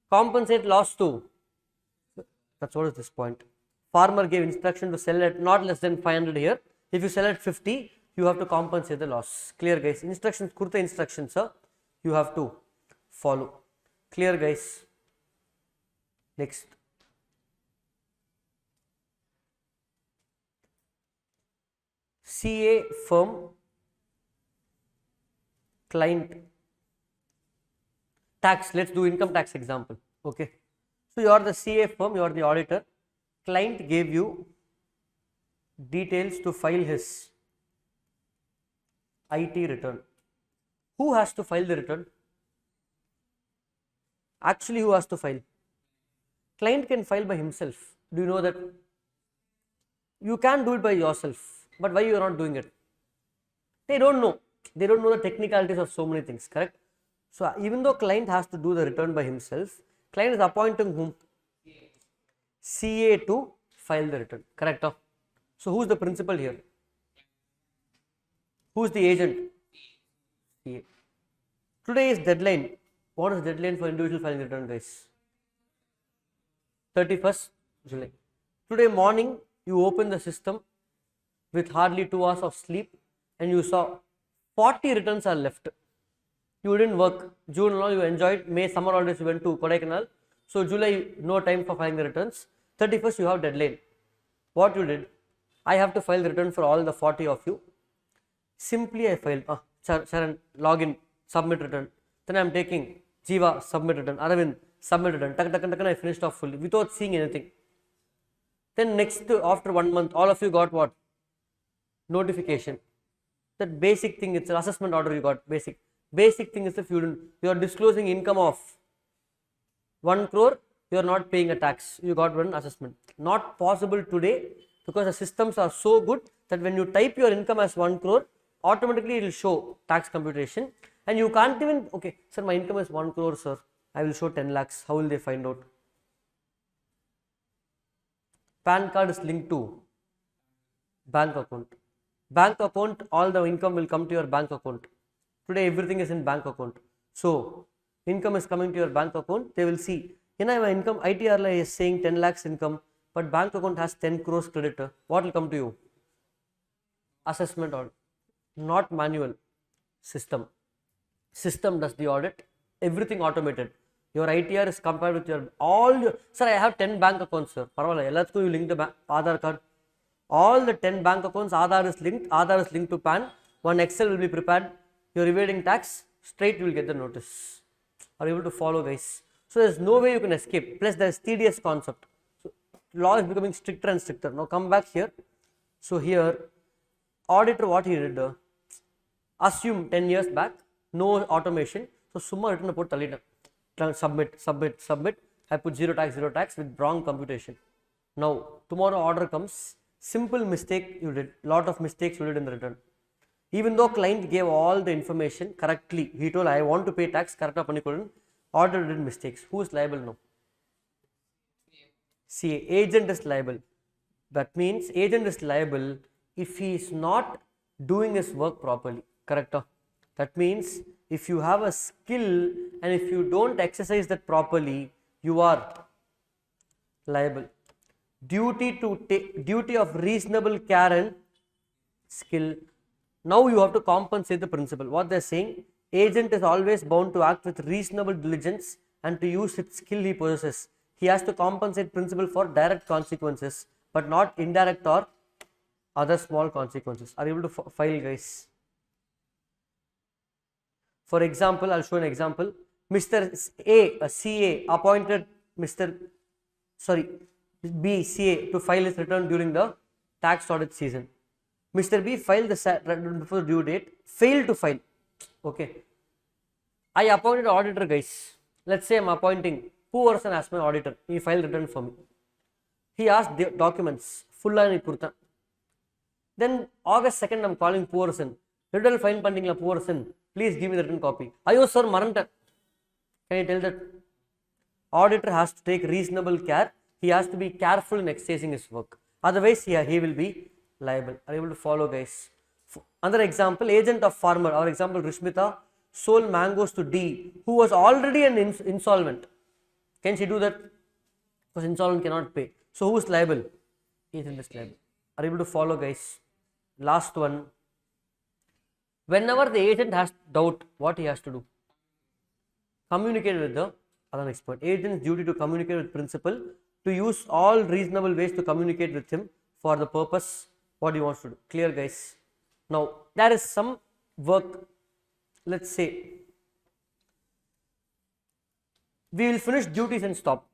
Compensate loss to. That's what is this point. Farmer gave instruction to sell at not less than 500 here. If you sell at 50, you have to compensate the loss. Clear, guys? Instructions, kurta instructions, sir. You have to follow. Clear, guys? Next. CA firm client tax. Let's do income tax example. Okay. So you are the CA firm, you are the auditor. Client gave you details to file his IT return. Who has to file the return? Actually, who has to file? Client can file by himself. Do you know that? You can do it by yourself, but why you are not doing it? They don't know. They don't know the technicalities of so many things, correct? So even though client has to do the return by himself, client is appointing whom? CA to file the return, correct? So who is the principal here? Who is the agent? CA. Today is deadline. What is deadline for individual filing return, guys? 31st July. Today morning you open the system with hardly 2 hours of sleep and you saw 40 returns are left. You didn't work. June all you enjoyed. May summer holidays you went to Kodaikanal. So July no time for filing the returns. 31st you have deadline. What you did? I have to file the return for all the 40 of you. Simply I filed. Sharan, login, submit return. Then I am taking Jiva, submit return. Aravind, submit return. I finished off fully without seeing anything. Then next, after 1 month, all of you got what? Notification. That basic thing, it's an assessment order you got, basic. Basic thing is if you are disclosing income of 1 crore, you are not paying a tax. You got one assessment. Not possible today because the systems are so good that when you type your income as 1 crore, automatically it will show tax computation. And you can't even, okay, sir, my income is 1 crore, sir. I will show 10 lakhs. How will they find out? PAN card is linked to bank account. Bank account, all the income will come to your bank account. Today everything is in bank account. So income is coming to your bank account. They will see, my income, ITRLI is saying 10 lakhs income, but bank account has 10 crores creditor. What will come to you? Assessment audit. Not manual. System. System does the audit. Everything automated. Your ITR is compared with your sir, I have 10 bank accounts, sir. Parvala, you link the Aadhaar card. All the 10 bank accounts, Aadhaar is linked to PAN. One Excel will be prepared. You're evading tax, straight you will get the notice. Are you able to follow, guys? So there's no way you can escape. Plus there's tedious concept. So law is becoming stricter and stricter. Now come back here. So here, auditor, what he did? Assume 10 years back, no automation. So summa written report talida. Submit. I put zero tax with wrong computation. Now tomorrow order comes. Simple mistake you did. Lot of mistakes you did in the return. Even though client gave all the information correctly, he told I want to pay tax, correct panikodan, order did mistakes. Who is liable now? CA. Agent is liable. That means agent is liable if he is not doing his work properly. Correct? That means if you have a skill and if you don't exercise that properly, you are liable. Duty of reasonable care and skill. Now you have to compensate the principal. What they are saying, agent is always bound to act with reasonable diligence and to use its skill he possesses. He has to compensate principal for direct consequences, but not indirect or other small consequences. Are you able to file, guys? For example, I'll show an example. Mr. A CA appointed B CA to file his return during the tax audit season. Mr. B filed the return before due date, failed to file. Okay. I appointed an auditor, guys. Let's say I'm appointing Pooverson as my auditor. He filed return for me. He asked the documents, full purta. Then August 2nd, I'm calling Pooverson. Return file pandingla Pooverson. Please give me the written copy. Ayo sir, maranta. Can you tell that? Auditor has to take reasonable care. He has to be careful in exercising his work. Otherwise, he will be liable. Are you able to follow, guys? Another example, agent of farmer. Our example, Rishmita sold mangoes to D, who was already an insolvent. Can she do that? Because insolvent cannot pay. So who is liable? Agent is liable. Are you able to follow, guys? Last one. Whenever the agent has doubt, what he has to do? Communicate with the other expert. Agent's duty to communicate with principal, to use all reasonable ways to communicate with him for the purpose what he wants to do. Clear, guys? Now there is some work. Let's say we will finish duties and stop.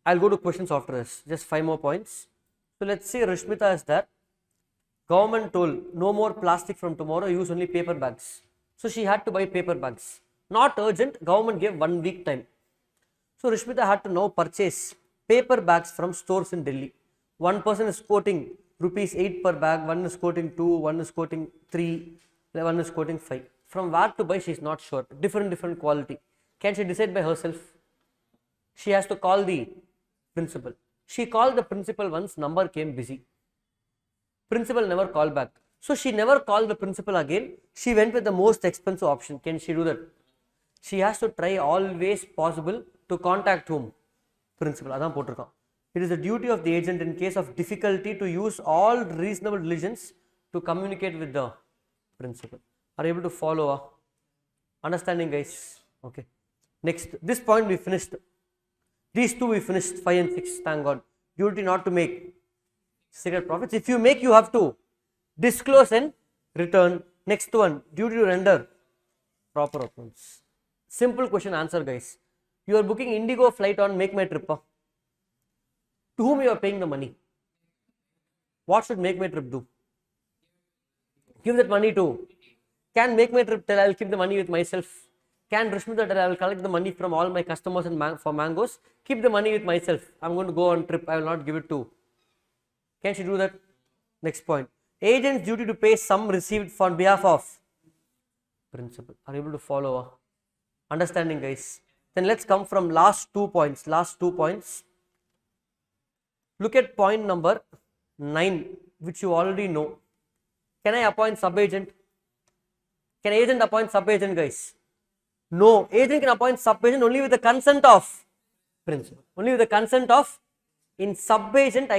I'll go to questions after this. Just 5 more points. So let's say Rishmita is there. Government told no more plastic from tomorrow, use only paper bags. So she had to buy paper bags. Not urgent, government gave 1 week time. So Rishmita had to now purchase paper bags from stores in Delhi. One person is quoting rupees 8 per bag, one is quoting 2, one is quoting 3, one is quoting 5. From where to buy, she is not sure. Different quality. Can she decide by herself? She has to call the principal. She called the principal once, number came busy. Principal never called back. So she never called the principal again. She went with the most expensive option. Can she do that? She has to try always possible to contact whom? Principal. Adhan potrukam. It is the duty of the agent in case of difficulty to use all reasonable diligence to communicate with the principal. Are you able to follow? Understanding, guys? Okay. Next, this point we finished. These two we finished, 5 and 6. Thank God. Duty not to make secret profits. If you make, you have to disclose and return. Next one, duty to render proper accounts. Simple question answer, guys. You are booking Indigo flight on Make My Trip. Huh? To whom you are paying the money? What should Make My Trip do? Give that money to. Can Make My Trip tell I will keep the money with myself? Can Rishmita tell I will collect the money from all my customers and for mangoes? Keep the money with myself. I'm going to go on trip. I will not give it to. Can she do that? Next point. Agent's duty to pay sum received on behalf of principal. Are you able to follow? Understanding, guys? Then let's come from last 2 points. Last 2 points. Look at point number 9, which you already know. Can I appoint sub-agent? Can agent appoint sub-agent, guys? No. Agent can appoint sub-agent only with the consent of principal. Only with the consent of. In sub-agent,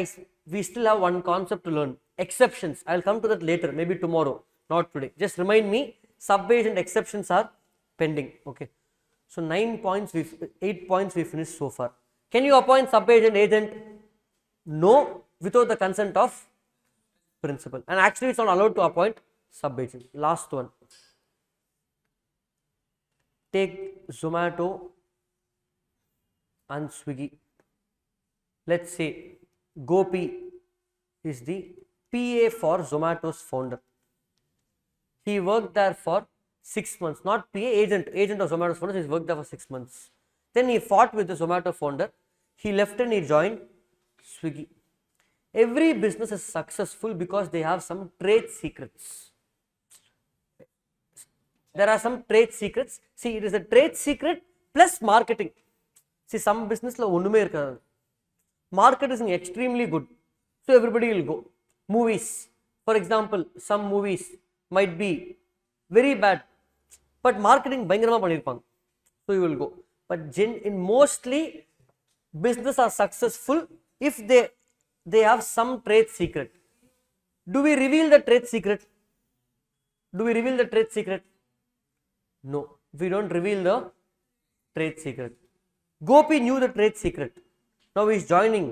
we still have one concept to learn. Exceptions. I will come to that later, maybe tomorrow, not today. Just remind me, sub-agent exceptions are pending. Okay. So 8 points we finished so far. Can you appoint sub-agent, agent? No, without the consent of principal. And actually it's not allowed to appoint sub-agent. Last one. Take Zomato and Swiggy. Let's say Gopi is the PA for Zomato's founder. He worked there for 6 months, not PA, agent of Zomato's founder. He's worked there for 6 months. Then he fought with the Zomato founder. He left and he joined Swiggy. Every business is successful because they have some trade secrets. There are some trade secrets. See, it is a trade secret plus marketing. See, some business la onnume irukadhu. Market is extremely good, so everybody will go. Movies, for example, some movies might be very bad, but marketing பயங்கரமா பண்ணிருப்பாங்க, so you will go. But in mostly business are successful if they have some trade secret. Do we reveal the trade secret? Do we reveal the trade secret? No, we don't reveal the trade secret. Gopi knew the trade secret. Now he is joining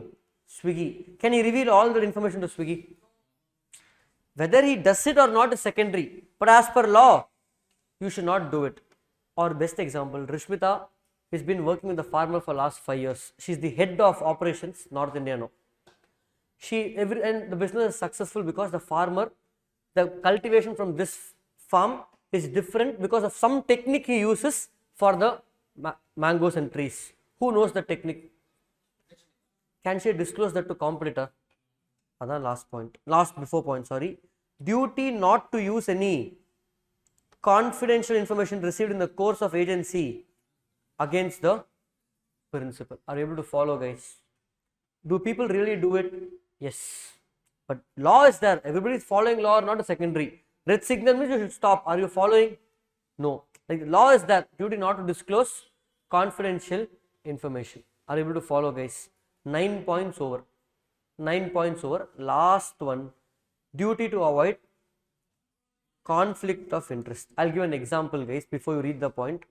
Swiggy. Can he reveal all the information to Swiggy? Whether he does it or not is secondary. But as per law, you should not do it. Or best example, Rishmita has been working with the farmer for last 5 years. She is the head of operations North India now. And the business is successful because the farmer, the cultivation from this farm is different because of some technique he uses for the mangoes and trees. Who knows the technique? Can she disclose that to competitor? That's last point. Before point, sorry. Duty not to use any confidential information received in the course of agency against the principal. Are you able to follow, guys? Do people really do it? Yes. But law is there. Everybody is following law or not a secondary. Red signal means you should stop. Are you following? No. Like law is there. Duty not to disclose confidential information. Are you able to follow, guys? 9 points over. 9 points over. Last one. Duty to avoid conflict of interest. I'll give an example, guys, before you read the point.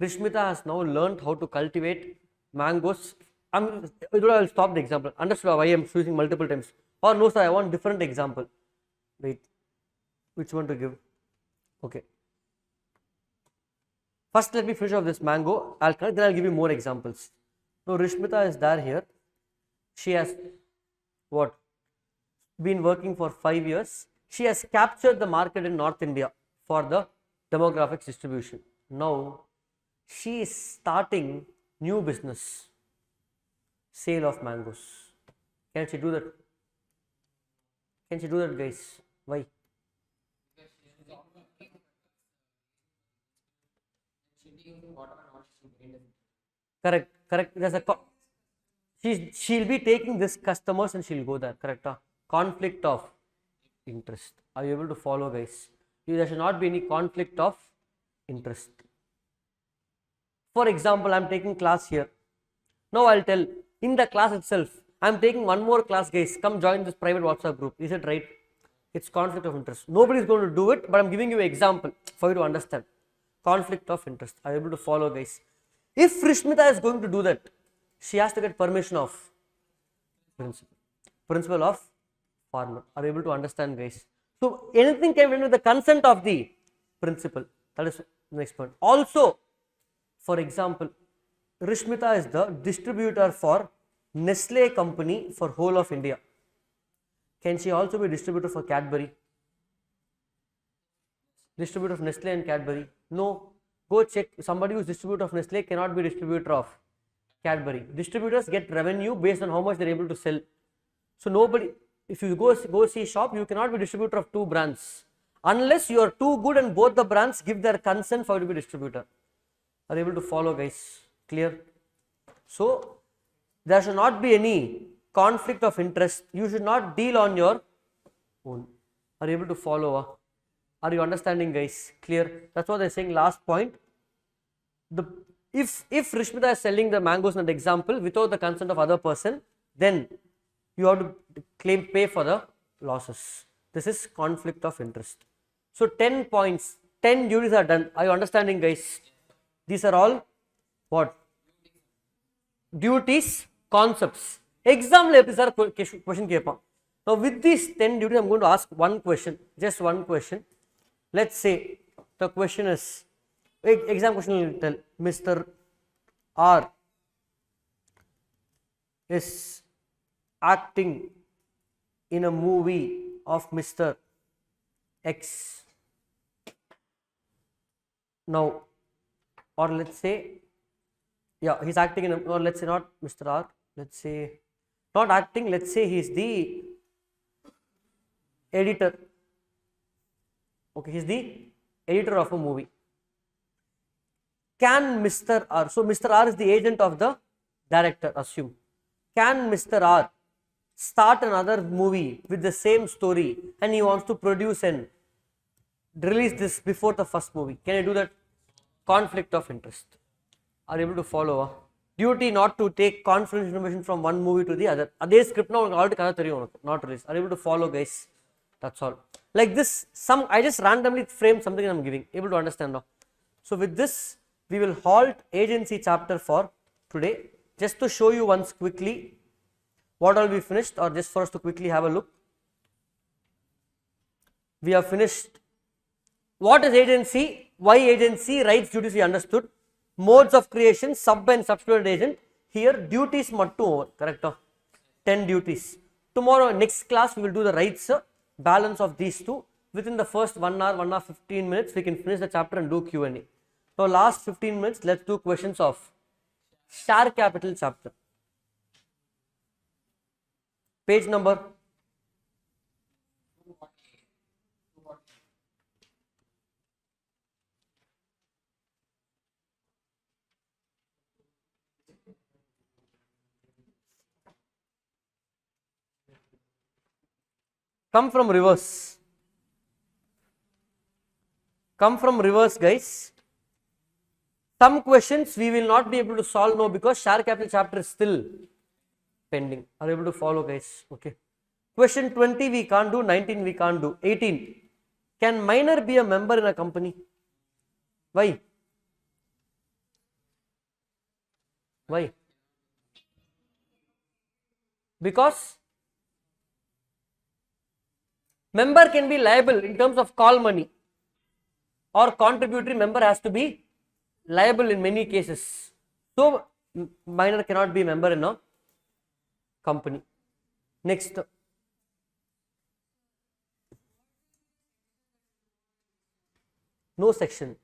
Rishmita has now learned how to cultivate mangoes. I'll stop the example. Understood why I am using multiple times. Or no, sir, I want different example. Wait. Which one to give? Okay. First, let me finish off this mango. Then I'll give you more examples. Now, Rishmita is there here. She has what? Been working for 5 years. She has captured the market in North India for the demographics distribution. Now, she is starting new business, sale of mangoes. Can she do that? Can she do that, guys? Why? Correct, correct. There's a she'll be taking this customers and she'll go there. Correct? Conflict of interest. Are you able to follow, guys? There should not be any conflict of interest. For example, I'm taking class here. Now I'll tell in the class itself, I'm taking one more class, guys. Come join this private WhatsApp group. Is it right? It's conflict of interest. Nobody is going to do it, but I'm giving you an example for you to understand. Conflict of interest. Are you able to follow, guys? If Rishmita is going to do that, she has to get permission of principal of farmer. Are you able to understand, guys? So anything can be done with the consent of the principal. That is the next point. Also, For example, Rishmita is the distributor for Nestle company for whole of India. Can she also be distributor for Cadbury? Distributor of Nestle and Cadbury? No. Go check. Somebody who is distributor of Nestle cannot be distributor of Cadbury. Distributors get revenue based on how much they are able to sell. So nobody, if you go see shop, you cannot be distributor of two brands unless you are too good and both the brands give their consent for you to be distributor. Are you able to follow, guys? Clear? So there should not be any conflict of interest. You should not deal on your own. Are you able to follow? Are you understanding, guys? Clear? That's what they're saying. Last point. If Rishmita is selling the mangoes in the example without the consent of other person, then you have to pay for the losses. This is conflict of interest. So 10 points, 10 duties are done. Are you understanding, guys? These are all what? Duties, concepts. Exam le sir question kepa. Now with these 10 duties, I'm going to ask one question, just one question. Let's say the question is, exam question will tell Mr. R is acting in a movie of Mr. X. Now, or let's say, yeah, he's acting in a, or let's say not Mr. R, let's say, not acting, let's say he's the editor. Okay, he's the editor of a movie. Can Mr. R, so Mr. R is the agent of the director, assume. Can Mr. R start another movie with the same story and he wants to produce and release this before the first movie? Can I do that? Conflict of interest. Are you able to follow? Duty not to take confidential information from one movie to the other. Adhe script now already not release. Are you able to follow, guys? That's all. Like this, I just randomly frame something I'm giving. Able to understand now. So with this, we will halt agency chapter for today. Just to show you once quickly what all we finished, or just for us to quickly have a look. We have finished what is agency, why agency, rights, duties we understood, modes of creation, sub and substituted agent. Here duties mattu over, correct? 10 duties. Tomorrow next class we will do the rights, balance of these two. Within the first 1 hour, 1 hour 15 minutes we can finish the chapter and do Q&A. Now last 15 minutes let's do questions of share capital chapter. Page number. Come from reverse. Come from reverse, guys. Some questions we will not be able to solve now because share capital chapter is still pending. Are you able to follow, guys? Okay. Question 20 we can't do, 19 we can't do, 18. Can minor be a member in a company? Why? Why? Because member can be liable in terms of call money, or contributory member has to be liable in many cases. So minor cannot be member in a company. Next. No section.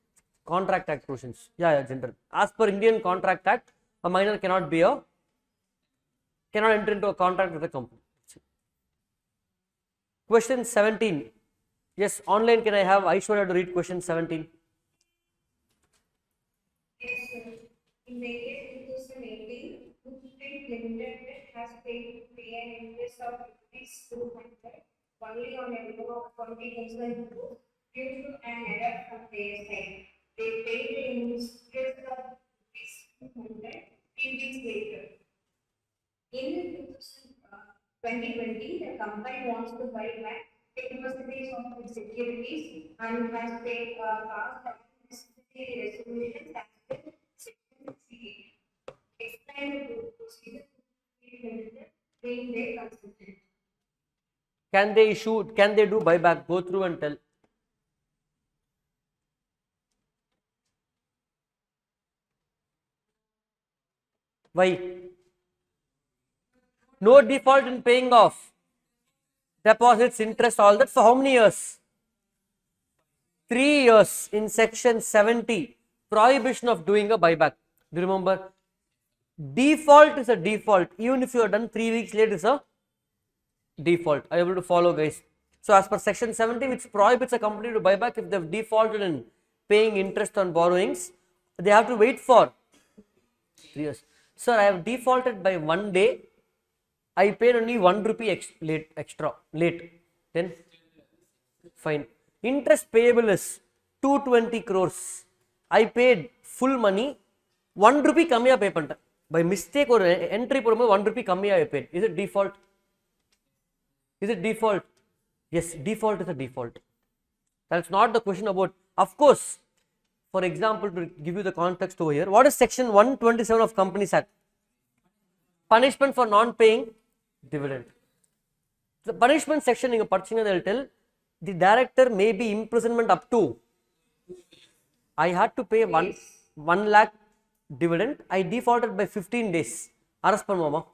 Contract Act provisions. Yeah, general. As per Indian Contract Act, a minor cannot enter into a contract with a company. Question 17. Yes, online can I have Aishwarya to read question 17? Yes, sir. In the year 2018, Footprint Limited has paid to pay an interest of rupees 200 only on a loan of 20,000 due to an error from their side. They paid the interest of rupees 200 3 weeks later. In 2020, the company wants to buy back 10% of its securities and has paid cost of necessary resolutions as per Section 68. Explain the procedure being their consultant. Can they do buyback? Go through and tell. Why? No default in paying off. Deposits, interest, all that for how many years? 3 years in section 70. Prohibition of doing a buyback. Do you remember? Default is a default. Even if you are done 3 weeks late, is a default. Are you able to follow, guys? So as per section 70, which prohibits a company to buy back if they have defaulted in paying interest on borrowings, they have to wait for 3 years. Sir, I have defaulted by 1 day. I paid only 1 rupee late. Then fine. Interest payable is 220 crores. I paid full money. 1 rupee kammiya pay panta. By mistake or entry போடும்போது 1 rupee kammiya I paid. Is it default? Is it default? Yes, default is a default. That's not the question about. Of course, for example, to give you the context over here, what is section 127 of Companies Act? Punishment for non-paying dividend. The punishment section you purchasing, they'll tell the director may be imprisonment up to. I had to pay 1 lakh dividend. I defaulted by 15 days. Arrest pannuva?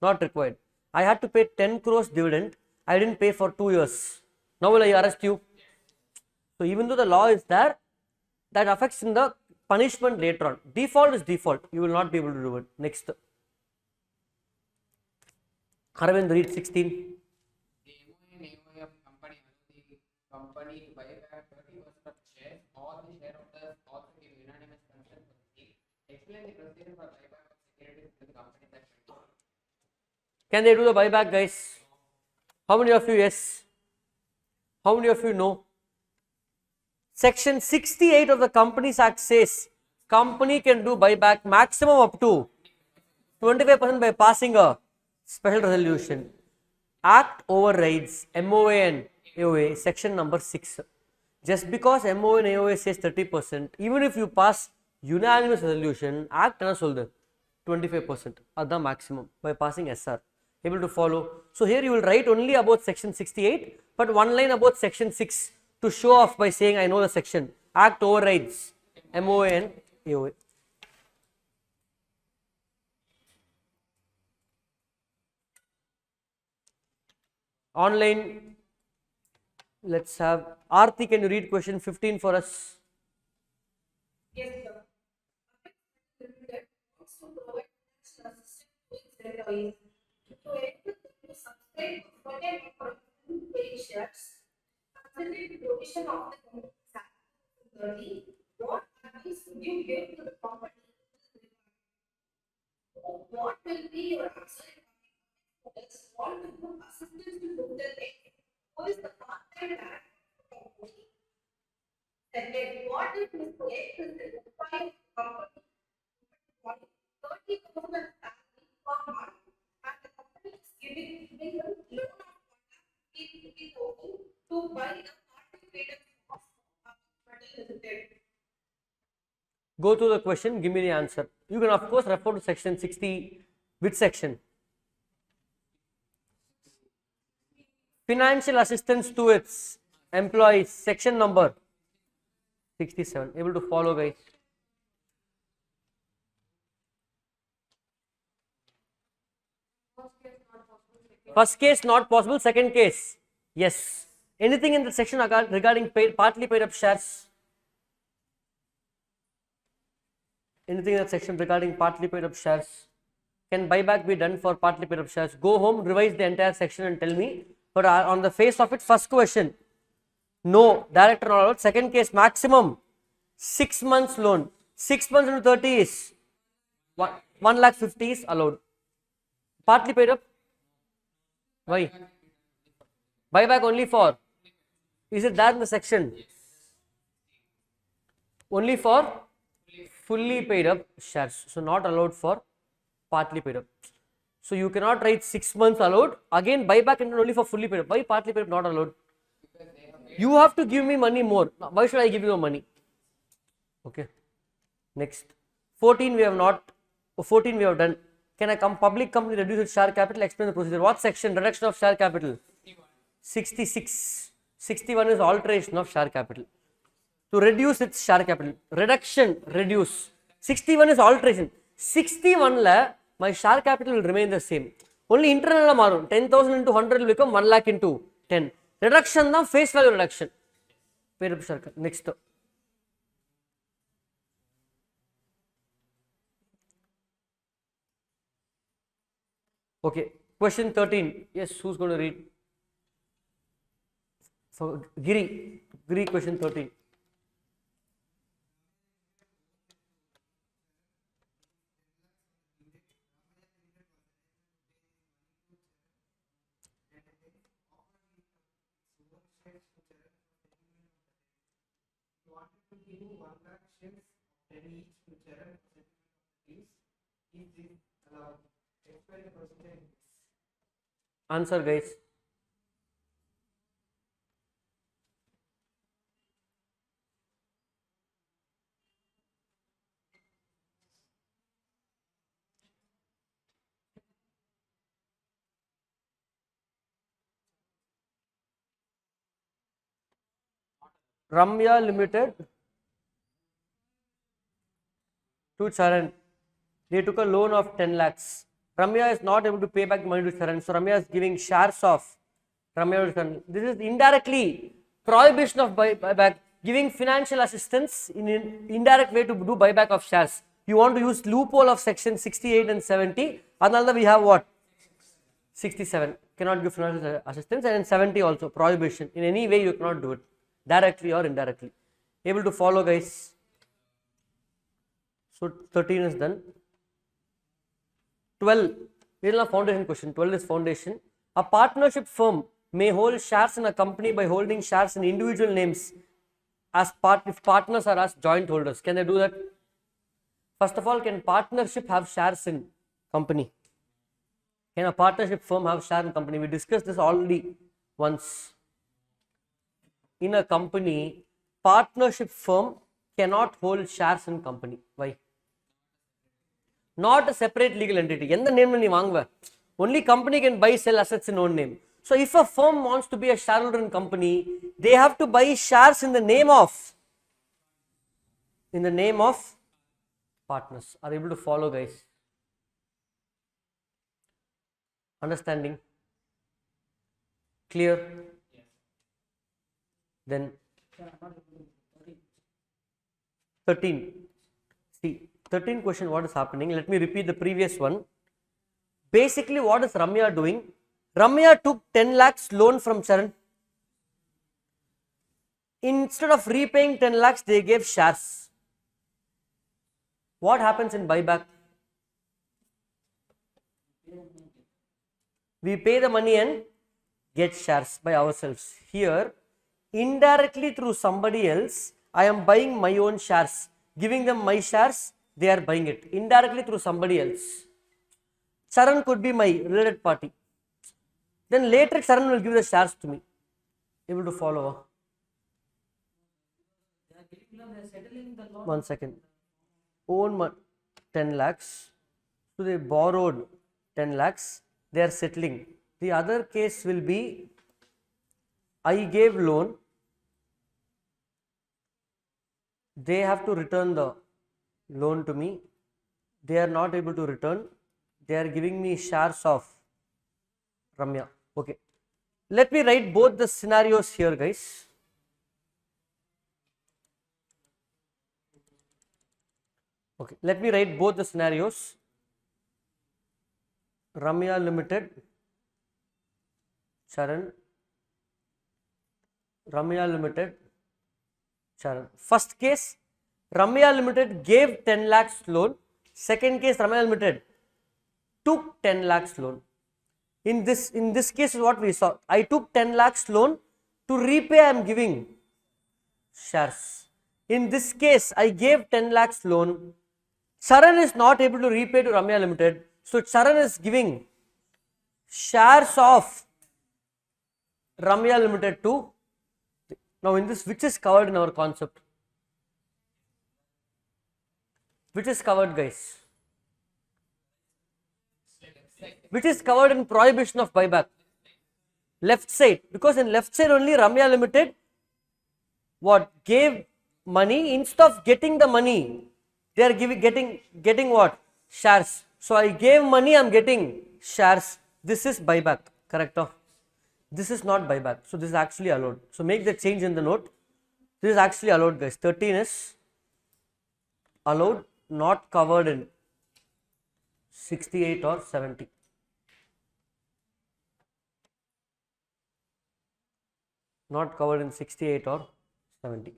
Not required. I had to pay 10 crores dividend. I didn't pay for 2 years. Now will I arrest you? So even though the law is there, that affects in the punishment later on. Default is default. You will not be able to do it. Next. Arvind, read 16. The MOA and AOA of company allow the company to buy back 30% of shares or the shareholders also give unanimous consent for the deal. Explain the procedure for buyback of securities to the company that control. Can they do the buyback, guys? How many of you yes? How many of you no? Section 68 of the Companies Act says company can do buyback maximum up to 25% by passing a special resolution. Act overrides MOA and AOA section number 6. Just because MOA and AOA says 30%, even if you pass unanimous resolution, Act என்ன சொல்லுது 25%. அதுதான் maximum by passing SR. Able to follow? So here you will write only about section 68, but one line about section 6 to show off by saying I know the section. Act overrides MOA and AOA. Online, let's have Aarti, can you read question 15 for us? Yes, sir. Also provide assistance to its employees to enable them to subscribe for their paying shares. Considering the provision of the Companies Act 30, what advice would you give to the company? What will be your answer? What will the assistance to do the thing? Who is the part-time director of the company? Second, what if mistake is identified company 30,000 salary per month and the company is giving them loan of 50,000 to buy the participated of Metal Limited? Go through the question, give me the answer. You can of course refer to section 60. Which section? Financial assistance to its employees, section number 67. Able to follow, guys? First case not possible. Second case yes. Anything in the section regarding partly paid up shares? Anything in that section regarding partly paid up shares? Can buyback be done for partly paid up shares? Go home, revise the entire section and tell me. But on the face of it, first question, no, director not allowed. Second case, maximum 6 months loan. 6 months into 30 is 1,50,000 is allowed. Partly paid up? Why? Buyback only for? Is it that in the section? Only for fully paid up shares. So not allowed for partly paid up. So you cannot write 6 months allowed. Again, buyback and only for fully paid up. Why partly paid up not allowed? You have to give me money more. Why should I give you money? Okay. Next. 14 we have not. 14 we have done. Can a public company reduce its share capital? Explain the procedure. What section? Reduction of share capital. 66. 61 is alteration of share capital. To reduce its share capital. Reduction, reduce. 61 is alteration. 61 la my share capital will remain the same. Only internal la marum. 10,000 into 100 will become 1 lakh into 10. Reduction da face value reduction. Next. Okay, question 13. Yes, who's going to read? For Giri, question 13. Answer, guys. Ramya Limited to Charan. They took a loan of 10 lakhs. Ramya is not able to pay back money to Charan. So Ramya is giving shares of Ramya to Charan. This is indirectly prohibition of buyback, giving financial assistance in an indirect way to do buyback of shares. You want to use loophole of section 68 and 70. Another we have what? 67. Cannot give financial assistance, and in 70 also prohibition. In any way you cannot do it, directly or indirectly. Able to follow, guys? So 13 is done. 12. This is a foundation question. 12 is foundation. A partnership firm may hold shares in a company by holding shares in individual names as if partners are as joint holders. Can they do that? First of all, can partnership have shares in company? Can a partnership firm have share in company? We discussed this already once. In a company, partnership firm cannot hold shares in company. Why? Not a separate legal entity. End the name only company can buy, sell assets in own name. So if a firm wants to be a shareholder in company, they have to buy shares in the name of partners. Are you able to follow, guys? Understanding? Clear? Yes. Then 13. See, 13 question, what is happening? Let me repeat the previous one. Basically, what is Ramya doing? Ramya took 10 lakhs loan from Charan. Instead of repaying 10 lakhs, they gave shares. What happens in buyback? We pay the money and get shares by ourselves. Here, indirectly through somebody else, I am buying my own shares, giving them my shares, they are buying it. Indirectly through somebody else. Charan could be my related party. Then later Charan will give the shares to me. Able to follow? 1 second. Own 10 lakhs. So they borrowed 10 lakhs. They are settling. The other case will be, I gave loan. They have to return the loan to me. They are not able to return. They are giving me shares of Ramya. Okay. Let me write both the scenarios here, guys. Okay. Let me write both the scenarios. Ramya Limited, Charan, Ramya Limited, Charan. First case, Ramya Limited gave 10 lakhs loan. Second case, Ramya Limited took 10 lakhs loan. In this case, what we saw, I took 10 lakhs loan. To repay, I am giving shares. In this case, I gave 10 lakhs loan. Charan is not able to repay to Ramya Limited. So Charan is giving shares of Ramya Limited to. Now in this, which is covered in our concept? Which is covered, guys? Which is covered in prohibition of buyback? Left side. Because in left side only Ramya Limited what? Gave money. Instead of getting the money, they are getting what? Shares. So I gave money, I am getting shares. This is buyback, correct? This is not buyback. So this is actually allowed. So make the change in the note. This is actually allowed, guys. 13 is allowed, not covered in 68 or 70. Not covered in 68 or 70.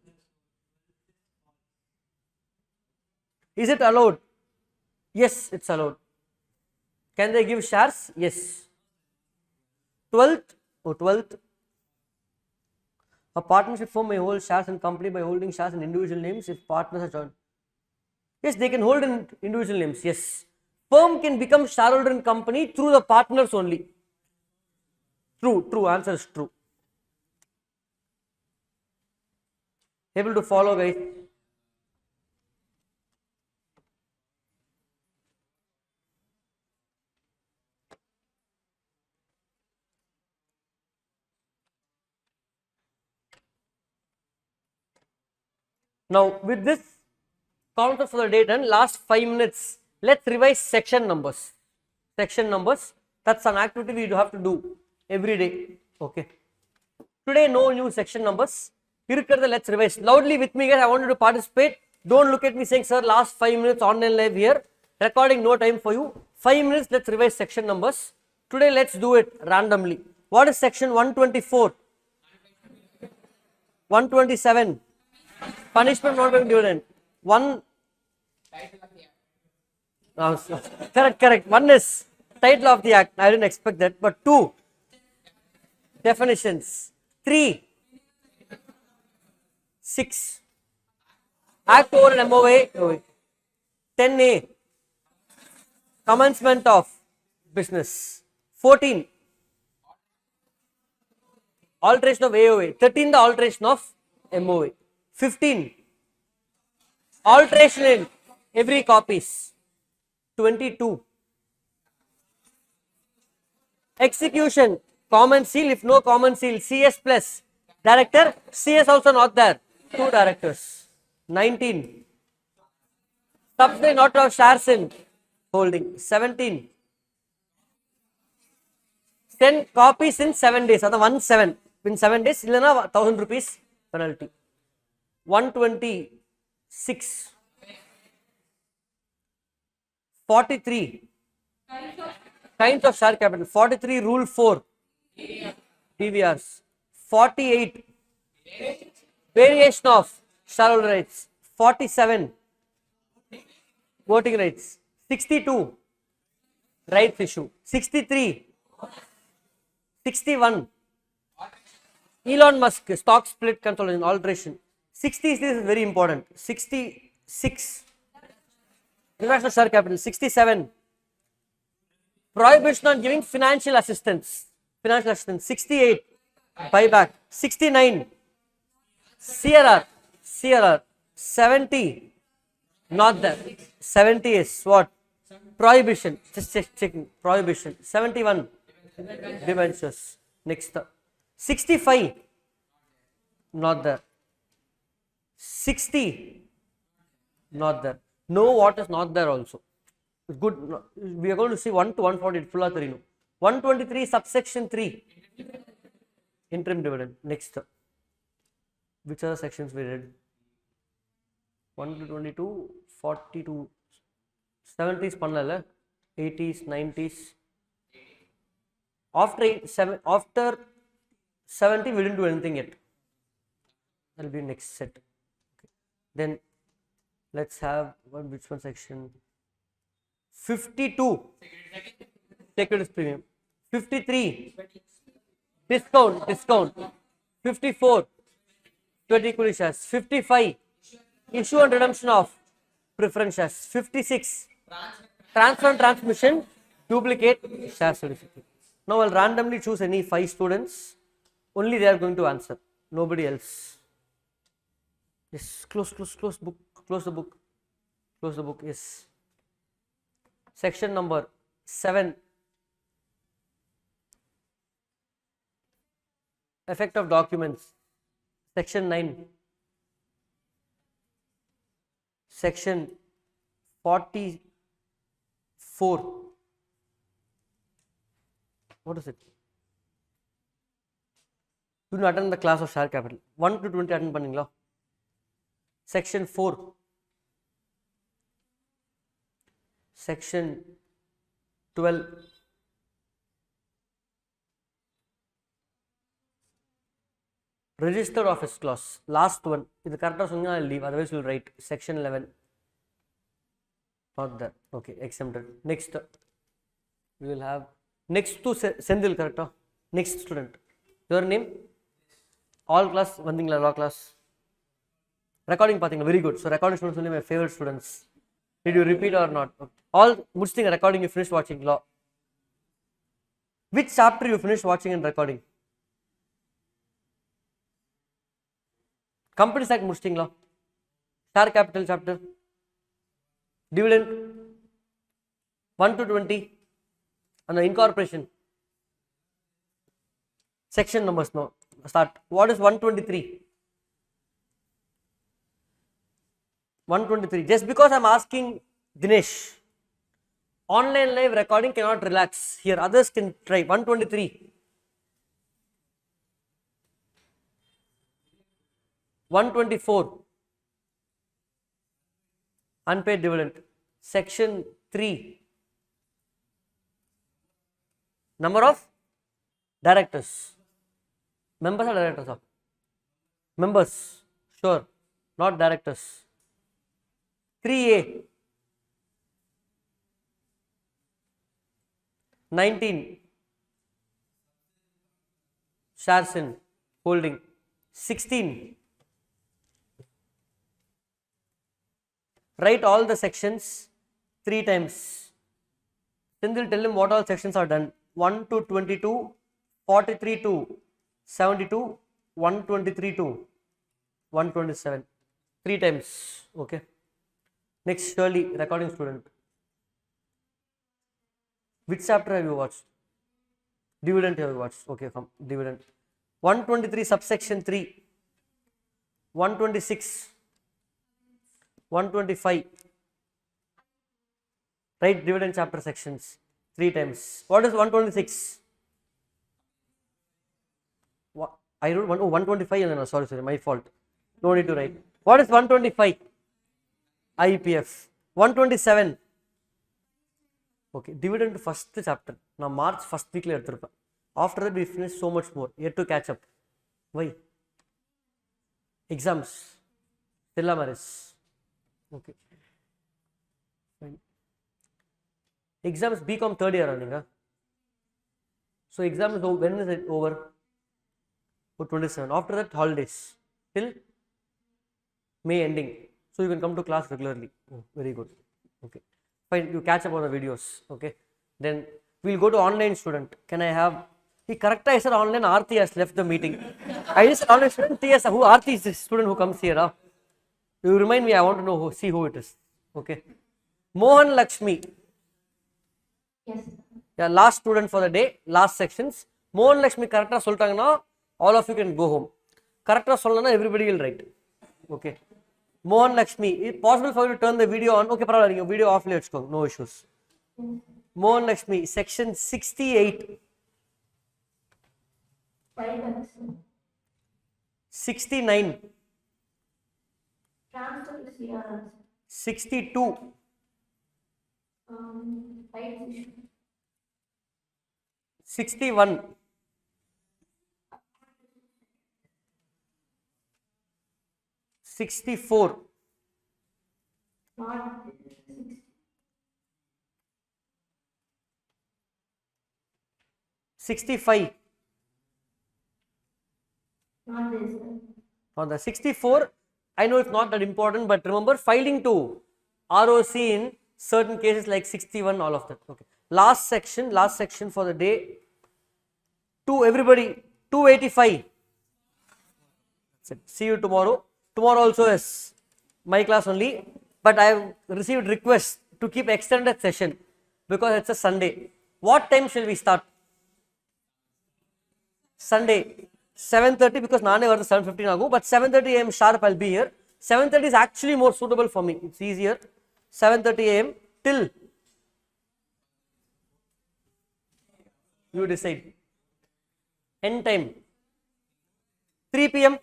Is it allowed? Yes, it's allowed. Can they give shares? Yes. 12th. A partnership firm may hold shares in company by holding shares in individual names if partners are joined. Yes, they can hold in individual names. Yes. Firm can become shareholder in company through the partners only. True. Answer is true. Able to follow, guys? Now, with this concept for the day done, last 5 minutes, let's revise section numbers. Section numbers, that's an activity we have to do every day. Okay. Today, no new section numbers. Let's revise. Loudly with me, guys. I want you to participate. Don't look at me saying, sir, last 5 minutes online live here. Recording, no time for you. 5 minutes, let's revise section numbers. Today, let's do it randomly. What is section 124? 127. Punishment not being dividend. One. Correct. One is title of the act. I didn't expect that. But 2. Definitions. 3. 6. Act over an MOA. 10A. Commencement of business. 14. Alteration of AOA. 13. The alteration of MOA. 15. Alteration in every copies. 22. Execution. Common seal. If no common seal, CS plus director. CS also not there. 2 directors. 19. Subsidy not to have shares in holding. 17. Send copies in 7 days. That's 1-7. In 7 days, 1,000 rupees penalty. 126. 43. Kinds of share capital. 43. Rule 4. DVRs. 48. Variation of shareholder rights. 47. Voting rights. 62. Rights issue. 63. 61. Elon Musk stock split consolidation alteration. 60 this is very important. 66. Reduction of share capital. 67. Prohibition on giving financial assistance. 68. Buyback. 69. CRR. 70. Not there. 70 is what? Prohibition. Just checking. Prohibition. 71. Debentures. Next. 65. Not there. 60. Not there. No, what is not there also. Good. We are going to see 1 to 140 full 3. 123 subsection 3. Interim dividend. Next. Which other sections we read? 1 to 22, 42, 70s pannala, 80s, 90s. After 70 we didn't do anything yet. That will be next set. Okay. Then let's have which one section? 52. Securities premium. 53. Discount. 54. 20 equity shares. 55. Issue and redemption of preference shares. 56. Transfer and transmission. Duplicate share certificate. Now I'll randomly choose any 5 students. Only they are going to answer. Nobody else. Yes. Close book. Close the book. Yes. Section number 7. Effect of documents. Section 9. Section 40. 4. What is it? You didn't attend the class of share capital. 1 to 20 attend பண்ணீங்களா? Section 4. Section 12. Registered office clause. Last one. இது கரெக்டாக சொன்னீங்க I'll leave. Otherwise you'll write. Section 11. Not that. Okay, exempted. Next. We will have next to Sendil, correct? Next student. Your name? All class, vandingla law class. Recording பார்த்தீங்களா? Very good. So recording students only my favorite students. Did you repeat or not? All முடிச்சிங்க recording, you finished watching law. Which chapter you finished watching and recording? Companies Act முடிச்சிங்களா? Share capital chapter. Dividend 1 to 20 and the incorporation. Section numbers now. Start. What is 123? 123. Just because I am asking Dinesh, online live recording cannot relax. Here others can try. 123. 124. Unpaid dividend. Section 3. Number of directors. Members or directors? Members. Sure. Not directors. 3A. 19. Shares in holding. 16. Write all the sections 3 times. Then they'll tell him what all sections are done. 1 to 22, 43 to 72, 123 to 127. 3 times. Okay. Next, Shirley, recording student. Which chapter have you watched? Dividend have you watched? Okay, come. Dividend. 123 subsection 3. 126. 125. Write dividend chapter sections 3 times. What is 126? I wrote 125 and then sorry, my fault. No need to write. What is 125? IPF. 127. Okay, dividend first chapter. Now March first week later. After that we finish so much more. Yet to catch up. Why? Exams. Syllabus. Okay. Fine. Exams BCom third year running. So exam is over. When is it over? For 27. After that holidays till May ending. So you can come to class regularly. Oh, very good. Okay. Fine. You catch up on the videos. Okay. Then we'll go to online student. Can I have? He correct. I said online. Aarti has left the meeting. I just online student. Yes. Who Aarti is the student who comes here? You remind me. I want to know who. See who it is. Okay. Mohan Lakshmi. Yes. Yeah. Last student for the day. Last sections. Mohan Lakshmi correct. Soltangna. All of you can go home. Correct. Solana. Everybody will write. Okay. Mohan Lakshmi. Is it possible for you to turn the video on? Okay. Your video off. Let's go. No issues. Mohan Lakshmi. Section 68. 69. Transfer to CRS. 62. Rights issue. 61. 64. Not 65. not this. On the 64, I know it's not that important, but remember filing to ROC in certain cases like 61, all of that. Okay. Last section for the day. To everybody, 285. That's it. See you tomorrow. Tomorrow also is my class only, but I have received requests to keep extended session because it's a Sunday. What time shall we start? Sunday 7:30 because naane varthu 7:15 agu, but 7:30 am sharp I'll be here. 7:30 is actually more suitable for me. It's easier. 7:30 am till You decide. End time. 3 p.m.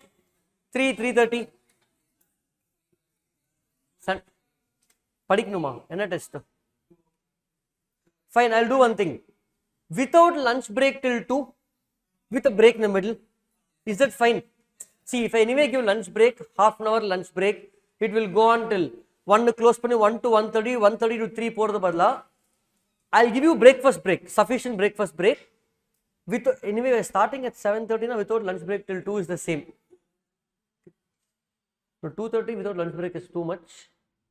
3:30. படிக்கணுமா என்ன test? Fine, I'll do one thing. Without lunch break till 2, with a break in the middle, is that fine? See, if I anyway give lunch break, half an hour lunch break, it will go on till 1 close பண்ணி 1 to 1:30, 1:30 to 3 போறது பதிலா I'll give you breakfast break, sufficient breakfast break. With anyway we're starting at 7:30 now, without lunch break till 2 is the same. So 2:30 without lunch break is too much.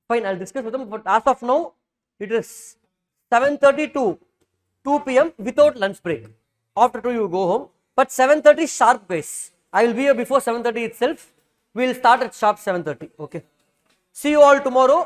Fine, I'll discuss with them, but as of now it is 7:30 to 2 p.m. without lunch break. After 2 you go home, but 7:30 sharp guys. I will be here before 7:30 itself. We will start at sharp 7:30. Okay. See you all tomorrow.